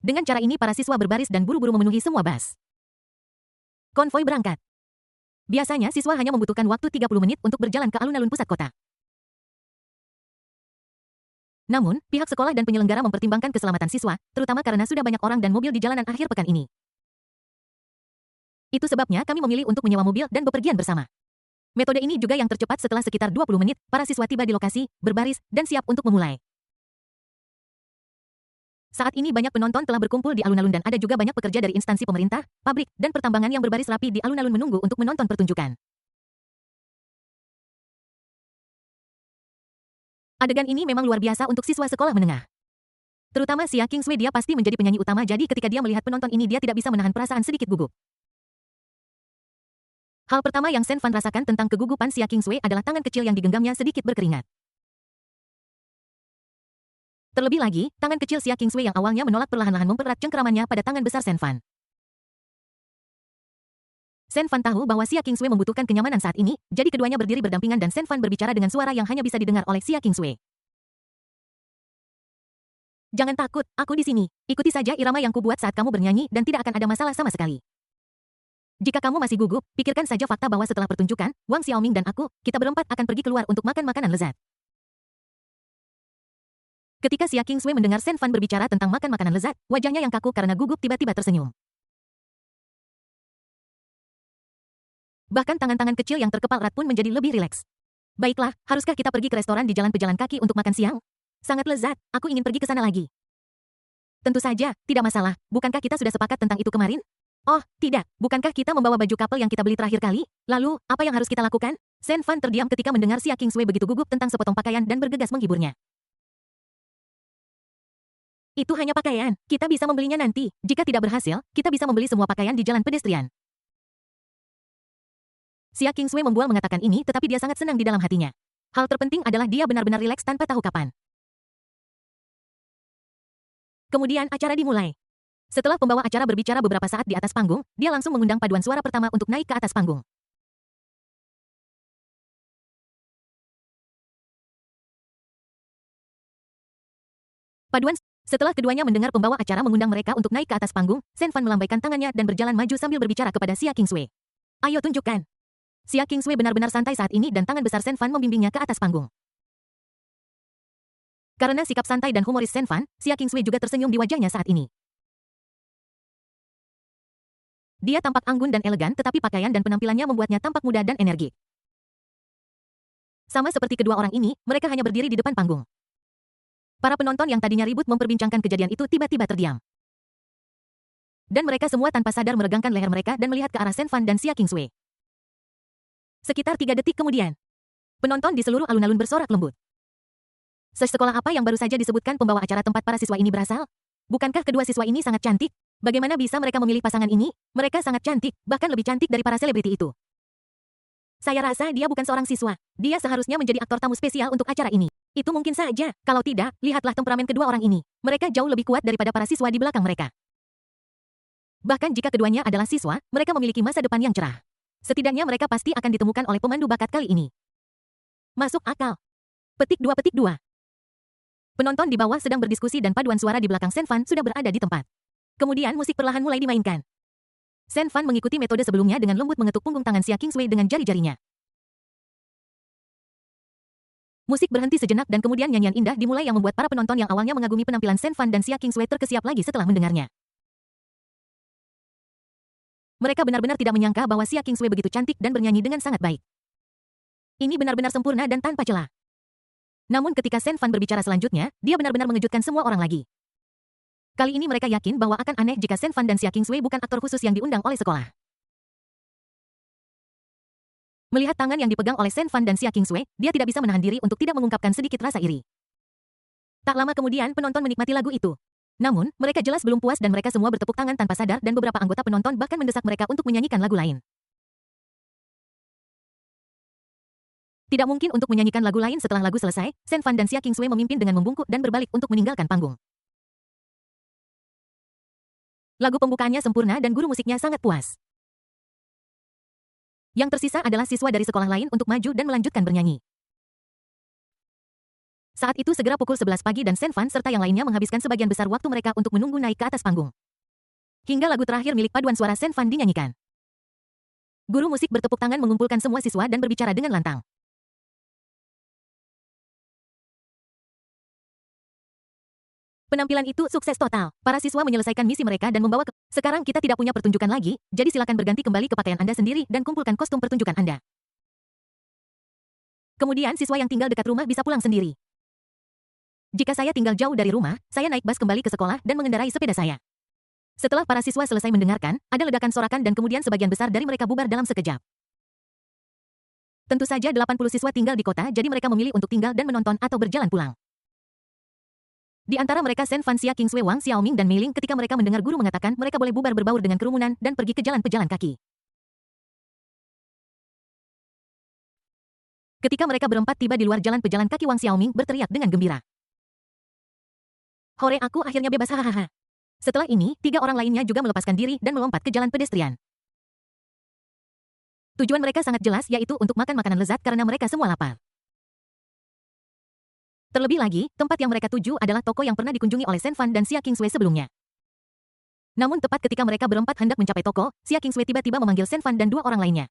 Dengan cara ini para siswa berbaris dan buru-buru memenuhi semua bas. Konvoi berangkat. Biasanya siswa hanya membutuhkan waktu 30 menit untuk berjalan ke alun-alun pusat kota. Namun, pihak sekolah dan penyelenggara mempertimbangkan keselamatan siswa, terutama karena sudah banyak orang dan mobil di jalanan akhir pekan ini. Itu sebabnya kami memilih untuk menyewa mobil dan bepergian bersama. Metode ini juga yang tercepat setelah sekitar 20 menit, para siswa tiba di lokasi, berbaris, dan siap untuk memulai. Saat ini banyak penonton telah berkumpul di alun-alun dan ada juga banyak pekerja dari instansi pemerintah, pabrik, dan pertambangan yang berbaris rapi di alun-alun menunggu untuk menonton pertunjukan. Adegan ini memang luar biasa untuk siswa sekolah menengah. Terutama Xia Qingswei, dia pasti menjadi penyanyi utama, jadi ketika dia melihat penonton ini dia tidak bisa menahan perasaan sedikit gugup. Hal pertama yang Shen Fan rasakan tentang kegugupan Xia Qingswei adalah tangan kecil yang digenggamnya sedikit berkeringat. Terlebih lagi, tangan kecil Xia Qingswei yang awalnya menolak perlahan-lahan mempererat cengkeramannya pada tangan besar Shen Fan. Shen Fan tahu bahwa Xia Qingswei membutuhkan kenyamanan saat ini, jadi keduanya berdiri berdampingan dan Shen Fan berbicara dengan suara yang hanya bisa didengar oleh Xia Qingswei. Jangan takut, aku di sini. Ikuti saja irama yang kubuat saat kamu bernyanyi dan tidak akan ada masalah sama sekali. Jika kamu masih gugup, pikirkan saja fakta bahwa setelah pertunjukan, Wang Xiaoming dan aku, kita berempat akan pergi keluar untuk makan makanan lezat. Ketika Xia Qingswei mendengar Shen Fan berbicara tentang makan makanan lezat, wajahnya yang kaku karena gugup tiba-tiba tersenyum. Bahkan tangan-tangan kecil yang terkepal erat pun menjadi lebih rileks. Baiklah, haruskah kita pergi ke restoran di jalan pejalan kaki untuk makan siang? Sangat lezat, aku ingin pergi ke sana lagi. Tentu saja, tidak masalah, bukankah kita sudah sepakat tentang itu kemarin? Oh, tidak. Bukankah kita membawa baju couple yang kita beli terakhir kali? Lalu, apa yang harus kita lakukan? Shen Fan terdiam ketika mendengar Xia Qingswei begitu gugup tentang sepotong pakaian dan bergegas menghiburnya. Itu hanya pakaian, kita bisa membelinya nanti. Jika tidak berhasil, kita bisa membeli semua pakaian di jalan pedestrian. Xia Qingswei membual mengatakan ini tetapi dia sangat senang di dalam hatinya. Hal terpenting adalah dia benar-benar rileks tanpa tahu kapan. Kemudian acara dimulai. Setelah pembawa acara berbicara beberapa saat di atas panggung, dia langsung mengundang paduan suara pertama untuk naik ke atas panggung. Setelah keduanya mendengar pembawa acara mengundang mereka untuk naik ke atas panggung, Shen Fan melambaikan tangannya dan berjalan maju sambil berbicara kepada Xia Qingswei. Ayo tunjukkan. Xia Qingswei benar-benar santai saat ini dan tangan besar Shen Fan membimbingnya ke atas panggung. Karena sikap santai dan humoris Shen Fan, Xia Qingswei juga tersenyum di wajahnya saat ini. Dia tampak anggun dan elegan tetapi pakaian dan penampilannya membuatnya tampak muda dan energik. Sama seperti kedua orang ini, mereka hanya berdiri di depan panggung. Para penonton yang tadinya ribut memperbincangkan kejadian itu tiba-tiba terdiam. Dan mereka semua tanpa sadar meregangkan leher mereka dan melihat ke arah Shen Fan dan Xia Qingswei. Sekitar 3 detik kemudian, penonton di seluruh alun-alun bersorak lembut. Sekolah apa yang baru saja disebutkan pembawa acara tempat para siswa ini berasal? Bukankah kedua siswa ini sangat cantik? Bagaimana bisa mereka memilih pasangan ini? Mereka sangat cantik, bahkan lebih cantik dari para selebriti itu. Saya rasa dia bukan seorang siswa. Dia seharusnya menjadi aktor tamu spesial untuk acara ini. Itu mungkin saja. Kalau tidak, lihatlah temperamen kedua orang ini. Mereka jauh lebih kuat daripada para siswa di belakang mereka. Bahkan jika keduanya adalah siswa, mereka memiliki masa depan yang cerah. Setidaknya mereka pasti akan ditemukan oleh pemandu bakat kali ini. Masuk akal. Petik 2. Penonton di bawah sedang berdiskusi dan paduan suara di belakang Shen Fan sudah berada di tempat. Kemudian musik perlahan mulai dimainkan. Shen Fan mengikuti metode sebelumnya dengan lembut mengetuk punggung tangan Xia Qingswei dengan jari-jarinya. Musik berhenti sejenak dan kemudian nyanyian indah dimulai yang membuat para penonton yang awalnya mengagumi penampilan Shen Fan dan Xia Qingswei terkesiap lagi setelah mendengarnya. Mereka benar-benar tidak menyangka bahwa Xia Qingswei begitu cantik dan bernyanyi dengan sangat baik. Ini benar-benar sempurna dan tanpa celah. Namun ketika Shen Fan berbicara selanjutnya, dia benar-benar mengejutkan semua orang lagi. Kali ini mereka yakin bahwa akan aneh jika Shen Fan dan Xia Qingswei bukan aktor khusus yang diundang oleh sekolah. Melihat tangan yang dipegang oleh Shen Fan dan Xia Qingswei, dia tidak bisa menahan diri untuk tidak mengungkapkan sedikit rasa iri. Tak lama kemudian penonton menikmati lagu itu. Namun, mereka jelas belum puas dan mereka semua bertepuk tangan tanpa sadar dan beberapa anggota penonton bahkan mendesak mereka untuk menyanyikan lagu lain. Tidak mungkin untuk menyanyikan lagu lain setelah lagu selesai, Shen Fan dan Xia Qingswei memimpin dengan membungkuk dan berbalik untuk meninggalkan panggung. Lagu pembukaannya sempurna dan guru musiknya sangat puas. Yang tersisa adalah siswa dari sekolah lain untuk maju dan melanjutkan bernyanyi. Saat itu segera pukul 11 pagi dan Shen Fan serta yang lainnya menghabiskan sebagian besar waktu mereka untuk menunggu naik ke atas panggung. Hingga lagu terakhir milik paduan suara Shen Fan dinyanyikan. Guru musik bertepuk tangan mengumpulkan semua siswa dan berbicara dengan lantang. Penampilan itu sukses total. Para siswa menyelesaikan misi mereka dan membawa ke... Sekarang kita tidak punya pertunjukan lagi, jadi silakan berganti kembali ke pakaian Anda sendiri dan kumpulkan kostum pertunjukan Anda. Kemudian siswa yang tinggal dekat rumah bisa pulang sendiri. Jika saya tinggal jauh dari rumah, saya naik bus kembali ke sekolah dan mengendarai sepeda saya. Setelah para siswa selesai mendengarkan, ada ledakan sorakan dan kemudian sebagian besar dari mereka bubar dalam sekejap. Tentu saja 80 siswa tinggal di kota, jadi mereka memilih untuk tinggal dan menonton atau berjalan pulang. Di antara mereka Shen Fan, Xia Qingswei, Wang Xiaoming dan Mei Ling ketika mereka mendengar guru mengatakan mereka boleh bubar berbaur dengan kerumunan dan pergi ke jalan pejalan kaki. Ketika mereka berempat tiba di luar jalan pejalan kaki, Wang Xiaoming berteriak dengan gembira. Hore, aku akhirnya bebas, hahaha. Setelah ini, 3 orang lainnya juga melepaskan diri dan melompat ke jalan pedestrian. Tujuan mereka sangat jelas, yaitu untuk makan makanan lezat karena mereka semua lapar. Terlebih lagi, tempat yang mereka tuju adalah toko yang pernah dikunjungi oleh Shen Fan dan Xia Qingswei sebelumnya. Namun tepat ketika mereka berempat hendak mencapai toko, Xia Qingswei tiba-tiba memanggil Shen Fan dan 2 orang lainnya.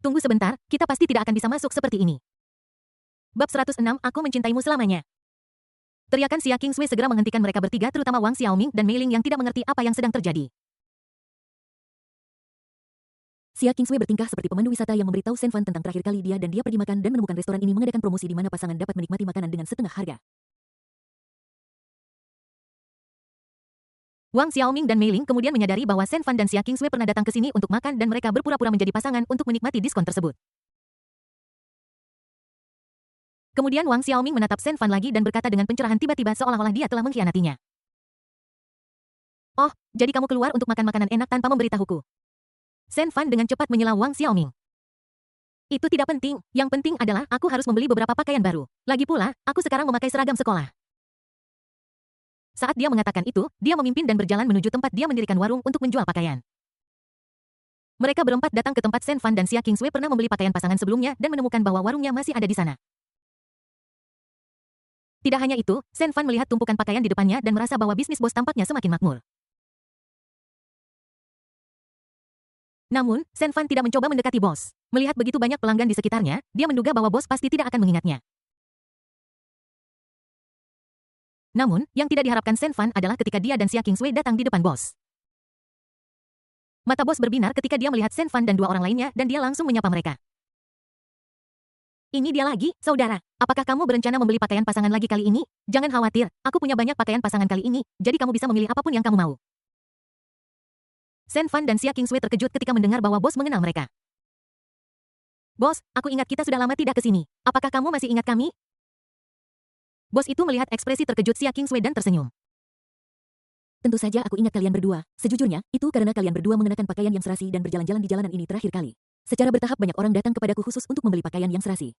Tunggu sebentar, kita pasti tidak akan bisa masuk seperti ini. Bab 106, aku mencintaimu selamanya. Teriakan Xia Qingswei segera menghentikan mereka bertiga, terutama Wang Xiaoming dan Mei Ling yang tidak mengerti apa yang sedang terjadi. Xia Qingswei bertingkah seperti pemandu wisata yang memberitahu Shen Fan tentang terakhir kali dia dan dia pergi makan dan menemukan restoran ini mengadakan promosi di mana pasangan dapat menikmati makanan dengan setengah harga. Wang Xiaoming dan Mei Ling kemudian menyadari bahwa Shen Fan dan Xia Qingswei pernah datang ke sini untuk makan dan mereka berpura-pura menjadi pasangan untuk menikmati diskon tersebut. Kemudian Wang Xiaoming menatap Shen Fan lagi dan berkata dengan pencerahan tiba-tiba seolah-olah dia telah mengkhianatinya. Oh, jadi kamu keluar untuk makan makanan enak tanpa memberitahuku. Shen Fan dengan cepat menyela Wang Xiaoming. Itu tidak penting, yang penting adalah aku harus membeli beberapa pakaian baru. Lagi pula, aku sekarang memakai seragam sekolah. Saat dia mengatakan itu, dia memimpin dan berjalan menuju tempat dia mendirikan warung untuk menjual pakaian. Mereka berempat datang ke tempat Shen Fan dan Xia Qingswei pernah membeli pakaian pasangan sebelumnya dan menemukan bahwa warungnya masih ada di sana. Tidak hanya itu, Shen Fan melihat tumpukan pakaian di depannya dan merasa bahwa bisnis bos tampaknya semakin makmur. Namun, Shen Fan tidak mencoba mendekati bos. Melihat begitu banyak pelanggan di sekitarnya, dia menduga bahwa bos pasti tidak akan mengingatnya. Namun, yang tidak diharapkan Shen Fan adalah ketika dia dan Xia Qingswei datang di depan bos. Mata bos berbinar ketika dia melihat Shen Fan dan dua orang lainnya dan dia langsung menyapa mereka. Ini dia lagi, saudara. Apakah kamu berencana membeli pakaian pasangan lagi kali ini? Jangan khawatir, aku punya banyak pakaian pasangan kali ini, jadi kamu bisa memilih apapun yang kamu mau. Shen Fan dan Xia Qingswei terkejut ketika mendengar bahwa bos mengenal mereka. Bos, aku ingat kita sudah lama tidak ke sini. Apakah kamu masih ingat kami? Bos itu melihat ekspresi terkejut Xia Qingswei dan tersenyum. Tentu saja aku ingat kalian berdua. Sejujurnya, itu karena kalian berdua mengenakan pakaian yang serasi dan berjalan-jalan di jalanan ini terakhir kali. Secara bertahap banyak orang datang kepadaku khusus untuk membeli pakaian yang serasi.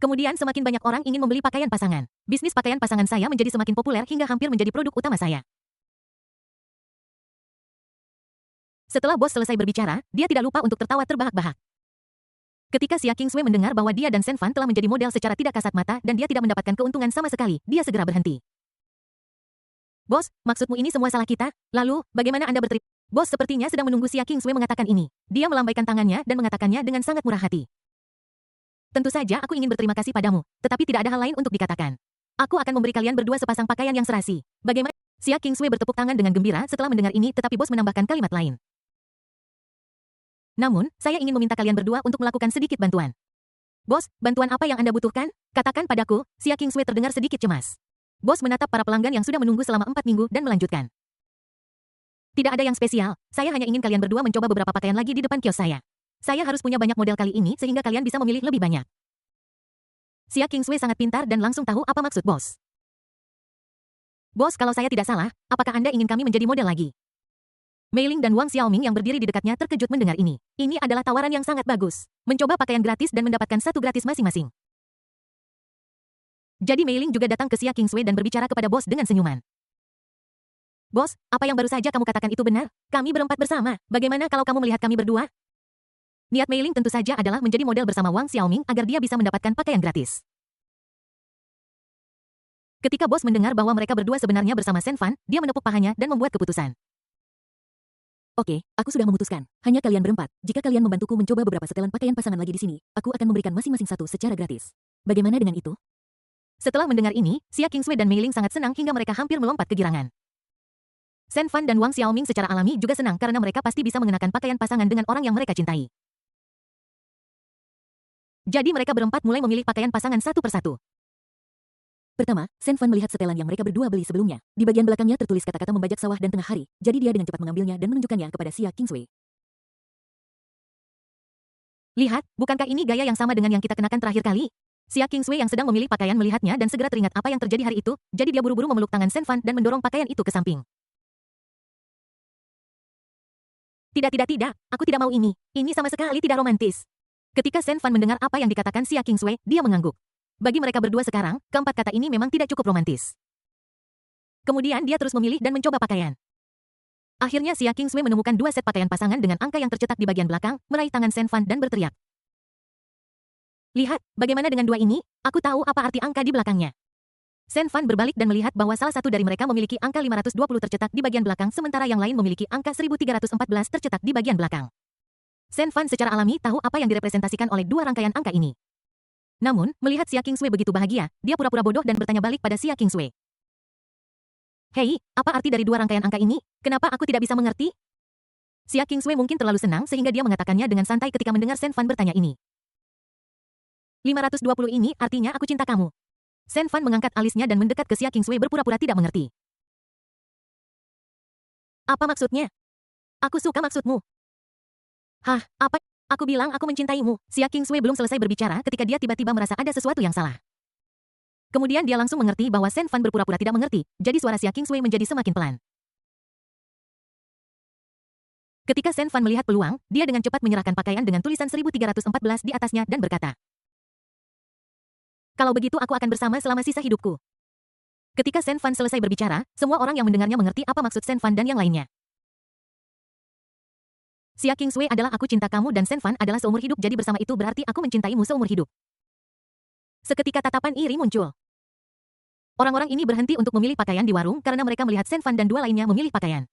Kemudian semakin banyak orang ingin membeli pakaian pasangan. Bisnis pakaian pasangan saya menjadi semakin populer hingga hampir menjadi produk utama saya. Setelah bos selesai berbicara, dia tidak lupa untuk tertawa terbahak-bahak. Ketika Xia Qingswei mendengar bahwa dia dan Shen Fan telah menjadi model secara tidak kasat mata dan dia tidak mendapatkan keuntungan sama sekali, dia segera berhenti. Bos, maksudmu ini semua salah kita? Lalu, bagaimana Anda berterima? Bos sepertinya sedang menunggu Xia Qingswei mengatakan ini. Dia melambaikan tangannya dan mengatakannya dengan sangat murah hati. Tentu saja aku ingin berterima kasih padamu, tetapi tidak ada hal lain untuk dikatakan. Aku akan memberi kalian berdua sepasang pakaian yang serasi. Bagaimana? Xia Qingswei bertepuk tangan dengan gembira setelah mendengar ini tetapi bos menambahkan kalimat lain. Namun, saya ingin meminta kalian berdua untuk melakukan sedikit bantuan. Bos, bantuan apa yang Anda butuhkan? Katakan padaku, Xia Qingswei terdengar sedikit cemas. Bos menatap para pelanggan yang sudah menunggu selama 4 minggu dan melanjutkan. Tidak ada yang spesial, saya hanya ingin kalian berdua mencoba beberapa pakaian lagi di depan kios saya. Saya harus punya banyak model kali ini sehingga kalian bisa memilih lebih banyak. Xia Qingswei sangat pintar dan langsung tahu apa maksud bos. Bos, kalau saya tidak salah, apakah Anda ingin kami menjadi model lagi? Mei Ling dan Wang Xiaoming yang berdiri di dekatnya terkejut mendengar ini. Ini adalah tawaran yang sangat bagus. Mencoba pakaian gratis dan mendapatkan satu gratis masing-masing. Jadi Mei Ling juga datang ke Xia Qingswei dan berbicara kepada bos dengan senyuman. Bos, apa yang baru saja kamu katakan itu benar? Kami berempat bersama. Bagaimana kalau kamu melihat kami berdua? Niat Mei Ling tentu saja adalah menjadi model bersama Wang Xiaoming agar dia bisa mendapatkan pakaian gratis. Ketika bos mendengar bahwa mereka berdua sebenarnya bersama Shen Fan, dia menepuk pahanya dan membuat keputusan. Oke, aku sudah memutuskan. Hanya kalian berempat. Jika kalian membantuku mencoba beberapa setelan pakaian pasangan lagi di sini, aku akan memberikan masing-masing satu secara gratis. Bagaimana dengan itu? Setelah mendengar ini, Xia Qingswei dan Mei Ling sangat senang hingga mereka hampir melompat kegirangan. Shen Fan dan Wang Xiaoming secara alami juga senang karena mereka pasti bisa mengenakan pakaian pasangan dengan orang yang mereka cintai. Jadi mereka berempat mulai memilih pakaian pasangan satu persatu. Pertama, Shen Fan melihat setelan yang mereka berdua beli sebelumnya. Di bagian belakangnya tertulis kata-kata membajak sawah dan tengah hari, jadi dia dengan cepat mengambilnya dan menunjukkannya kepada Xia Qingswei. Lihat, bukankah ini gaya yang sama dengan yang kita kenakan terakhir kali? Xia Qingswei yang sedang memilih pakaian melihatnya dan segera teringat apa yang terjadi hari itu, jadi dia buru-buru memeluk tangan Shen Fan dan mendorong pakaian itu ke samping. Tidak, aku tidak mau ini. Ini sama sekali tidak romantis. Ketika Shen Fan mendengar apa yang dikatakan Xia Qingswei, dia mengangguk. Bagi mereka berdua sekarang, keempat kata ini memang tidak cukup romantis. Kemudian dia terus memilih dan mencoba pakaian. Akhirnya Xia Qingswei menemukan dua set pakaian pasangan dengan angka yang tercetak di bagian belakang, meraih tangan Shen Fan dan berteriak. Lihat, bagaimana dengan dua ini? Aku tahu apa arti angka di belakangnya. Shen Fan berbalik dan melihat bahwa salah satu dari mereka memiliki angka 520 tercetak di bagian belakang sementara yang lain memiliki angka 1314 tercetak di bagian belakang. Shen Fan secara alami tahu apa yang direpresentasikan oleh dua rangkaian angka ini. Namun, melihat Xia Qingswei begitu bahagia, dia pura-pura bodoh dan bertanya balik pada Xia Qingswei. Hei, apa arti dari dua rangkaian angka ini? Kenapa aku tidak bisa mengerti? Xia Qingswei mungkin terlalu senang sehingga dia mengatakannya dengan santai ketika mendengar Shen Fan bertanya ini. 520 ini artinya aku cinta kamu. Shen Fan mengangkat alisnya dan mendekat ke Xia Qingswei berpura-pura tidak mengerti. Apa maksudnya? Aku suka maksudmu. Hah, Aku bilang aku mencintaimu. Xia Qingsui belum selesai berbicara ketika dia tiba-tiba merasa ada sesuatu yang salah. Kemudian dia langsung mengerti bahwa Shen Fan berpura-pura tidak mengerti, jadi suara Xia Qingsui menjadi semakin pelan. Ketika Shen Fan melihat peluang, dia dengan cepat menyerahkan pakaian dengan tulisan 1314 di atasnya dan berkata, "Kalau begitu aku akan bersama selama sisa hidupku." Ketika Shen Fan selesai berbicara, semua orang yang mendengarnya mengerti apa maksud Shen Fan dan yang lainnya. Xia Qingsui adalah aku cinta kamu dan Shen Fan adalah seumur hidup, jadi bersama itu berarti aku mencintaimu seumur hidup. Seketika tatapan iri muncul. Orang-orang ini berhenti untuk memilih pakaian di warung karena mereka melihat Shen Fan dan dua lainnya memilih pakaian.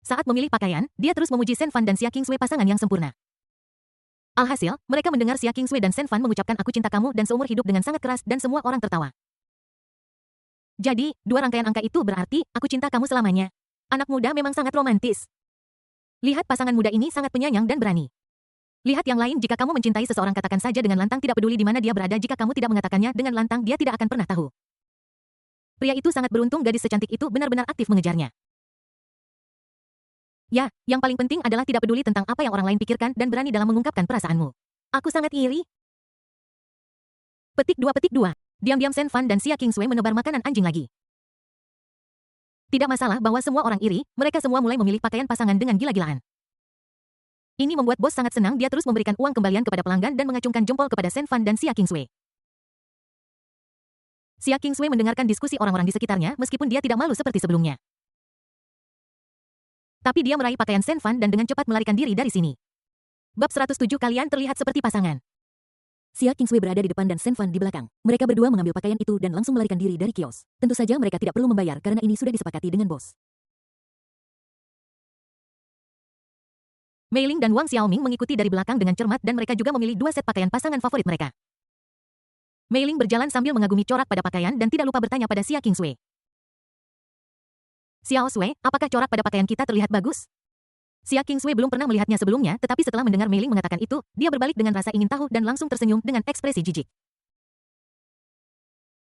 Saat memilih pakaian, dia terus memuji Shen Fan dan Xia Qingsui pasangan yang sempurna. Alhasil, mereka mendengar Xia Qingsui dan Shen Fan mengucapkan aku cinta kamu dan seumur hidup dengan sangat keras dan semua orang tertawa. Jadi, dua rangkaian angka itu berarti, aku cinta kamu selamanya. Anak muda memang sangat romantis. Lihat pasangan muda ini sangat penyayang dan berani. Lihat yang lain, jika kamu mencintai seseorang katakan saja dengan lantang, tidak peduli di mana dia berada, jika kamu tidak mengatakannya dengan lantang dia tidak akan pernah tahu. Pria itu sangat beruntung, gadis secantik itu benar-benar aktif mengejarnya. Ya, yang paling penting adalah tidak peduli tentang apa yang orang lain pikirkan dan berani dalam mengungkapkan perasaanmu. Aku sangat iri. Petik 2. Diam-diam Shen Fan dan Xia Qingsui menebar makanan anjing lagi. Tidak masalah bahwa semua orang iri, mereka semua mulai memilih pakaian pasangan dengan gila-gilaan. Ini membuat bos sangat senang, dia terus memberikan uang kembalian kepada pelanggan dan mengacungkan jempol kepada Shen Fan dan Xia Qingsui. Xia Qingsui mendengarkan diskusi orang-orang di sekitarnya meskipun dia tidak malu seperti sebelumnya. Tapi dia meraih pakaian Shen Fan dan dengan cepat melarikan diri dari sini. Bab 107, kalian terlihat seperti pasangan. Xia Qingsui berada di depan dan Shen Fan di belakang. Mereka berdua mengambil pakaian itu dan langsung melarikan diri dari kios. Tentu saja mereka tidak perlu membayar karena ini sudah disepakati dengan bos. Mei Ling dan Wang Xiaoming mengikuti dari belakang dengan cermat dan mereka juga memilih dua set pakaian pasangan favorit mereka. Mei Ling berjalan sambil mengagumi corak pada pakaian dan tidak lupa bertanya pada Xia Qingsui. Xiao Sui, apakah corak pada pakaian kita terlihat bagus? Xia Qingsui belum pernah melihatnya sebelumnya, tetapi setelah mendengar Mei Ling mengatakan itu, dia berbalik dengan rasa ingin tahu dan langsung tersenyum dengan ekspresi jijik.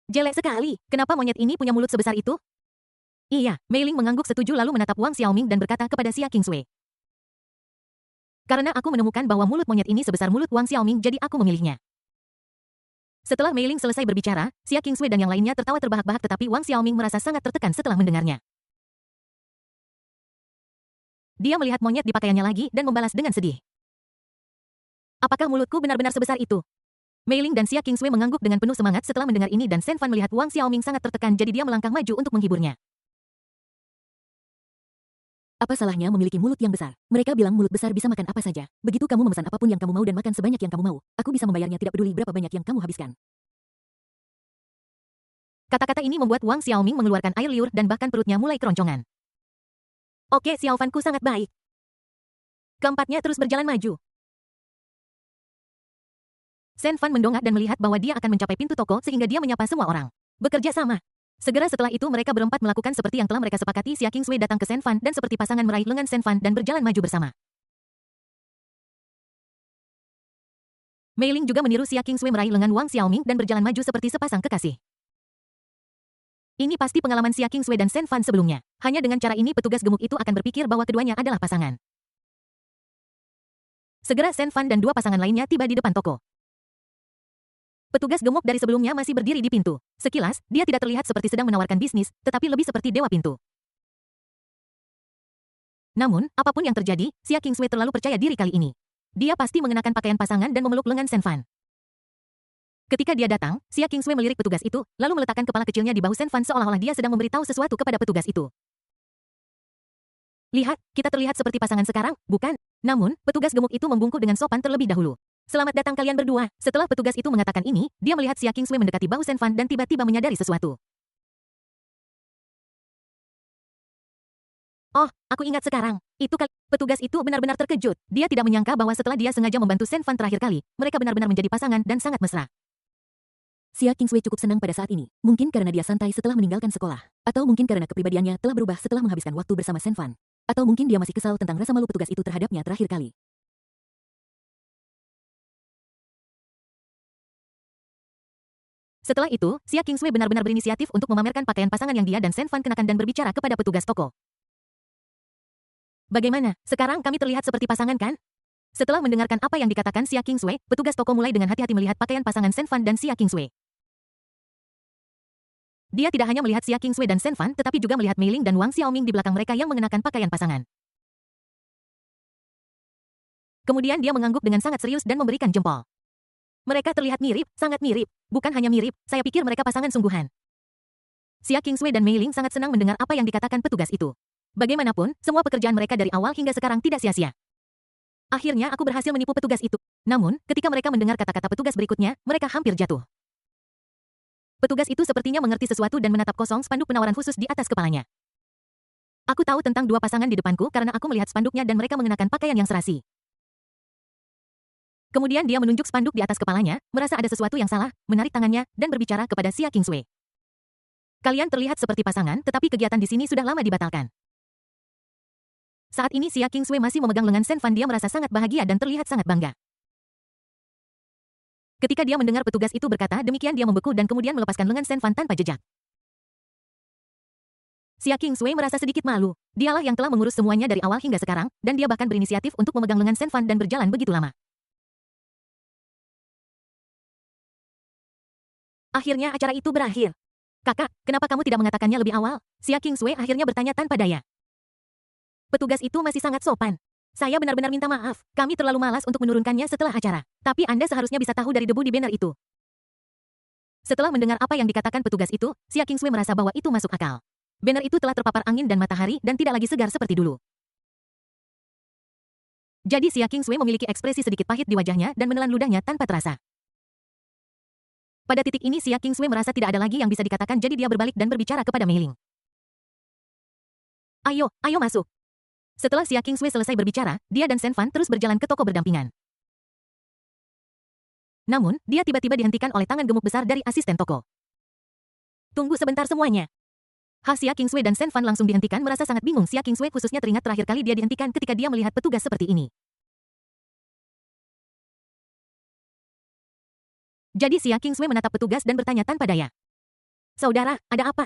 Jelek sekali, kenapa monyet ini punya mulut sebesar itu? Iya, Mei Ling mengangguk setuju lalu menatap Wang Xiaoming dan berkata kepada Xia Qingsui. Karena aku menemukan bahwa mulut monyet ini sebesar mulut Wang Xiaoming, jadi aku memilihnya. Setelah Mei Ling selesai berbicara, Xia Qingsui dan yang lainnya tertawa terbahak-bahak, tetapi Wang Xiaoming merasa sangat tertekan setelah mendengarnya. Dia melihat monyet di pakaiannya lagi dan membalas dengan sedih. Apakah mulutku benar-benar sebesar itu? Mei Ling dan Xia Qingsui mengangguk dengan penuh semangat setelah mendengar ini dan Shen Fan melihat Wang Xiaoming sangat tertekan, jadi dia melangkah maju untuk menghiburnya. Apa salahnya memiliki mulut yang besar? Mereka bilang mulut besar bisa makan apa saja. Begitu kamu memesan apapun yang kamu mau dan makan sebanyak yang kamu mau, aku bisa membayarnya, tidak peduli berapa banyak yang kamu habiskan. Kata-kata ini membuat Wang Xiaoming mengeluarkan air liur dan bahkan perutnya mulai keroncongan. Oke, Xiao Fanku sangat baik. Keempatnya terus berjalan maju. Shen Fan mendongak dan melihat bahwa dia akan mencapai pintu toko sehingga dia menyapa semua orang. Bekerja sama. Segera setelah itu mereka berempat melakukan seperti yang telah mereka sepakati. Xia Qingsui datang ke Shen Fan dan seperti pasangan meraih lengan Shen Fan dan berjalan maju bersama. Mei Ling juga meniru Xia Qingsui meraih lengan Wang Xiaoming dan berjalan maju seperti sepasang kekasih. Ini pasti pengalaman Xia Qingsui dan Shen Fan sebelumnya. Hanya dengan cara ini petugas gemuk itu akan berpikir bahwa keduanya adalah pasangan. Segera Shen Fan dan dua pasangan lainnya tiba di depan toko. Petugas gemuk dari sebelumnya masih berdiri di pintu. Sekilas, dia tidak terlihat seperti sedang menawarkan bisnis, tetapi lebih seperti dewa pintu. Namun, apapun yang terjadi, Xia Qingsui terlalu percaya diri kali ini. Dia pasti mengenakan pakaian pasangan dan memeluk lengan Shen Fan. Ketika dia datang, Xia Qingsui melirik petugas itu, lalu meletakkan kepala kecilnya di bahu Shen Fan seolah-olah dia sedang memberitahu sesuatu kepada petugas itu. Lihat, kita terlihat seperti pasangan sekarang, bukan? Namun, petugas gemuk itu membungkuk dengan sopan terlebih dahulu. Selamat datang kalian berdua. Setelah petugas itu mengatakan ini, dia melihat Xia Qingsui mendekati bahu Shen Fan dan tiba-tiba menyadari sesuatu. Oh, aku ingat sekarang. Petugas itu benar-benar terkejut. Dia tidak menyangka bahwa setelah dia sengaja membantu Shen Fan terakhir kali, mereka benar-benar menjadi pasangan dan sangat mesra. Xia Qingsui cukup senang pada saat ini. Mungkin karena dia santai setelah meninggalkan sekolah. Atau mungkin karena kepribadiannya telah berubah setelah menghabiskan waktu bersama Shen Fan. Atau mungkin dia masih kesal tentang rasa malu petugas itu terhadapnya terakhir kali. Setelah itu, Xia Qingsui benar-benar berinisiatif untuk memamerkan pakaian pasangan yang dia dan Shen Fan kenakan dan berbicara kepada petugas toko. Bagaimana? Sekarang kami terlihat seperti pasangan kan? Setelah mendengarkan apa yang dikatakan Xia Kingsway, petugas toko mulai dengan hati-hati melihat pakaian pasangan Shen Fan dan Xia Kingsway. Dia tidak hanya melihat Xia Kingsway dan Shen Fan, tetapi juga melihat Mei Ling dan Wang Xiaoming di belakang mereka yang mengenakan pakaian pasangan. Kemudian dia mengangguk dengan sangat serius dan memberikan jempol. Mereka terlihat mirip, sangat mirip. Bukan hanya mirip, saya pikir mereka pasangan sungguhan. Xia Kingsway dan Mei Ling sangat senang mendengar apa yang dikatakan petugas itu. Bagaimanapun, semua pekerjaan mereka dari awal hingga sekarang tidak sia-sia. Akhirnya aku berhasil menipu petugas itu. Namun, ketika mereka mendengar kata-kata petugas berikutnya, mereka hampir jatuh. Petugas itu sepertinya mengerti sesuatu dan menatap kosong spanduk penawaran khusus di atas kepalanya. Aku tahu tentang dua pasangan di depanku karena aku melihat spanduknya dan mereka mengenakan pakaian yang serasi. Kemudian dia menunjuk spanduk di atas kepalanya, merasa ada sesuatu yang salah, menarik tangannya, dan berbicara kepada Xia Kingsway. Kalian terlihat seperti pasangan, tetapi kegiatan di sini sudah lama dibatalkan. Saat ini Xia Kingsway masih memegang lengan Shen Fan, dia merasa sangat bahagia dan terlihat sangat bangga. Ketika dia mendengar petugas itu berkata demikian, dia membeku dan kemudian melepaskan lengan Shen Fan tanpa jejak. Xia Kingsway merasa sedikit malu. Dialah yang telah mengurus semuanya dari awal hingga sekarang, dan dia bahkan berinisiatif untuk memegang lengan Shen Fan dan berjalan begitu lama. Akhirnya acara itu berakhir. Kakak, kenapa kamu tidak mengatakannya lebih awal? Xia Kingsway akhirnya bertanya tanpa daya. Petugas itu masih sangat sopan. Saya benar-benar minta maaf, kami terlalu malas untuk menurunkannya setelah acara. Tapi Anda seharusnya bisa tahu dari debu di banner itu. Setelah mendengar apa yang dikatakan petugas itu, Xia Kingsway merasa bahwa itu masuk akal. Banner itu telah terpapar angin dan matahari dan tidak lagi segar seperti dulu. Jadi Xia Kingsway memiliki ekspresi sedikit pahit di wajahnya dan menelan ludahnya tanpa terasa. Pada titik ini Xia Kingsway merasa tidak ada lagi yang bisa dikatakan, jadi dia berbalik dan berbicara kepada Mei Ling. Ayo masuk. Setelah Xia Kingsway selesai berbicara, dia dan Shen Fan terus berjalan ke toko berdampingan. Namun, dia tiba-tiba dihentikan oleh tangan gemuk besar dari asisten toko. Tunggu sebentar semuanya. Xia Kingsway dan Shen Fan langsung dihentikan, merasa sangat bingung. Xia Kingsway khususnya teringat terakhir kali dia dihentikan ketika dia melihat petugas seperti ini. Jadi Xia Kingsway menatap petugas dan bertanya tanpa daya. Saudara, ada apa?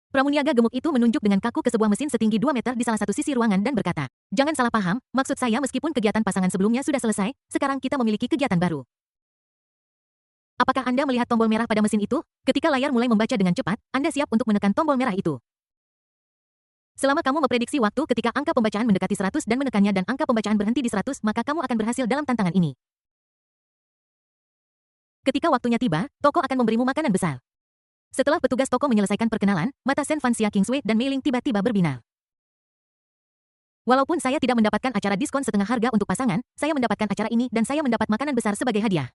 Pramuniaga gemuk itu menunjuk dengan kaku ke sebuah mesin setinggi 2 meter di salah satu sisi ruangan dan berkata, jangan salah paham, maksud saya meskipun kegiatan pasangan sebelumnya sudah selesai, sekarang kita memiliki kegiatan baru. Apakah Anda melihat tombol merah pada mesin itu? Ketika layar mulai membaca dengan cepat, Anda siap untuk menekan tombol merah itu. Selama kamu memprediksi waktu ketika angka pembacaan mendekati 100 dan menekannya dan angka pembacaan berhenti di 100, maka kamu akan berhasil dalam tantangan ini. Ketika waktunya tiba, toko akan memberimu makanan besar. Setelah petugas toko menyelesaikan perkenalan, mata Shen Fan, Xia Kingsway, dan Mei Ling tiba-tiba berbinar. Walaupun saya tidak mendapatkan acara diskon setengah harga untuk pasangan, saya mendapatkan acara ini dan saya mendapat makanan besar sebagai hadiah.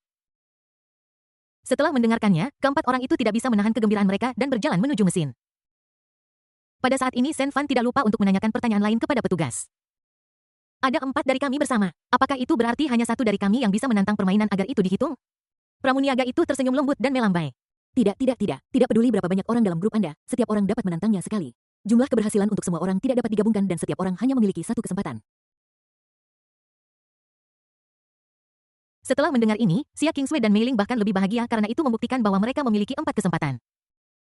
Setelah mendengarkannya, keempat orang itu tidak bisa menahan kegembiraan mereka dan berjalan menuju mesin. Pada saat ini Shen Fan tidak lupa untuk menanyakan pertanyaan lain kepada petugas. Ada 4 dari kami bersama. Apakah itu berarti hanya 1 dari kami yang bisa menantang permainan agar itu dihitung? Pramuniaga itu tersenyum lembut dan melambai. Tidak peduli berapa banyak orang dalam grup Anda, setiap orang dapat menantangnya sekali. Jumlah keberhasilan untuk semua orang tidak dapat digabungkan dan setiap orang hanya memiliki 1 kesempatan. Setelah mendengar ini, Xia Kingsway dan Mei Ling bahkan lebih bahagia karena itu membuktikan bahwa mereka memiliki 4 kesempatan.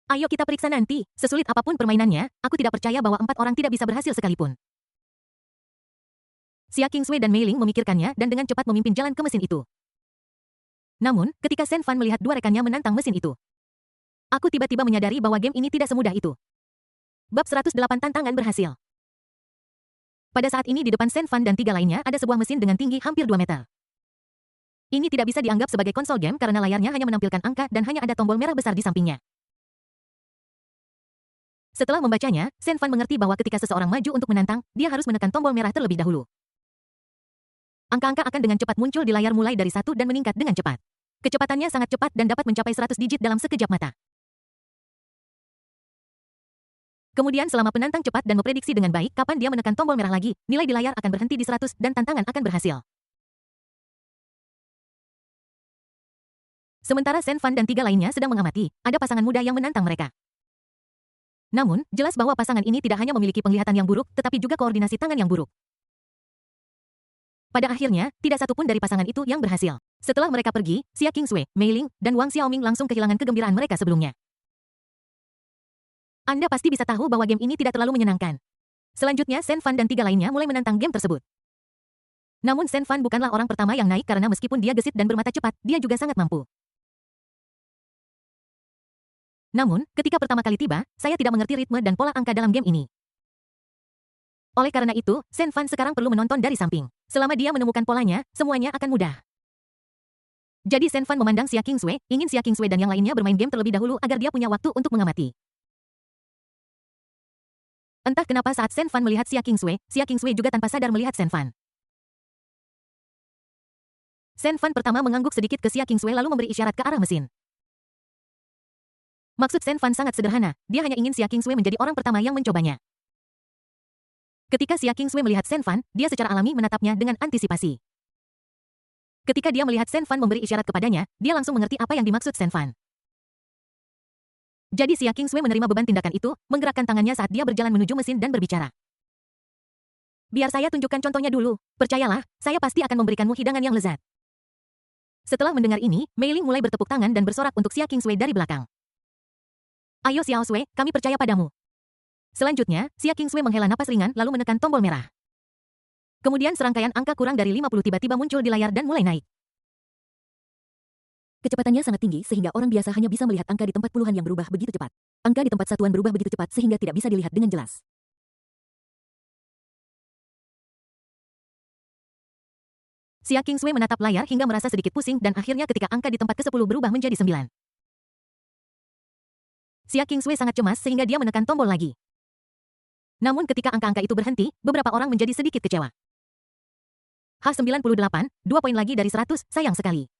Ayo kita periksa nanti, sesulit apapun permainannya, aku tidak percaya bahwa 4 orang tidak bisa berhasil sekalipun. Xia Kingsway dan Mei Ling memikirkannya dan dengan cepat memimpin jalan ke mesin itu. Namun, ketika Shen Fan melihat 2 rekannya menantang mesin itu, aku tiba-tiba menyadari bahwa game ini tidak semudah itu. Bab 108 tantangan berhasil. Pada saat ini di depan Shen Fan dan 3 lainnya ada sebuah mesin dengan tinggi hampir 2 meter. Ini tidak bisa dianggap sebagai konsol game karena layarnya hanya menampilkan angka dan hanya ada tombol merah besar di sampingnya. Setelah membacanya, Shen Fan mengerti bahwa ketika seseorang maju untuk menantang, dia harus menekan tombol merah terlebih dahulu. Angka-angka akan dengan cepat muncul di layar mulai dari 1 dan meningkat dengan cepat. Kecepatannya sangat cepat dan dapat mencapai 100 digit dalam sekejap mata. Kemudian selama penantang cepat dan memprediksi dengan baik kapan dia menekan tombol merah lagi, nilai di layar akan berhenti di 100 dan tantangan akan berhasil. Sementara Shen Fan dan 3 lainnya sedang mengamati, ada pasangan muda yang menantang mereka. Namun, jelas bahwa pasangan ini tidak hanya memiliki penglihatan yang buruk, tetapi juga koordinasi tangan yang buruk. Pada akhirnya, tidak satu pun dari pasangan itu yang berhasil. Setelah mereka pergi, Xia Kingsway, Mei Ling, dan Wang Xiaoming langsung kehilangan kegembiraan mereka sebelumnya. Anda pasti bisa tahu bahwa game ini tidak terlalu menyenangkan. Selanjutnya Shen Fan dan 3 lainnya mulai menantang game tersebut. Namun Shen Fan bukanlah orang pertama yang naik karena meskipun dia gesit dan bermata cepat, dia juga sangat mampu. Namun, ketika pertama kali tiba, saya tidak mengerti ritme dan pola angka dalam game ini. Oleh karena itu, Shen Fan sekarang perlu menonton dari samping. Selama dia menemukan polanya, semuanya akan mudah. Jadi Shen Fan memandang Xia Qingsui, ingin Xia Qingsui dan yang lainnya bermain game terlebih dahulu agar dia punya waktu untuk mengamati. Entah kenapa saat Shen Fan melihat Xia Qingsui juga tanpa sadar melihat Shen Fan. Shen Fan pertama mengangguk sedikit ke Xia Qingsui lalu memberi isyarat ke arah mesin. Maksud Shen Fan sangat sederhana, dia hanya ingin Xia Qingsui menjadi orang pertama yang mencobanya. Ketika Xia Qingsui melihat Shen Fan, dia secara alami menatapnya dengan antisipasi. Ketika dia melihat Shen Fan memberi isyarat kepadanya, dia langsung mengerti apa yang dimaksud Shen Fan. Jadi Xia Qingsui menerima beban tindakan itu, menggerakkan tangannya saat dia berjalan menuju mesin dan berbicara. Biar saya tunjukkan contohnya dulu. Percayalah, saya pasti akan memberikanmu hidangan yang lezat. Setelah mendengar ini, Mei Ling mulai bertepuk tangan dan bersorak untuk Xia Qingsui dari belakang. Ayo Xiao Sui, kami percaya padamu. Selanjutnya, Xia Qingsui menghela napas ringan lalu menekan tombol merah. Kemudian serangkaian angka kurang dari 50 tiba-tiba muncul di layar dan mulai naik. Kecepatannya sangat tinggi sehingga orang biasa hanya bisa melihat angka di tempat puluhan yang berubah begitu cepat. Angka di tempat satuan berubah begitu cepat sehingga tidak bisa dilihat dengan jelas. Xia Qingsui menatap layar hingga merasa sedikit pusing dan akhirnya ketika angka di tempat ke-10 berubah menjadi 9. Xia Qingsui sangat cemas sehingga dia menekan tombol lagi. Namun ketika angka-angka itu berhenti, beberapa orang menjadi sedikit kecewa. H98, 2 poin lagi dari 100, sayang sekali.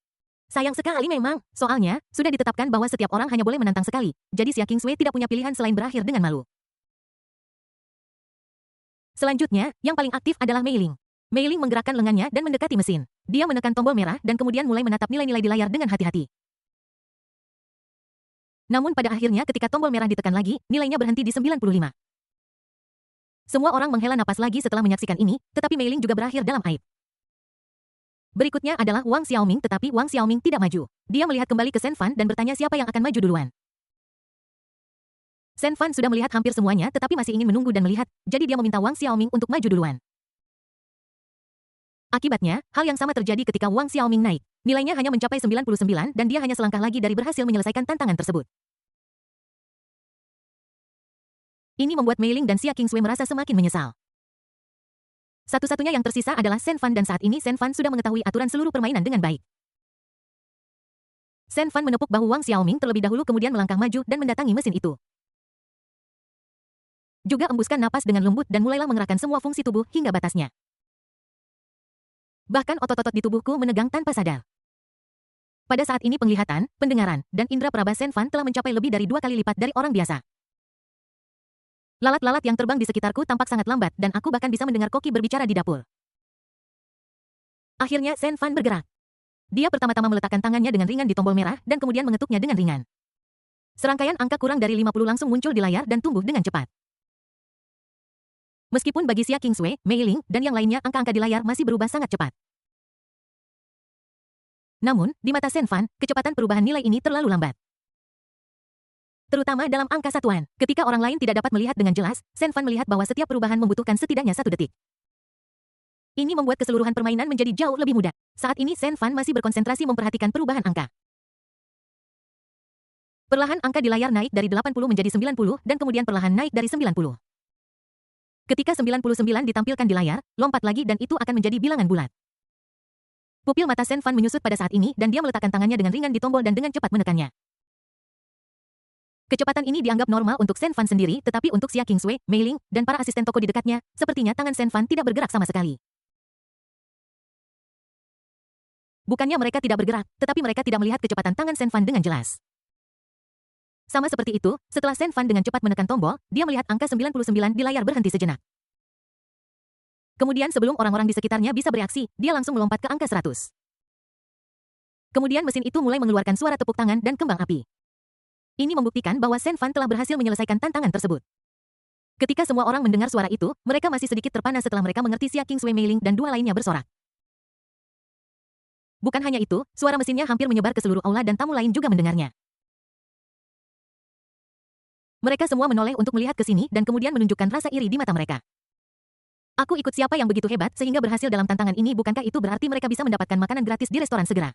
Sayang sekali memang, soalnya, sudah ditetapkan bahwa setiap orang hanya boleh menantang sekali, jadi Xia Qingsui tidak punya pilihan selain berakhir dengan malu. Selanjutnya, yang paling aktif adalah Mei Ling. Mei Ling menggerakkan lengannya dan mendekati mesin. Dia menekan tombol merah dan kemudian mulai menatap nilai-nilai di layar dengan hati-hati. Namun pada akhirnya ketika tombol merah ditekan lagi, nilainya berhenti di 95. Semua orang menghela napas lagi setelah menyaksikan ini, tetapi Mei Ling juga berakhir dalam aib. Berikutnya adalah Wang Xiaoming tetapi Wang Xiaoming tidak maju. Dia melihat kembali ke Shen Fan dan bertanya siapa yang akan maju duluan. Shen Fan sudah melihat hampir semuanya tetapi masih ingin menunggu dan melihat, jadi dia meminta Wang Xiaoming untuk maju duluan. Akibatnya, hal yang sama terjadi ketika Wang Xiaoming naik. Nilainya hanya mencapai 99 dan dia hanya selangkah lagi dari berhasil menyelesaikan tantangan tersebut. Ini membuat Mei Ling dan Xia Qingsui merasa semakin menyesal. Satu-satunya yang tersisa adalah Shen Fan dan saat ini Shen Fan sudah mengetahui aturan seluruh permainan dengan baik. Shen Fan menepuk bahu Wang Xiaoming terlebih dahulu kemudian melangkah maju dan mendatangi mesin itu. Juga embuskan napas dengan lembut dan mulailah mengerahkan semua fungsi tubuh hingga batasnya. Bahkan otot-otot di tubuhku menegang tanpa sadar. Pada saat ini penglihatan, pendengaran, dan indera peraba Shen Fan telah mencapai lebih dari 2 kali lipat dari orang biasa. Lalat-lalat yang terbang di sekitarku tampak sangat lambat dan aku bahkan bisa mendengar koki berbicara di dapur. Akhirnya Shen Fan bergerak. Dia pertama-tama meletakkan tangannya dengan ringan di tombol merah dan kemudian mengetuknya dengan ringan. Serangkaian angka kurang dari 50 langsung muncul di layar dan tumbuh dengan cepat. Meskipun bagi Xia Qingsui, Mei Ling, dan yang lainnya angka-angka di layar masih berubah sangat cepat. Namun, di mata Shen Fan, kecepatan perubahan nilai ini terlalu lambat. Terutama dalam angka satuan. Ketika orang lain tidak dapat melihat dengan jelas, Shen Fan melihat bahwa setiap perubahan membutuhkan setidaknya 1 detik. Ini membuat keseluruhan permainan menjadi jauh lebih mudah. Saat ini Shen Fan masih berkonsentrasi memperhatikan perubahan angka. Perlahan angka di layar naik dari 80 menjadi 90 dan kemudian perlahan naik dari 90. Ketika 99 ditampilkan di layar, lompat lagi dan itu akan menjadi bilangan bulat. Pupil mata Shen Fan menyusut pada saat ini dan dia meletakkan tangannya dengan ringan di tombol dan dengan cepat menekannya. Kecepatan ini dianggap normal untuk Shen Fan sendiri, tetapi untuk Xia Qingsui, Mei Ling, dan para asisten toko di dekatnya, sepertinya tangan Shen Fan tidak bergerak sama sekali. Bukannya mereka tidak bergerak, tetapi mereka tidak melihat kecepatan tangan Shen Fan dengan jelas. Sama seperti itu, setelah Shen Fan dengan cepat menekan tombol, dia melihat angka 99 di layar berhenti sejenak. Kemudian sebelum orang-orang di sekitarnya bisa bereaksi, dia langsung melompat ke angka 100. Kemudian mesin itu mulai mengeluarkan suara tepuk tangan dan kembang api. Ini membuktikan bahwa Shen Fan telah berhasil menyelesaikan tantangan tersebut. Ketika semua orang mendengar suara itu, mereka masih sedikit terpana setelah mereka mengerti Xia Qingsui, Mei Ling, dan 2 lainnya bersorak. Bukan hanya itu, suara mesinnya hampir menyebar ke seluruh aula dan tamu lain juga mendengarnya. Mereka semua menoleh untuk melihat ke sini dan kemudian menunjukkan rasa iri di mata mereka. Aku ikut siapa yang begitu hebat sehingga berhasil dalam tantangan ini, bukankah itu berarti mereka bisa mendapatkan makanan gratis di restoran segera?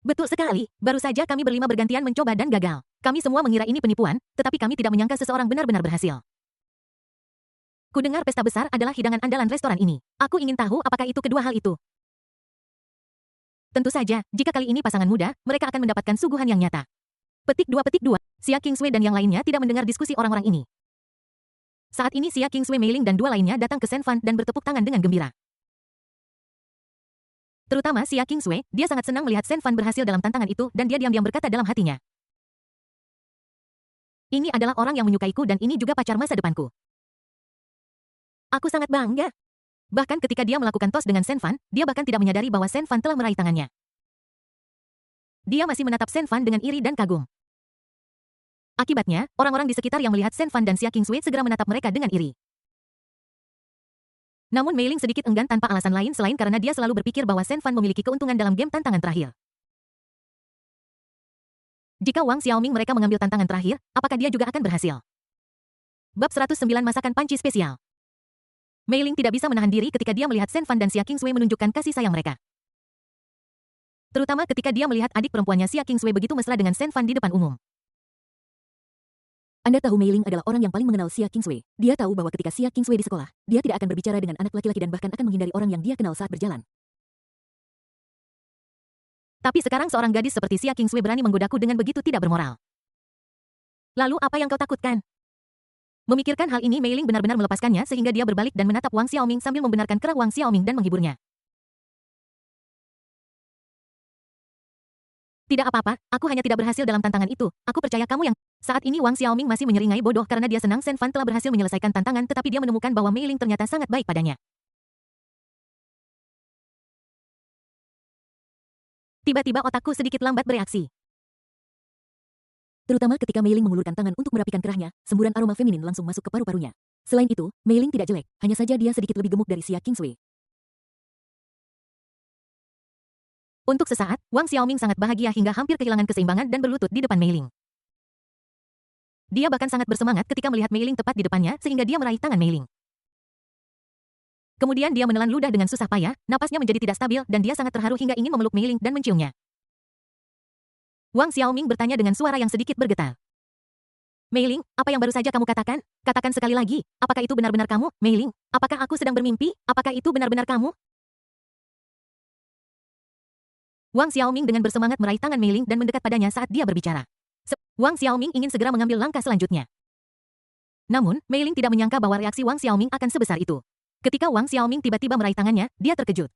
Betul sekali, baru saja kami berlima bergantian mencoba dan gagal. Kami semua mengira ini penipuan, tetapi kami tidak menyangka seseorang benar-benar berhasil. Kudengar pesta besar adalah hidangan andalan restoran ini. Aku ingin tahu apakah itu kedua hal itu. Tentu saja, jika kali ini pasangan muda, mereka akan mendapatkan suguhan yang nyata. Petik 2. Xia Qingswei dan yang lainnya tidak mendengar diskusi orang-orang ini. Saat ini Xia Qingswei, Mei Ling dan dua lainnya datang ke Shen Fan dan bertepuk tangan dengan gembira. Terutama Xia Qingswei, dia sangat senang melihat Shen Fan berhasil dalam tantangan itu dan dia diam-diam berkata dalam hatinya. Ini adalah orang yang menyukaiku dan ini juga pacar masa depanku. Aku sangat bangga. Bahkan ketika dia melakukan tos dengan Shen Fan, dia bahkan tidak menyadari bahwa Shen Fan telah meraih tangannya. Dia masih menatap Shen Fan dengan iri dan kagum. Akibatnya, orang-orang di sekitar yang melihat Shen Fan dan Xia Qingswei segera menatap mereka dengan iri. Namun Mei Ling sedikit enggan tanpa alasan lain selain karena dia selalu berpikir bahwa Shen Fan memiliki keuntungan dalam game tantangan terakhir. Jika Wang Xiaoming mereka mengambil tantangan terakhir, apakah dia juga akan berhasil? Bab 109 Masakan Panci Spesial. Mei Ling tidak bisa menahan diri ketika dia melihat Shen Fan dan Xia Qingswei menunjukkan kasih sayang mereka. Terutama ketika dia melihat adik perempuannya Xia Qingswei begitu mesra dengan Shen Fan di depan umum. Anda tahu Mei Ling adalah orang yang paling mengenal Xia Qingswei. Dia tahu bahwa ketika Xia Qingswei di sekolah, dia tidak akan berbicara dengan anak laki-laki dan bahkan akan menghindari orang yang dia kenal saat berjalan. Tapi sekarang seorang gadis seperti Xia Qingswei berani menggodaku dengan begitu tidak bermoral. Lalu apa yang kau takutkan? Memikirkan hal ini, Mei Ling benar-benar melepaskannya sehingga dia berbalik dan menatap Wang Xiaoming sambil membenarkan kerah Wang Xiaoming dan menghiburnya. Tidak apa-apa, aku hanya tidak berhasil dalam tantangan itu. Aku percaya kamu yang... Saat ini Wang Xiaoming masih menyeringai bodoh karena dia senang Shen Fan telah berhasil menyelesaikan tantangan tetapi dia menemukan bahwa Mei Ling ternyata sangat baik padanya. Tiba-tiba otakku sedikit lambat bereaksi. Terutama ketika Mei Ling mengulurkan tangan untuk merapikan kerahnya, semburan aroma feminin langsung masuk ke paru-parunya. Selain itu, Mei Ling tidak jelek, hanya saja dia sedikit lebih gemuk dari Xia Qingswei. Untuk sesaat, Wang Xiaoming sangat bahagia hingga hampir kehilangan keseimbangan dan berlutut di depan Mei Ling. Dia bahkan sangat bersemangat ketika melihat Mei Ling tepat di depannya sehingga dia meraih tangan Mei Ling. Kemudian dia menelan ludah dengan susah payah, napasnya menjadi tidak stabil dan dia sangat terharu hingga ingin memeluk Mei Ling dan menciumnya. Wang Xiaoming bertanya dengan suara yang sedikit bergetar. Mei Ling, apa yang baru saja kamu katakan? Katakan sekali lagi, apakah itu benar-benar kamu, Mei Ling? Apakah aku sedang bermimpi? Apakah itu benar-benar kamu? Wang Xiaoming dengan bersemangat meraih tangan Mei Ling dan mendekat padanya saat dia berbicara. Wang Xiaoming ingin segera mengambil langkah selanjutnya. Namun, Mei Ling tidak menyangka bahwa reaksi Wang Xiaoming akan sebesar itu. Ketika Wang Xiaoming tiba-tiba meraih tangannya, dia terkejut.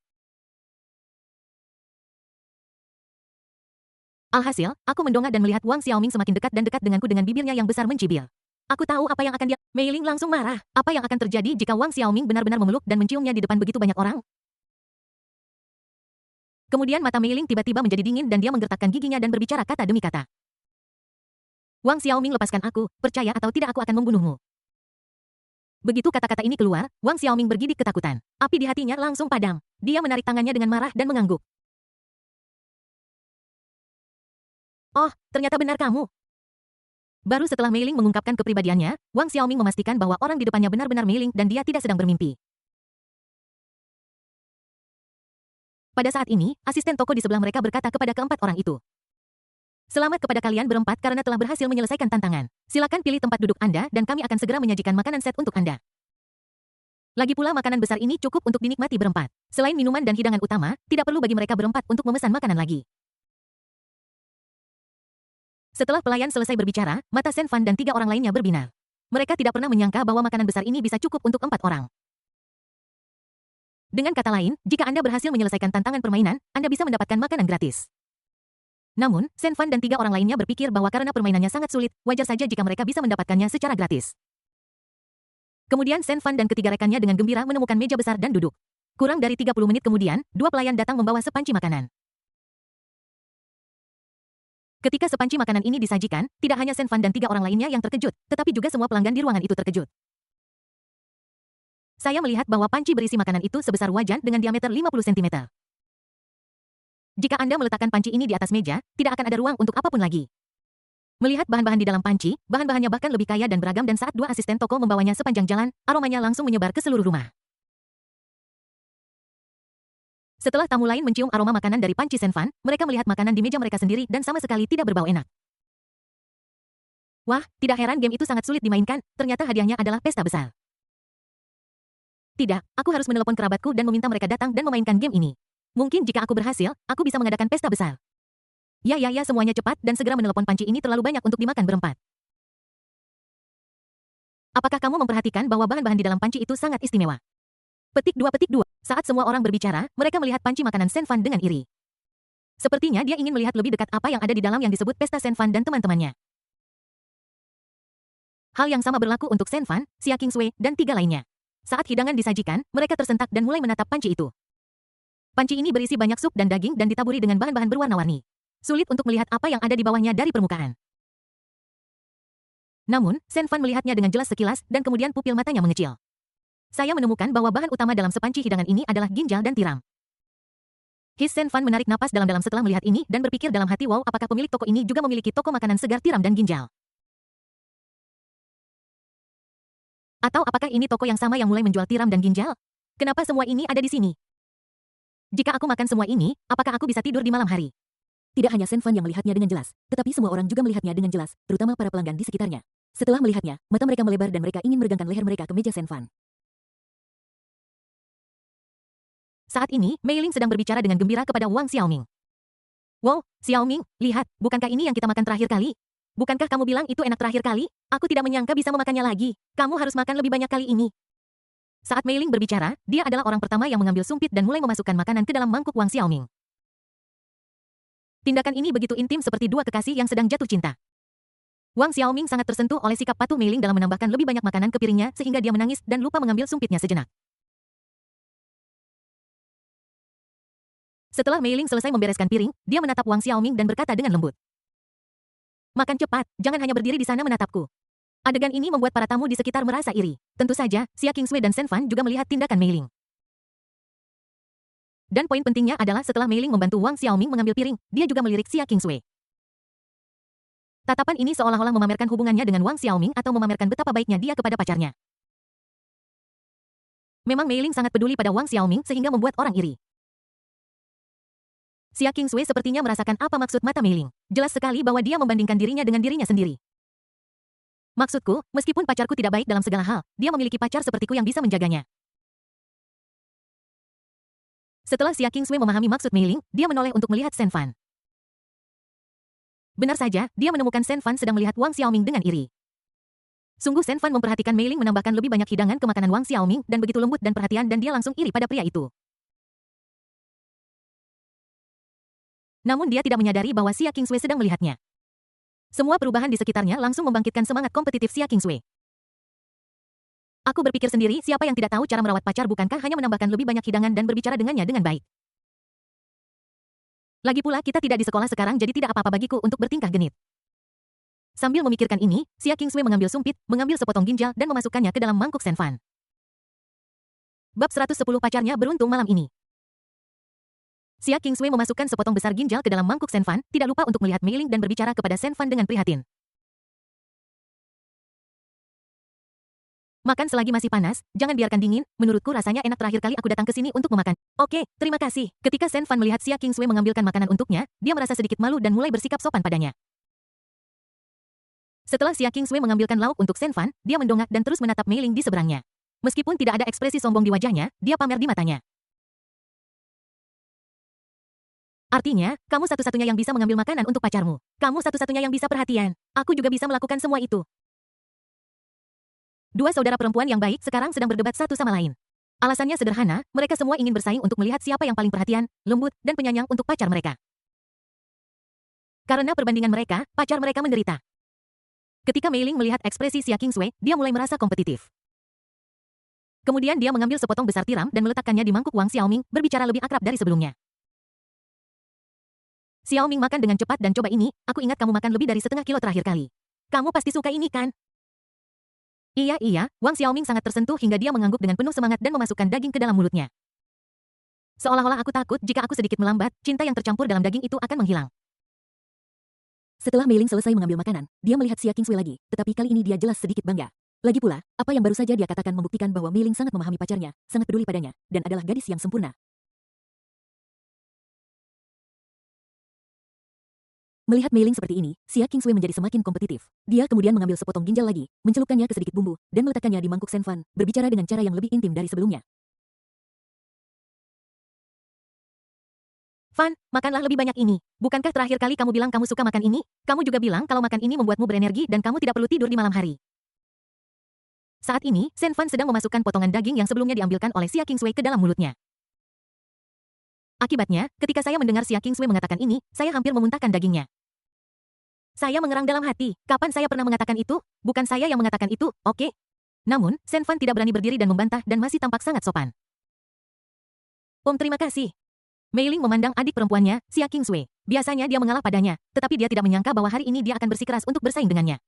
Alhasil, aku mendongak dan melihat Wang Xiaoming semakin dekat dan dekat denganku dengan bibirnya yang besar mencibir. Aku tahu apa yang akan dia... Mei Ling langsung marah. Apa yang akan terjadi jika Wang Xiaoming benar-benar memeluk dan menciumnya di depan begitu banyak orang? Kemudian mata Mei Ling tiba-tiba menjadi dingin dan dia menggertakkan giginya dan berbicara kata demi kata. Wang Xiaoming, lepaskan aku, percaya atau tidak aku akan membunuhmu. Begitu kata-kata ini keluar, Wang Xiaoming bergidik ketakutan. Api di hatinya langsung padam. Dia menarik tangannya dengan marah dan mengangguk. Oh, ternyata benar kamu. Baru setelah Mei Ling mengungkapkan kepribadiannya, Wang Xiaoming memastikan bahwa orang di depannya benar-benar Mei Ling dan dia tidak sedang bermimpi. Pada saat ini, asisten toko di sebelah mereka berkata kepada keempat orang itu. Selamat kepada kalian berempat karena telah berhasil menyelesaikan tantangan. Silakan pilih tempat duduk Anda dan kami akan segera menyajikan makanan set untuk Anda. Lagi pula makanan besar ini cukup untuk dinikmati berempat. Selain minuman dan hidangan utama, tidak perlu bagi mereka berempat untuk memesan makanan lagi. Setelah pelayan selesai berbicara, mata Shen Fan dan 3 orang lainnya berbinar. Mereka tidak pernah menyangka bahwa makanan besar ini bisa cukup untuk 4 orang. Dengan kata lain, jika Anda berhasil menyelesaikan tantangan permainan, Anda bisa mendapatkan makanan gratis. Namun, Shen Fan dan 3 orang lainnya berpikir bahwa karena permainannya sangat sulit, wajar saja jika mereka bisa mendapatkannya secara gratis. Kemudian Shen Fan dan ketiga rekannya dengan gembira menemukan meja besar dan duduk. Kurang dari 30 menit kemudian, 2 pelayan datang membawa sepanci makanan. Ketika sepanci makanan ini disajikan, tidak hanya Shen Fan dan 3 orang lainnya yang terkejut, tetapi juga semua pelanggan di ruangan itu terkejut. Saya melihat bahwa panci berisi makanan itu sebesar wajan dengan diameter 50 cm. Jika Anda meletakkan panci ini di atas meja, tidak akan ada ruang untuk apapun lagi. Melihat bahan-bahan di dalam panci, bahan-bahannya bahkan lebih kaya dan beragam dan saat dua asisten toko membawanya sepanjang jalan, aromanya langsung menyebar ke seluruh rumah. Setelah tamu lain mencium aroma makanan dari panci Senfan, mereka melihat makanan di meja mereka sendiri dan sama sekali tidak berbau enak. Wah, tidak heran game itu sangat sulit dimainkan, ternyata hadiahnya adalah pesta besar. Tidak, aku harus menelepon kerabatku dan meminta mereka datang dan memainkan game ini. Mungkin jika aku berhasil, aku bisa mengadakan pesta besar. Ya, semuanya cepat dan segera menelepon panci ini terlalu banyak untuk dimakan berempat. Apakah kamu memperhatikan bahwa bahan-bahan di dalam panci itu sangat istimewa? Petik 2. Saat semua orang berbicara, mereka melihat panci makanan Senfan dengan iri. Sepertinya dia ingin melihat lebih dekat apa yang ada di dalam yang disebut pesta Senfan dan teman-temannya. Hal yang sama berlaku untuk Senfan, Xia Kingswei, dan tiga lainnya. Saat hidangan disajikan, mereka tersentak dan mulai menatap panci itu. Panci ini berisi banyak sup dan daging dan ditaburi dengan bahan-bahan berwarna-warni. Sulit untuk melihat apa yang ada di bawahnya dari permukaan. Namun, Senfan melihatnya dengan jelas sekilas dan kemudian pupil matanya mengecil. Saya menemukan bahwa bahan utama dalam sepanci hidangan ini adalah ginjal dan tiram. Senfan menarik napas dalam-dalam setelah melihat ini dan berpikir dalam hati, wow, apakah pemilik toko ini juga memiliki toko makanan segar tiram dan ginjal? Atau apakah ini toko yang sama yang mulai menjual tiram dan ginjal? Kenapa semua ini ada di sini? Jika aku makan semua ini, apakah aku bisa tidur di malam hari? Tidak hanya Senfan yang melihatnya dengan jelas, tetapi semua orang juga melihatnya dengan jelas, terutama para pelanggan di sekitarnya. Setelah melihatnya, mata mereka melebar dan mereka ingin meregangkan leher mereka ke meja Senfan. Saat ini, Mei Ling sedang berbicara dengan gembira kepada Wang Xiaoming. Wow, Xiaoming, lihat, bukankah ini yang kita makan terakhir kali? Bukankah kamu bilang itu enak terakhir kali? Aku tidak menyangka bisa memakannya lagi. Kamu harus makan lebih banyak kali ini. Saat Mei Ling berbicara, dia adalah orang pertama yang mengambil sumpit dan mulai memasukkan makanan ke dalam mangkuk Wang Xiaoming. Tindakan ini begitu intim seperti dua kekasih yang sedang jatuh cinta. Wang Xiaoming sangat tersentuh oleh sikap patuh Mei Ling dalam menambahkan lebih banyak makanan ke piringnya sehingga dia menangis dan lupa mengambil sumpitnya sejenak. Setelah Mei Ling selesai membereskan piring, dia menatap Wang Xiaoming dan berkata dengan lembut. Makan cepat, jangan hanya berdiri di sana menatapku. Adegan ini membuat para tamu di sekitar merasa iri. Tentu saja, Xia Kingswei dan Senfan juga melihat tindakan Mei Ling. Dan poin pentingnya adalah setelah Mei Ling membantu Wang Xiaoming mengambil piring, dia juga melirik Xia Kingswei. Tatapan ini seolah-olah memamerkan hubungannya dengan Wang Xiaoming atau memamerkan betapa baiknya dia kepada pacarnya. Memang Mei Ling sangat peduli pada Wang Xiaoming sehingga membuat orang iri. Xia Kingswei sepertinya merasakan apa maksud mata Mei Ling. Jelas sekali bahwa dia membandingkan dirinya dengan dirinya sendiri. Maksudku, meskipun pacarku tidak baik dalam segala hal, dia memiliki pacar sepertiku yang bisa menjaganya. Setelah Xia Kingswei memahami maksud Mei Ling, dia menoleh untuk melihat Senfan. Benar saja, dia menemukan Senfan sedang melihat Wang Xiaoming dengan iri. Sungguh Senfan memperhatikan Mei Ling menambahkan lebih banyak hidangan ke makanan Wang Xiaoming dan begitu lembut dan perhatian dan dia langsung iri pada pria itu. Namun dia tidak menyadari bahwa Xia Kingswei sedang melihatnya. Semua perubahan di sekitarnya langsung membangkitkan semangat kompetitif Xia Kingswei. Aku berpikir sendiri, siapa yang tidak tahu cara merawat pacar bukankah hanya menambahkan lebih banyak hidangan dan berbicara dengannya dengan baik. Lagi pula kita tidak di sekolah sekarang jadi tidak apa-apa bagiku untuk bertingkah genit. Sambil memikirkan ini, Xia Kingswei mengambil sumpit, mengambil sepotong ginjal dan memasukkannya ke dalam mangkuk Senfan. Bab 110 pacarnya beruntung malam ini. Xia Kingswei memasukkan sepotong besar ginjal ke dalam mangkuk Senfan, tidak lupa untuk melihat Mei Ling dan berbicara kepada Senfan dengan prihatin. Makan selagi masih panas, jangan biarkan dingin, menurutku rasanya enak terakhir kali aku datang ke sini untuk memakan. Oke, terima kasih. Ketika Senfan melihat Xia Kingswei mengambilkan makanan untuknya, dia merasa sedikit malu dan mulai bersikap sopan padanya. Setelah Xia Kingswei mengambilkan lauk untuk Senfan, dia mendongak dan terus menatap Mei Ling di seberangnya. Meskipun tidak ada ekspresi sombong di wajahnya, dia pamer di matanya. Artinya, kamu satu-satunya yang bisa mengambil makanan untuk pacarmu. Kamu satu-satunya yang bisa perhatian. Aku juga bisa melakukan semua itu. Dua saudara perempuan yang baik sekarang sedang berdebat satu sama lain. Alasannya sederhana, mereka semua ingin bersaing untuk melihat siapa yang paling perhatian, lembut, dan penyayang untuk pacar mereka. Karena perbandingan mereka, pacar mereka menderita. Ketika Mei Ling melihat ekspresi Xia Kingswei, dia mulai merasa kompetitif. Kemudian dia mengambil sepotong besar tiram dan meletakkannya di mangkuk Wang Xiaoming, berbicara lebih akrab dari sebelumnya. Xiaoming makan dengan cepat dan coba ini, aku ingat kamu makan lebih dari setengah kilo terakhir kali. Kamu pasti suka ini kan? Iya, Wang Xiaoming sangat tersentuh hingga dia mengangguk dengan penuh semangat dan memasukkan daging ke dalam mulutnya. Seolah-olah aku takut jika aku sedikit melambat, cinta yang tercampur dalam daging itu akan menghilang. Setelah Mei Ling selesai mengambil makanan, dia melihat Xia Qingsui lagi, tetapi kali ini dia jelas sedikit bangga. Lagi pula, apa yang baru saja dia katakan membuktikan bahwa Mei Ling sangat memahami pacarnya, sangat peduli padanya, dan adalah gadis yang sempurna. Melihat Mei Ling seperti ini, Xia Qingsui menjadi semakin kompetitif. Dia kemudian mengambil sepotong ginjal lagi, mencelupkannya ke sedikit bumbu, dan meletakkannya di mangkuk Shen Fan, berbicara dengan cara yang lebih intim dari sebelumnya. Fan, makanlah lebih banyak ini. Bukankah terakhir kali kamu bilang kamu suka makan ini? Kamu juga bilang kalau makan ini membuatmu berenergi dan kamu tidak perlu tidur di malam hari. Saat ini, Shen Fan sedang memasukkan potongan daging yang sebelumnya diambilkan oleh Xia Qingsui ke dalam mulutnya. Akibatnya, ketika saya mendengar Xia Qingsui mengatakan ini, saya hampir memuntahkan dagingnya. Saya mengerang dalam hati. Kapan saya pernah mengatakan itu? Bukan saya yang mengatakan itu, oke? Namun, Shen Fan tidak berani berdiri dan membantah dan masih tampak sangat sopan. Terima kasih. Mei Ling memandang adik perempuannya, Xia Qingsui. Biasanya dia mengalah padanya, tetapi dia tidak menyangka bahwa hari ini dia akan bersikeras untuk bersaing dengannya.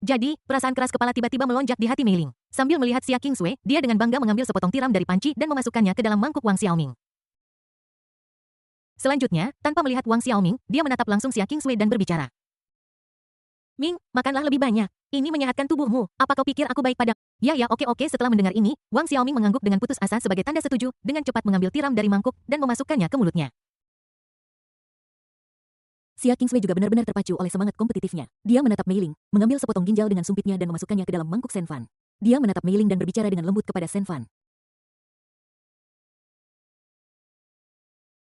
Jadi, perasaan keras kepala tiba-tiba melonjak di hati Mei Ling. Sambil melihat Xia Qingsui, dia dengan bangga mengambil sepotong tiram dari panci dan memasukkannya ke dalam mangkuk Wang Xiaoming. Selanjutnya, tanpa melihat Wang Xiaoming, dia menatap langsung Xia Qingsui dan berbicara. Ming, makanlah lebih banyak. Ini menyehatkan tubuhmu. Apa kau pikir aku baik pada... Ya, oke. Setelah mendengar ini, Wang Xiaoming mengangguk dengan putus asa sebagai tanda setuju, dengan cepat mengambil tiram dari mangkuk dan memasukkannya ke mulutnya. Xia Qingsui juga benar-benar terpacu oleh semangat kompetitifnya. Dia menatap Mei Ling, mengambil sepotong ginjal dengan sumpitnya dan memasukkannya ke dalam mangkuk Shen Fan. Dia menatap Mei Ling dan berbicara dengan lembut kepada Shen Fan.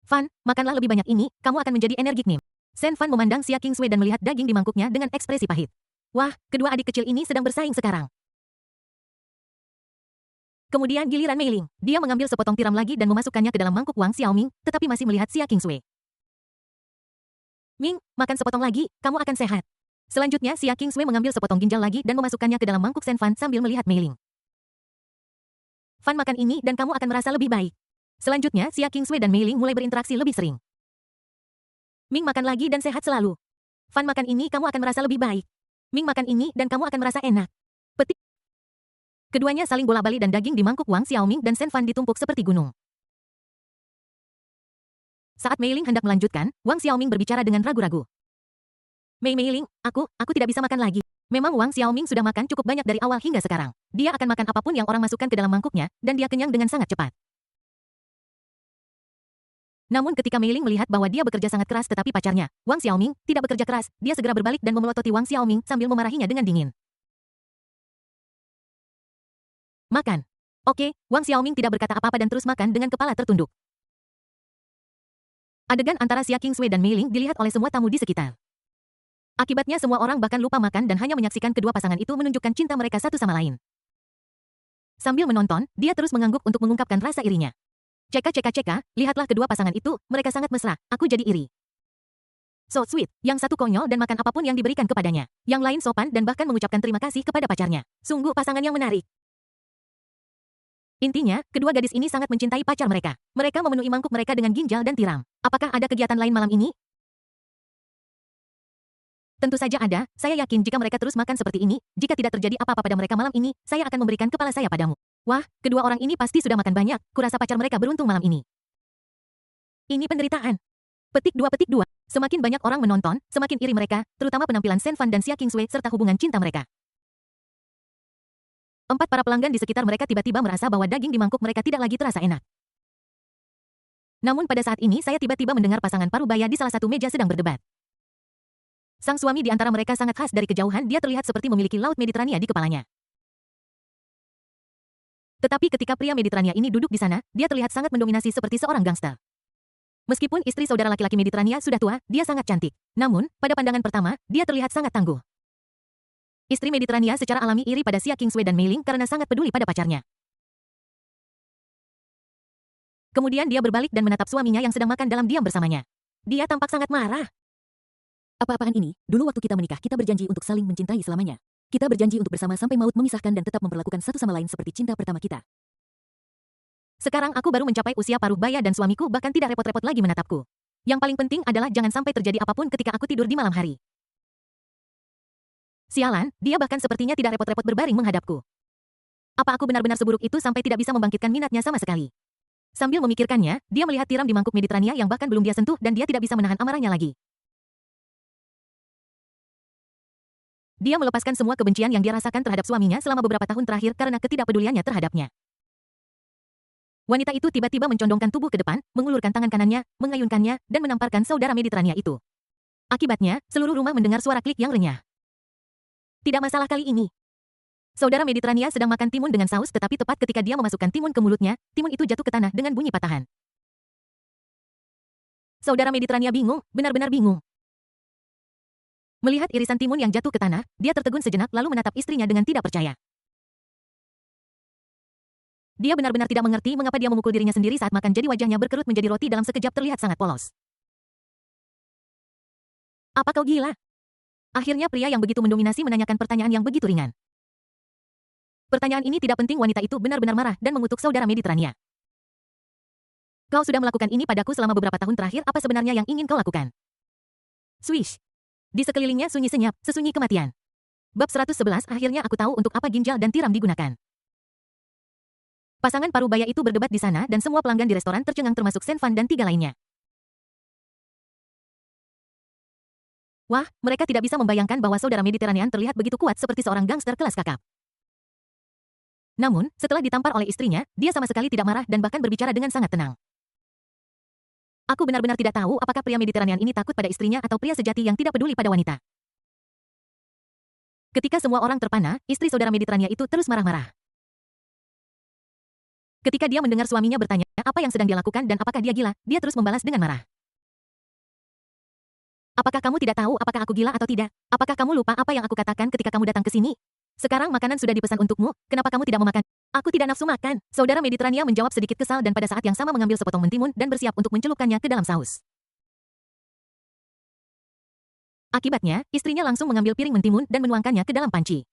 Fan, makanlah lebih banyak ini, kamu akan menjadi energik nih. Shen Fan memandang Xia Qingsui dan melihat daging di mangkuknya dengan ekspresi pahit. Wah, kedua adik kecil ini sedang bersaing sekarang. Kemudian giliran Mei Ling, dia mengambil sepotong tiram lagi dan memasukkannya ke dalam mangkuk Wang Xiaoming, tetapi masih melihat Xia Qingsui. Ming, makan sepotong lagi, kamu akan sehat. Selanjutnya Xia Qingsui mengambil sepotong ginjal lagi dan memasukkannya ke dalam mangkuk Shen Fan sambil melihat Mei Ling. Fan makan ini dan kamu akan merasa lebih baik. Selanjutnya Xia Qingsui dan Mei Ling mulai berinteraksi lebih sering. Ming makan lagi dan sehat selalu. Fan makan ini kamu akan merasa lebih baik. Ming makan ini dan kamu akan merasa enak. Petik. Keduanya saling bola-balik dan daging di mangkuk Wang Xiaoming dan Shen Fan ditumpuk seperti gunung. Saat Mei Ling hendak melanjutkan, Wang Xiaoming berbicara dengan ragu-ragu. Mei Ling, aku tidak bisa makan lagi. Memang Wang Xiaoming sudah makan cukup banyak dari awal hingga sekarang. Dia akan makan apapun yang orang masukkan ke dalam mangkuknya, dan dia kenyang dengan sangat cepat. Namun ketika Mei Ling melihat bahwa dia bekerja sangat keras tetapi pacarnya, Wang Xiaoming, tidak bekerja keras, dia segera berbalik dan memelototi Wang Xiaoming sambil memarahinya dengan dingin. Makan. Oke, Wang Xiaoming tidak berkata apa-apa dan terus makan dengan kepala tertunduk. Adegan antara Xia Qingsui dan Mei Ling dilihat oleh semua tamu di sekitar. Akibatnya semua orang bahkan lupa makan dan hanya menyaksikan kedua pasangan itu menunjukkan cinta mereka satu sama lain. Sambil menonton, dia terus mengangguk untuk mengungkapkan rasa irinya. Ceka, lihatlah kedua pasangan itu, mereka sangat mesra, aku jadi iri. So sweet, yang satu konyol dan makan apapun yang diberikan kepadanya. Yang lain sopan dan bahkan mengucapkan terima kasih kepada pacarnya. Sungguh pasangan yang menarik. Intinya, kedua gadis ini sangat mencintai pacar mereka. Mereka memenuhi mangkuk mereka dengan ginjal dan tiram. Apakah ada kegiatan lain malam ini? Tentu saja ada, saya yakin jika mereka terus makan seperti ini, jika tidak terjadi apa-apa pada mereka malam ini, saya akan memberikan kepala saya padamu. Wah, kedua orang ini pasti sudah makan banyak, kurasa pacar mereka beruntung malam ini. Ini penderitaan. Petik 2. Semakin banyak orang menonton, semakin iri mereka, terutama penampilan Shen Fan dan Xia Qingsui serta hubungan cinta mereka. Para pelanggan di sekitar mereka tiba-tiba merasa bahwa daging di mangkuk mereka tidak lagi terasa enak. Namun pada saat ini saya tiba-tiba mendengar pasangan parubaya di salah satu meja sedang berdebat. Sang suami di antara mereka sangat khas dari kejauhan, dia terlihat seperti memiliki laut Mediterania di kepalanya. Tetapi ketika pria Mediterania ini duduk di sana, dia terlihat sangat mendominasi seperti seorang gangster. Meskipun istri saudara laki-laki Mediterania sudah tua, dia sangat cantik. Namun, pada pandangan pertama, dia terlihat sangat tangguh. Istri Mediterania secara alami iri pada Xia Qingsui dan Mei Ling karena sangat peduli pada pacarnya. Kemudian dia berbalik dan menatap suaminya yang sedang makan dalam diam bersamanya. Dia tampak sangat marah. Apa-apaan ini? Dulu waktu kita menikah kita berjanji untuk saling mencintai selamanya. Kita berjanji untuk bersama sampai maut memisahkan dan tetap memperlakukan satu sama lain seperti cinta pertama kita. Sekarang aku baru mencapai usia paruh baya dan suamiku bahkan tidak repot-repot lagi menatapku. Yang paling penting adalah jangan sampai terjadi apapun ketika aku tidur di malam hari. Sialan, dia bahkan sepertinya tidak repot-repot berbaring menghadapku. Apa aku benar-benar seburuk itu sampai tidak bisa membangkitkan minatnya sama sekali? Sambil memikirkannya, dia melihat tiram di mangkuk Mediterania yang bahkan belum dia sentuh dan dia tidak bisa menahan amarahnya lagi. Dia melepaskan semua kebencian yang dia rasakan terhadap suaminya selama beberapa tahun terakhir karena ketidakpeduliannya terhadapnya. Wanita itu tiba-tiba mencondongkan tubuh ke depan, mengulurkan tangan kanannya, mengayunkannya, dan menamparkan saudara Mediterania itu. Akibatnya, seluruh rumah mendengar suara klik yang renyah. Tidak masalah kali ini. Saudara Mediterania sedang makan timun dengan saus tetapi tepat ketika dia memasukkan timun ke mulutnya, timun itu jatuh ke tanah dengan bunyi patahan. Saudara Mediterania bingung, benar-benar bingung. Melihat irisan timun yang jatuh ke tanah, dia tertegun sejenak lalu menatap istrinya dengan tidak percaya. Dia benar-benar tidak mengerti mengapa dia memukul dirinya sendiri saat makan jadi wajahnya berkerut menjadi roti dalam sekejap terlihat sangat polos. Apa kau gila? Akhirnya pria yang begitu mendominasi menanyakan pertanyaan yang begitu ringan. Pertanyaan ini tidak penting wanita itu benar-benar marah dan mengutuk saudara Mediterania. Kau sudah melakukan ini padaku selama beberapa tahun terakhir apa sebenarnya yang ingin kau lakukan? Swish. Di sekelilingnya sunyi senyap, sesunyi kematian. Bab 111 akhirnya aku tahu untuk apa ginjal dan tiram digunakan. Pasangan parubaya itu berdebat di sana dan semua pelanggan di restoran tercengang termasuk Senvan dan 3 lainnya. Wah, mereka tidak bisa membayangkan bahwa saudara Mediterranean terlihat begitu kuat seperti seorang gangster kelas kakap. Namun, setelah ditampar oleh istrinya, dia sama sekali tidak marah dan bahkan berbicara dengan sangat tenang. Aku benar-benar tidak tahu apakah pria Mediterranean ini takut pada istrinya atau pria sejati yang tidak peduli pada wanita. Ketika semua orang terpana, istri saudara Mediterania itu terus marah-marah. Ketika dia mendengar suaminya bertanya apa yang sedang dia lakukan dan apakah dia gila, dia terus membalas dengan marah. Apakah kamu tidak tahu apakah aku gila atau tidak? Apakah kamu lupa apa yang aku katakan ketika kamu datang ke sini? Sekarang makanan sudah dipesan untukmu, kenapa kamu tidak memakan? Aku tidak nafsu makan. Saudara Mediterania menjawab sedikit kesal dan pada saat yang sama mengambil sepotong mentimun dan bersiap untuk mencelupkannya ke dalam saus. Akibatnya, istrinya langsung mengambil piring mentimun dan menuangkannya ke dalam panci.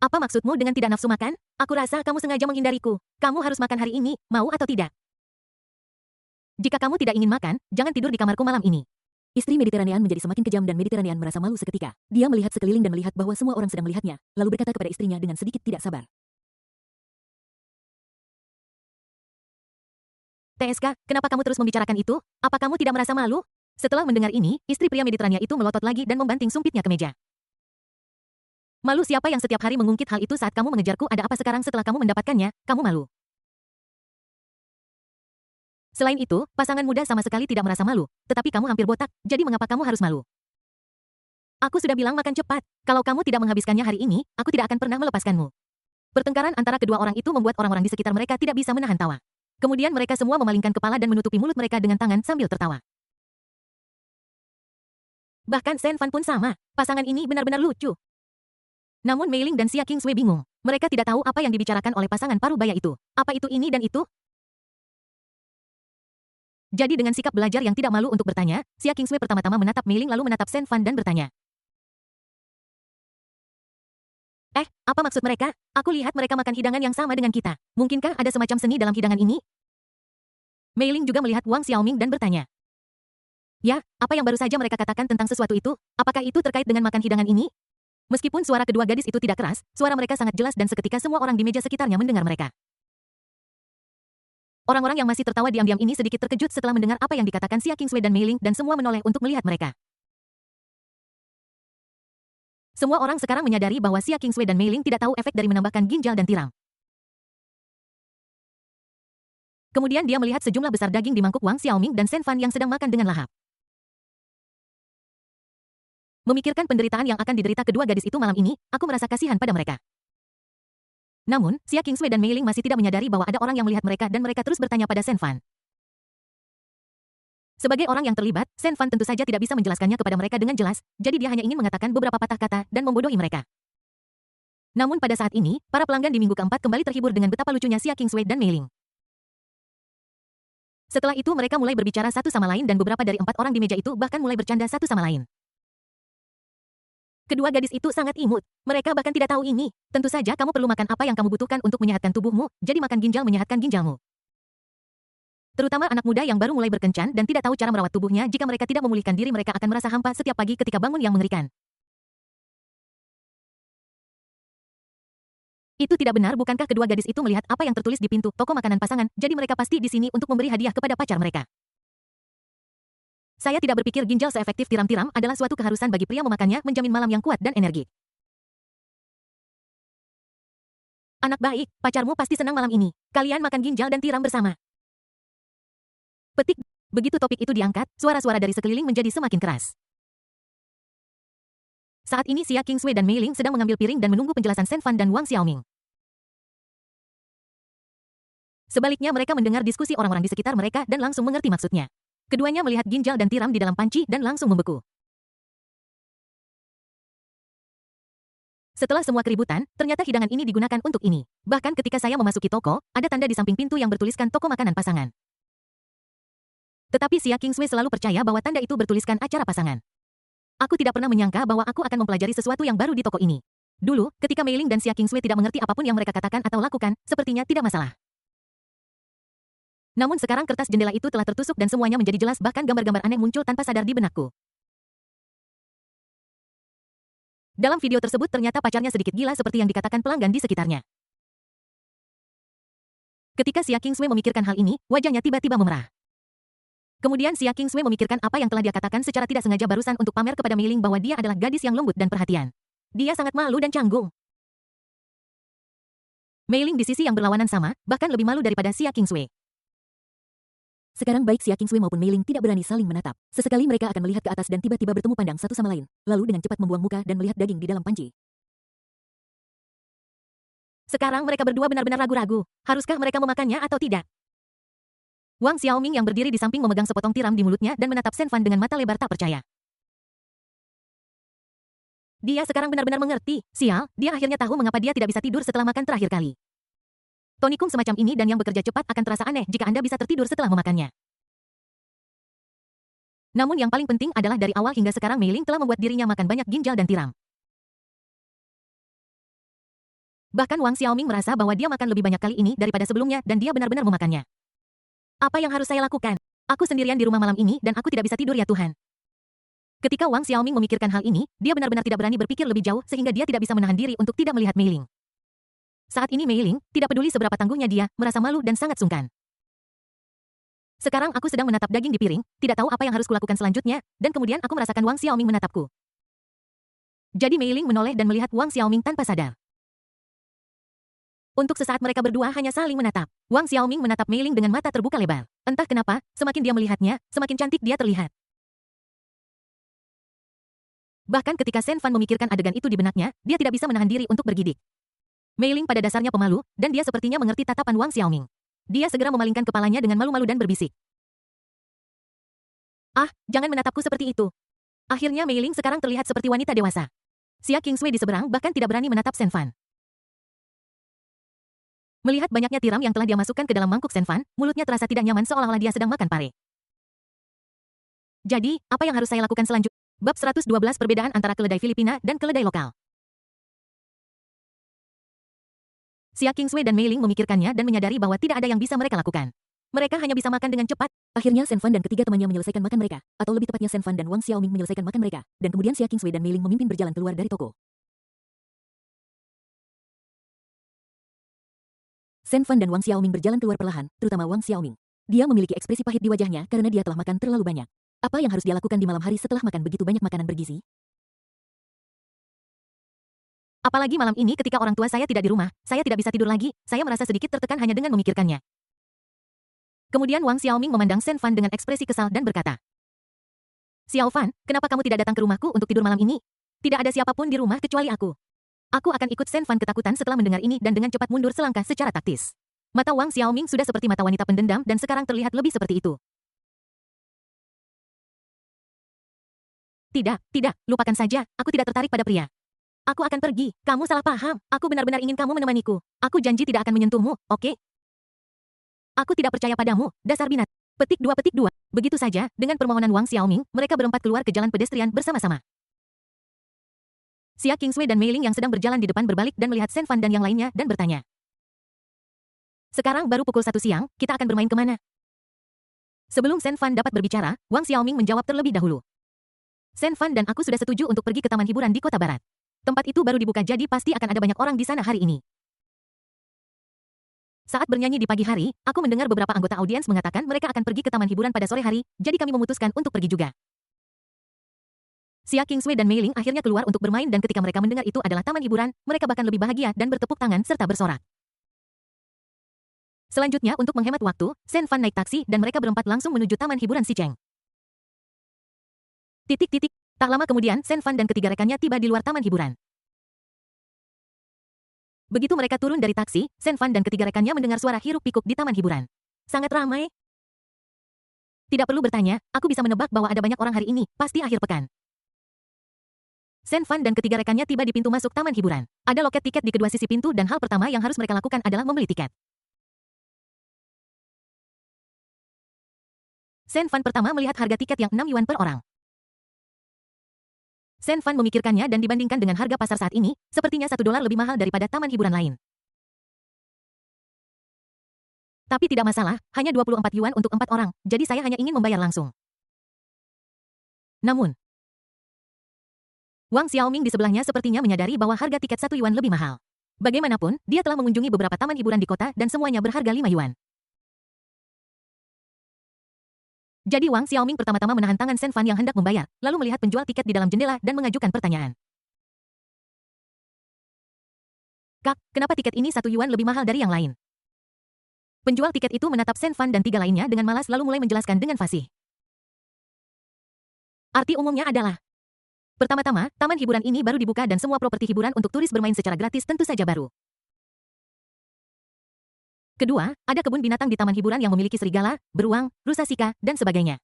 Apa maksudmu dengan tidak nafsu makan? Aku rasa kamu sengaja menghindariku. Kamu harus makan hari ini, mau atau tidak? Jika kamu tidak ingin makan, jangan tidur di kamarku malam ini. Istri Mediterranean menjadi semakin kejam dan Mediterranean merasa malu seketika. Dia melihat sekeliling dan melihat bahwa semua orang sedang melihatnya, lalu berkata kepada istrinya dengan sedikit tidak sabar. TSK, kenapa kamu terus membicarakan itu? Apa kamu tidak merasa malu? Setelah mendengar ini, istri pria Mediterania itu melotot lagi dan membanting sumpitnya ke meja. Malu siapa yang setiap hari mengungkit hal itu saat kamu mengejarku ada apa sekarang setelah kamu mendapatkannya, kamu malu. Selain itu, pasangan muda sama sekali tidak merasa malu, tetapi kamu hampir botak, jadi mengapa kamu harus malu? Aku sudah bilang makan cepat, kalau kamu tidak menghabiskannya hari ini, aku tidak akan pernah melepaskanmu. Pertengkaran antara kedua orang itu membuat orang-orang di sekitar mereka tidak bisa menahan tawa. Kemudian mereka semua memalingkan kepala dan menutupi mulut mereka dengan tangan sambil tertawa. Bahkan Senvan pun sama, pasangan ini benar-benar lucu. Namun Mei Ling dan Xia Qingswei bingung, mereka tidak tahu apa yang dibicarakan oleh pasangan parubaya itu. Apa itu ini dan itu? Jadi dengan sikap belajar yang tidak malu untuk bertanya, Xia Qingswei pertama-tama menatap Mei Ling lalu menatap Senvan dan bertanya. Apa maksud mereka? Aku lihat mereka makan hidangan yang sama dengan kita. Mungkinkah ada semacam seni dalam hidangan ini? Mei Ling juga melihat Wang Xiaoming dan bertanya. Ya, apa yang baru saja mereka katakan tentang sesuatu itu? Apakah itu terkait dengan makan hidangan ini? Meskipun suara kedua gadis itu tidak keras, suara mereka sangat jelas dan seketika semua orang di meja sekitarnya mendengar mereka. Orang-orang yang masih tertawa diam-diam ini sedikit terkejut setelah mendengar apa yang dikatakan Xia Qingswei dan Mei Ling dan semua menoleh untuk melihat mereka. Semua orang sekarang menyadari bahwa Xia Qingswei dan Mei Ling tidak tahu efek dari menambahkan ginjal dan tiram. Kemudian dia melihat sejumlah besar daging di mangkuk Wang Xiaoming dan Senvan yang sedang makan dengan lahap. Memikirkan penderitaan yang akan diderita kedua gadis itu malam ini, aku merasa kasihan pada mereka. Namun, Xia Qingswei dan Mei Ling masih tidak menyadari bahwa ada orang yang melihat mereka dan mereka terus bertanya pada Senvan. Sebagai orang yang terlibat, Senvan tentu saja tidak bisa menjelaskannya kepada mereka dengan jelas, jadi dia hanya ingin mengatakan beberapa patah kata dan membodohi mereka. Namun pada saat ini, para pelanggan di minggu keempat kembali terhibur dengan betapa lucunya Xia Qingswei dan Mei Ling. Setelah itu mereka mulai berbicara satu sama lain dan beberapa dari 4 orang di meja itu bahkan mulai bercanda satu sama lain. Kedua gadis itu sangat imut. Mereka bahkan tidak tahu ini. Tentu saja kamu perlu makan apa yang kamu butuhkan untuk menyehatkan tubuhmu, jadi makan ginjal menyehatkan ginjalmu. Terutama anak muda yang baru mulai berkencan dan tidak tahu cara merawat tubuhnya jika mereka tidak memulihkan diri mereka akan merasa hampa setiap pagi ketika bangun yang mengerikan. Itu tidak benar, bukankah kedua gadis itu melihat apa yang tertulis di pintu toko makanan pasangan, jadi mereka pasti di sini untuk memberi hadiah kepada pacar mereka. Saya tidak berpikir ginjal seefektif tiram-tiram adalah suatu keharusan bagi pria memakannya menjamin malam yang kuat dan energi. Anak baik, pacarmu pasti senang malam ini. Kalian makan ginjal dan tiram bersama. Petik. Begitu topik itu diangkat, suara-suara dari sekeliling menjadi semakin keras. Saat ini Xia Qingswei dan Mei Ling sedang mengambil piring dan menunggu penjelasan Shen Fan dan Wang Xiaoming. Sebaliknya mereka mendengar diskusi orang-orang di sekitar mereka dan langsung mengerti maksudnya. Keduanya melihat ginjal dan tiram di dalam panci dan langsung membeku. Setelah semua keributan, ternyata hidangan ini digunakan untuk ini. Bahkan ketika saya memasuki toko, ada tanda di samping pintu yang bertuliskan toko makanan pasangan. Tetapi Xia Qingswei selalu percaya bahwa tanda itu bertuliskan acara pasangan. Aku tidak pernah menyangka bahwa aku akan mempelajari sesuatu yang baru di toko ini. Dulu, ketika Mei Ling dan Xia Qingswei tidak mengerti apapun yang mereka katakan atau lakukan, sepertinya tidak masalah. Namun sekarang kertas jendela itu telah tertusuk dan semuanya menjadi jelas, bahkan gambar-gambar aneh muncul tanpa sadar di benakku. Dalam video tersebut ternyata pacarnya sedikit gila seperti yang dikatakan pelanggan di sekitarnya. Ketika Xia Qingswei memikirkan hal ini, wajahnya tiba-tiba memerah. Kemudian Xia Qingswei memikirkan apa yang telah dia katakan secara tidak sengaja barusan untuk pamer kepada Mei Ling bahwa dia adalah gadis yang lembut dan perhatian. Dia sangat malu dan canggung. Mei Ling di sisi yang berlawanan sama, bahkan lebih malu daripada Xia Qingswei. Sekarang baik Xia Qingswei maupun Mei Ling tidak berani saling menatap. Sesekali mereka akan melihat ke atas dan tiba-tiba bertemu pandang satu sama lain, lalu dengan cepat membuang muka dan melihat daging di dalam panci. Sekarang mereka berdua benar-benar ragu-ragu. Haruskah mereka memakannya atau tidak? Wang Xiaoming yang berdiri di samping memegang sepotong tiram di mulutnya dan menatap Shen Fan dengan mata lebar tak percaya. Dia sekarang benar-benar mengerti. Sial, dia akhirnya tahu mengapa dia tidak bisa tidur setelah makan terakhir kali. Tonikum semacam ini dan yang bekerja cepat akan terasa aneh jika Anda bisa tertidur setelah memakannya. Namun yang paling penting adalah dari awal hingga sekarang Mei Ling telah membuat dirinya makan banyak ginjal dan tiram. Bahkan Wang Xiaoming merasa bahwa dia makan lebih banyak kali ini daripada sebelumnya dan dia benar-benar memakannya. Apa yang harus saya lakukan? Aku sendirian di rumah malam ini dan aku tidak bisa tidur ya Tuhan. Ketika Wang Xiaoming memikirkan hal ini, dia benar-benar tidak berani berpikir lebih jauh sehingga dia tidak bisa menahan diri untuk tidak melihat Mei Ling. Saat ini Mei Ling, tidak peduli seberapa tangguhnya dia, merasa malu dan sangat sungkan. Sekarang aku sedang menatap daging di piring, tidak tahu apa yang harus kulakukan selanjutnya, dan kemudian aku merasakan Wang Xiaoming menatapku. Jadi Mei Ling menoleh dan melihat Wang Xiaoming tanpa sadar. Untuk sesaat mereka berdua hanya saling menatap. Wang Xiaoming menatap Mei Ling dengan mata terbuka lebar. Entah kenapa, semakin dia melihatnya, semakin cantik dia terlihat. Bahkan ketika Shen Fan memikirkan adegan itu di benaknya, dia tidak bisa menahan diri untuk bergidik. Mei Ling pada dasarnya pemalu, dan dia sepertinya mengerti tatapan Wang Xiaoming. Dia segera memalingkan kepalanya dengan malu-malu dan berbisik. Ah, jangan menatapku seperti itu. Akhirnya Mei Ling sekarang terlihat seperti wanita dewasa. Xia Qingswei di seberang bahkan tidak berani menatap Shen Fan. Melihat banyaknya tiram yang telah dia masukkan ke dalam mangkuk Shen Fan, mulutnya terasa tidak nyaman seolah-olah dia sedang makan pare. Jadi, apa yang harus saya lakukan selanjutnya? Bab 112 Perbedaan antara keledai Filipina dan keledai lokal. Xia Qingswei dan Mei Ling memikirkannya dan menyadari bahwa tidak ada yang bisa mereka lakukan. Mereka hanya bisa makan dengan cepat. Akhirnya Shen Fan dan ketiga temannya menyelesaikan makan mereka, atau lebih tepatnya Shen Fan dan Wang Xiaoming menyelesaikan makan mereka, dan kemudian Xia Qingswei dan Mei Ling memimpin berjalan keluar dari toko. Shen Fan dan Wang Xiaoming berjalan keluar perlahan, terutama Wang Xiaoming. Dia memiliki ekspresi pahit di wajahnya karena dia telah makan terlalu banyak. Apa yang harus dia lakukan di malam hari setelah makan begitu banyak makanan bergizi? Apalagi malam ini ketika orang tua saya tidak di rumah, saya tidak bisa tidur lagi, saya merasa sedikit tertekan hanya dengan memikirkannya. Kemudian Wang Xiaoming memandang Shen Fan dengan ekspresi kesal dan berkata, Xiao Fan, kenapa kamu tidak datang ke rumahku untuk tidur malam ini? Tidak ada siapapun di rumah kecuali aku. Aku akan ikut Shen Fan ketakutan setelah mendengar ini dan dengan cepat mundur selangkah secara taktis. Mata Wang Xiaoming sudah seperti mata wanita pendendam dan sekarang terlihat lebih seperti itu. Tidak, lupakan saja, aku tidak tertarik pada pria. Aku akan pergi, kamu salah paham, aku benar-benar ingin kamu menemaniku. Aku janji tidak akan menyentuhmu, oke? Aku tidak percaya padamu, dasar binat. Petik 2. Begitu saja, dengan permohonan Wang Xiaoming, mereka berempat keluar ke jalan pedestrian bersama-sama. Xia Qingswei dan Mei Ling yang sedang berjalan di depan berbalik dan melihat Shen Fan dan yang lainnya dan bertanya. Sekarang baru pukul 1 siang, kita akan bermain kemana? Sebelum Shen Fan dapat berbicara, Wang Xiaoming menjawab terlebih dahulu. Shen Fan dan aku sudah setuju untuk pergi ke taman hiburan di kota barat. Tempat itu baru dibuka jadi pasti akan ada banyak orang di sana hari ini. Saat bernyanyi di pagi hari, aku mendengar beberapa anggota audiens mengatakan mereka akan pergi ke taman hiburan pada sore hari, jadi kami memutuskan untuk pergi juga. Xia Qingswei dan Mei Ling akhirnya keluar untuk bermain dan ketika mereka mendengar itu adalah taman hiburan, mereka bahkan lebih bahagia dan bertepuk tangan serta bersorak. Selanjutnya untuk menghemat waktu, Shen Fan naik taksi dan mereka berempat langsung menuju taman hiburan Xicheng. Tak lama kemudian Shen Fan dan ketiga rekannya tiba di luar taman hiburan. Begitu mereka turun dari taksi, Shen Fan dan ketiga rekannya mendengar suara hiruk-pikuk di taman hiburan. Sangat ramai. Tidak perlu bertanya, aku bisa menebak bahwa ada banyak orang hari ini, pasti akhir pekan. Shen Fan dan ketiga rekannya tiba di pintu masuk taman hiburan. Ada loket tiket di kedua sisi pintu dan hal pertama yang harus mereka lakukan adalah membeli tiket. Shen Fan pertama melihat harga tiket yang 6 yuan per orang. Shen Fan memikirkannya dan dibandingkan dengan harga pasar saat ini, sepertinya $1 lebih mahal daripada taman hiburan lain. Tapi tidak masalah, hanya 24 yuan untuk 4 orang, jadi saya hanya ingin membayar langsung. Namun, Wang Xiaoming di sebelahnya sepertinya menyadari bahwa harga tiket 1 yuan lebih mahal. Bagaimanapun, dia telah mengunjungi beberapa taman hiburan di kota dan semuanya berharga 5 yuan. Jadi Wang Xiaoming pertama-tama menahan tangan Shen Fan yang hendak membayar, lalu melihat penjual tiket di dalam jendela dan mengajukan pertanyaan. Kak, kenapa tiket ini 1 yuan lebih mahal dari yang lain? Penjual tiket itu menatap Shen Fan dan 3 lainnya dengan malas lalu mulai menjelaskan dengan fasih. Arti umumnya adalah, pertama-tama, taman hiburan ini baru dibuka dan semua properti hiburan untuk turis bermain secara gratis tentu saja baru. Kedua, ada kebun binatang di taman hiburan yang memiliki serigala, beruang, rusa Sika, dan sebagainya.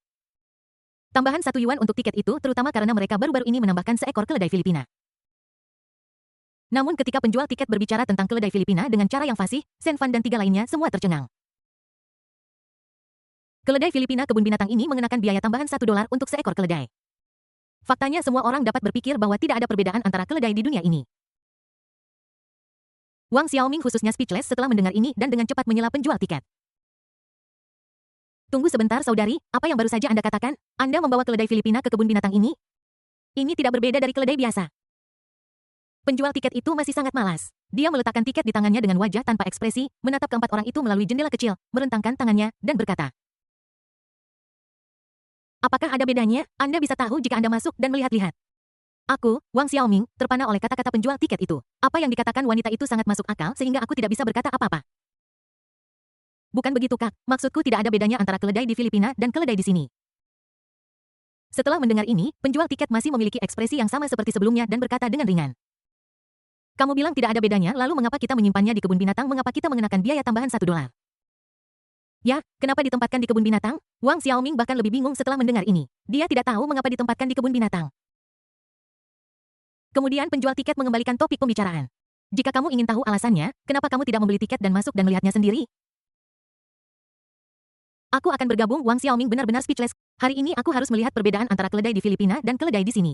Tambahan 1 yuan untuk tiket itu terutama karena mereka baru-baru ini menambahkan seekor keledai Filipina. Namun ketika penjual tiket berbicara tentang keledai Filipina dengan cara yang fasih, Shen Fan dan 3 lainnya semua tercengang. Keledai Filipina kebun binatang ini mengenakan biaya tambahan $1 untuk seekor keledai. Faktanya semua orang dapat berpikir bahwa tidak ada perbedaan antara keledai di dunia ini. Wang Xiaoming khususnya speechless setelah mendengar ini dan dengan cepat menyela penjual tiket. Tunggu sebentar saudari, apa yang baru saja Anda katakan? Anda membawa keledai Filipina ke kebun binatang ini? Ini tidak berbeda dari keledai biasa. Penjual tiket itu masih sangat malas. Dia meletakkan tiket di tangannya dengan wajah tanpa ekspresi, menatap keempat orang itu melalui jendela kecil, merentangkan tangannya, dan berkata, apakah ada bedanya? Anda bisa tahu jika Anda masuk dan melihat-lihat. Aku, Wang Xiaoming, terpana oleh kata-kata penjual tiket itu. Apa yang dikatakan wanita itu sangat masuk akal sehingga aku tidak bisa berkata apa-apa. Bukan begitu Kak, maksudku tidak ada bedanya antara keledai di Filipina dan keledai di sini. Setelah mendengar ini, penjual tiket masih memiliki ekspresi yang sama seperti sebelumnya dan berkata dengan ringan. Kamu bilang tidak ada bedanya, lalu mengapa kita menyimpannya di kebun binatang? Mengapa kita mengenakan biaya tambahan $1? Ya, kenapa ditempatkan di kebun binatang? Wang Xiaoming bahkan lebih bingung setelah mendengar ini. Dia tidak tahu mengapa ditempatkan di kebun binatang. Kemudian penjual tiket mengembalikan topik pembicaraan. Jika kamu ingin tahu alasannya, kenapa kamu tidak membeli tiket dan masuk dan melihatnya sendiri? Aku akan bergabung. Wang Xiaoming benar-benar speechless. Hari ini aku harus melihat perbedaan antara keledai di Filipina dan keledai di sini.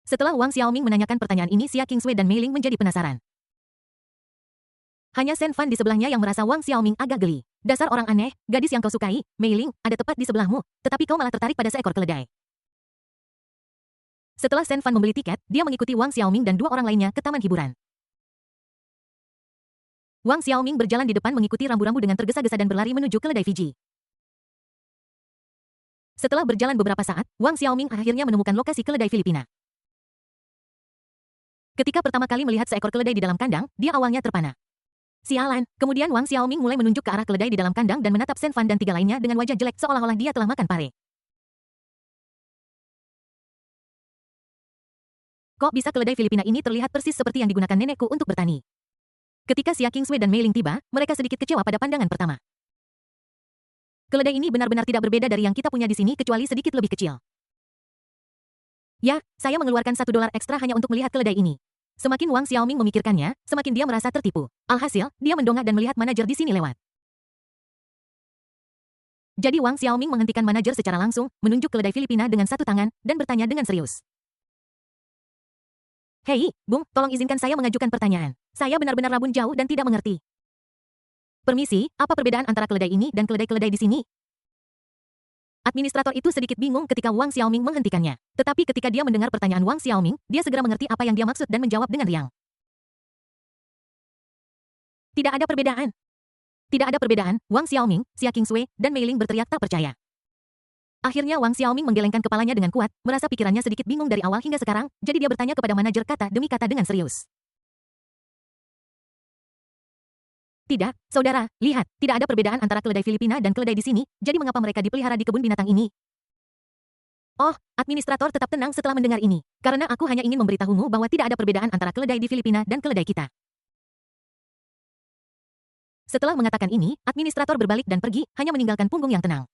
Setelah Wang Xiaoming menanyakan pertanyaan ini, Xia Qingswei dan Mei Ling menjadi penasaran. Hanya Shen Fan di sebelahnya yang merasa Wang Xiaoming agak geli. Dasar orang aneh, gadis yang kau sukai, Mei Ling, ada tepat di sebelahmu, tetapi kau malah tertarik pada seekor keledai. Setelah Shen Fan membeli tiket, dia mengikuti Wang Xiaoming dan 2 orang lainnya ke taman hiburan. Wang Xiaoming berjalan di depan mengikuti rambu-rambu dengan tergesa-gesa dan berlari menuju keledai Fiji. Setelah berjalan beberapa saat, Wang Xiaoming akhirnya menemukan lokasi keledai Filipina. Ketika pertama kali melihat seekor keledai di dalam kandang, dia awalnya terpana. Sialan, kemudian Wang Xiaoming mulai menunjuk ke arah keledai di dalam kandang dan menatap Shen Fan dan 3 lainnya dengan wajah jelek seolah-olah dia telah makan pare. Kok bisa keledai Filipina ini terlihat persis seperti yang digunakan nenekku untuk bertani? Ketika Xia Qingswei dan Mei Ling tiba, mereka sedikit kecewa pada pandangan pertama. Keledai ini benar-benar tidak berbeda dari yang kita punya di sini kecuali sedikit lebih kecil. Ya, saya mengeluarkan $1 ekstra hanya untuk melihat keledai ini. Semakin Wang Xiaoming memikirkannya, semakin dia merasa tertipu. Alhasil, dia mendongak dan melihat manajer di sini lewat. Jadi Wang Xiaoming menghentikan manajer secara langsung, menunjuk keledai Filipina dengan satu tangan, dan bertanya dengan serius. Hei, Bung, tolong izinkan saya mengajukan pertanyaan. Saya benar-benar rabun jauh dan tidak mengerti. Permisi, apa perbedaan antara keledai ini dan keledai-keledai di sini? Administrator itu sedikit bingung ketika Wang Xiaoming menghentikannya. Tetapi ketika dia mendengar pertanyaan Wang Xiaoming, dia segera mengerti apa yang dia maksud dan menjawab dengan riang. Tidak ada perbedaan. Tidak ada perbedaan, Wang Xiaoming, Xia Kingsway, dan Mei Ling berteriak tak percaya. Akhirnya Wang Xiaoming menggelengkan kepalanya dengan kuat, merasa pikirannya sedikit bingung dari awal hingga sekarang, jadi dia bertanya kepada manajer kata demi kata dengan serius. Tidak, saudara, lihat, tidak ada perbedaan antara keledai Filipina dan keledai di sini, jadi mengapa mereka dipelihara di kebun binatang ini? Oh, administrator tetap tenang setelah mendengar ini, karena aku hanya ingin memberitahumu bahwa tidak ada perbedaan antara keledai di Filipina dan keledai kita. Setelah mengatakan ini, administrator berbalik dan pergi, hanya meninggalkan punggung yang tenang.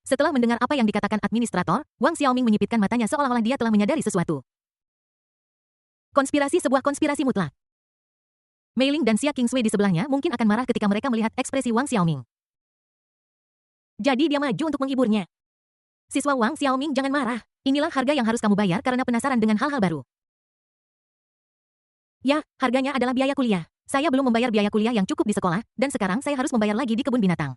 Setelah mendengar apa yang dikatakan administrator, Wang Xiaoming menyipitkan matanya seolah-olah dia telah menyadari sesuatu. Sebuah konspirasi mutlak. Mei Ling dan Xia Kingsway di sebelahnya mungkin akan marah ketika mereka melihat ekspresi Wang Xiaoming. Jadi dia maju untuk menghiburnya. Siswa Wang Xiaoming, jangan marah. Inilah harga yang harus kamu bayar karena penasaran dengan hal-hal baru. Ya, harganya adalah biaya kuliah. Saya belum membayar biaya kuliah yang cukup di sekolah, dan sekarang saya harus membayar lagi di kebun binatang.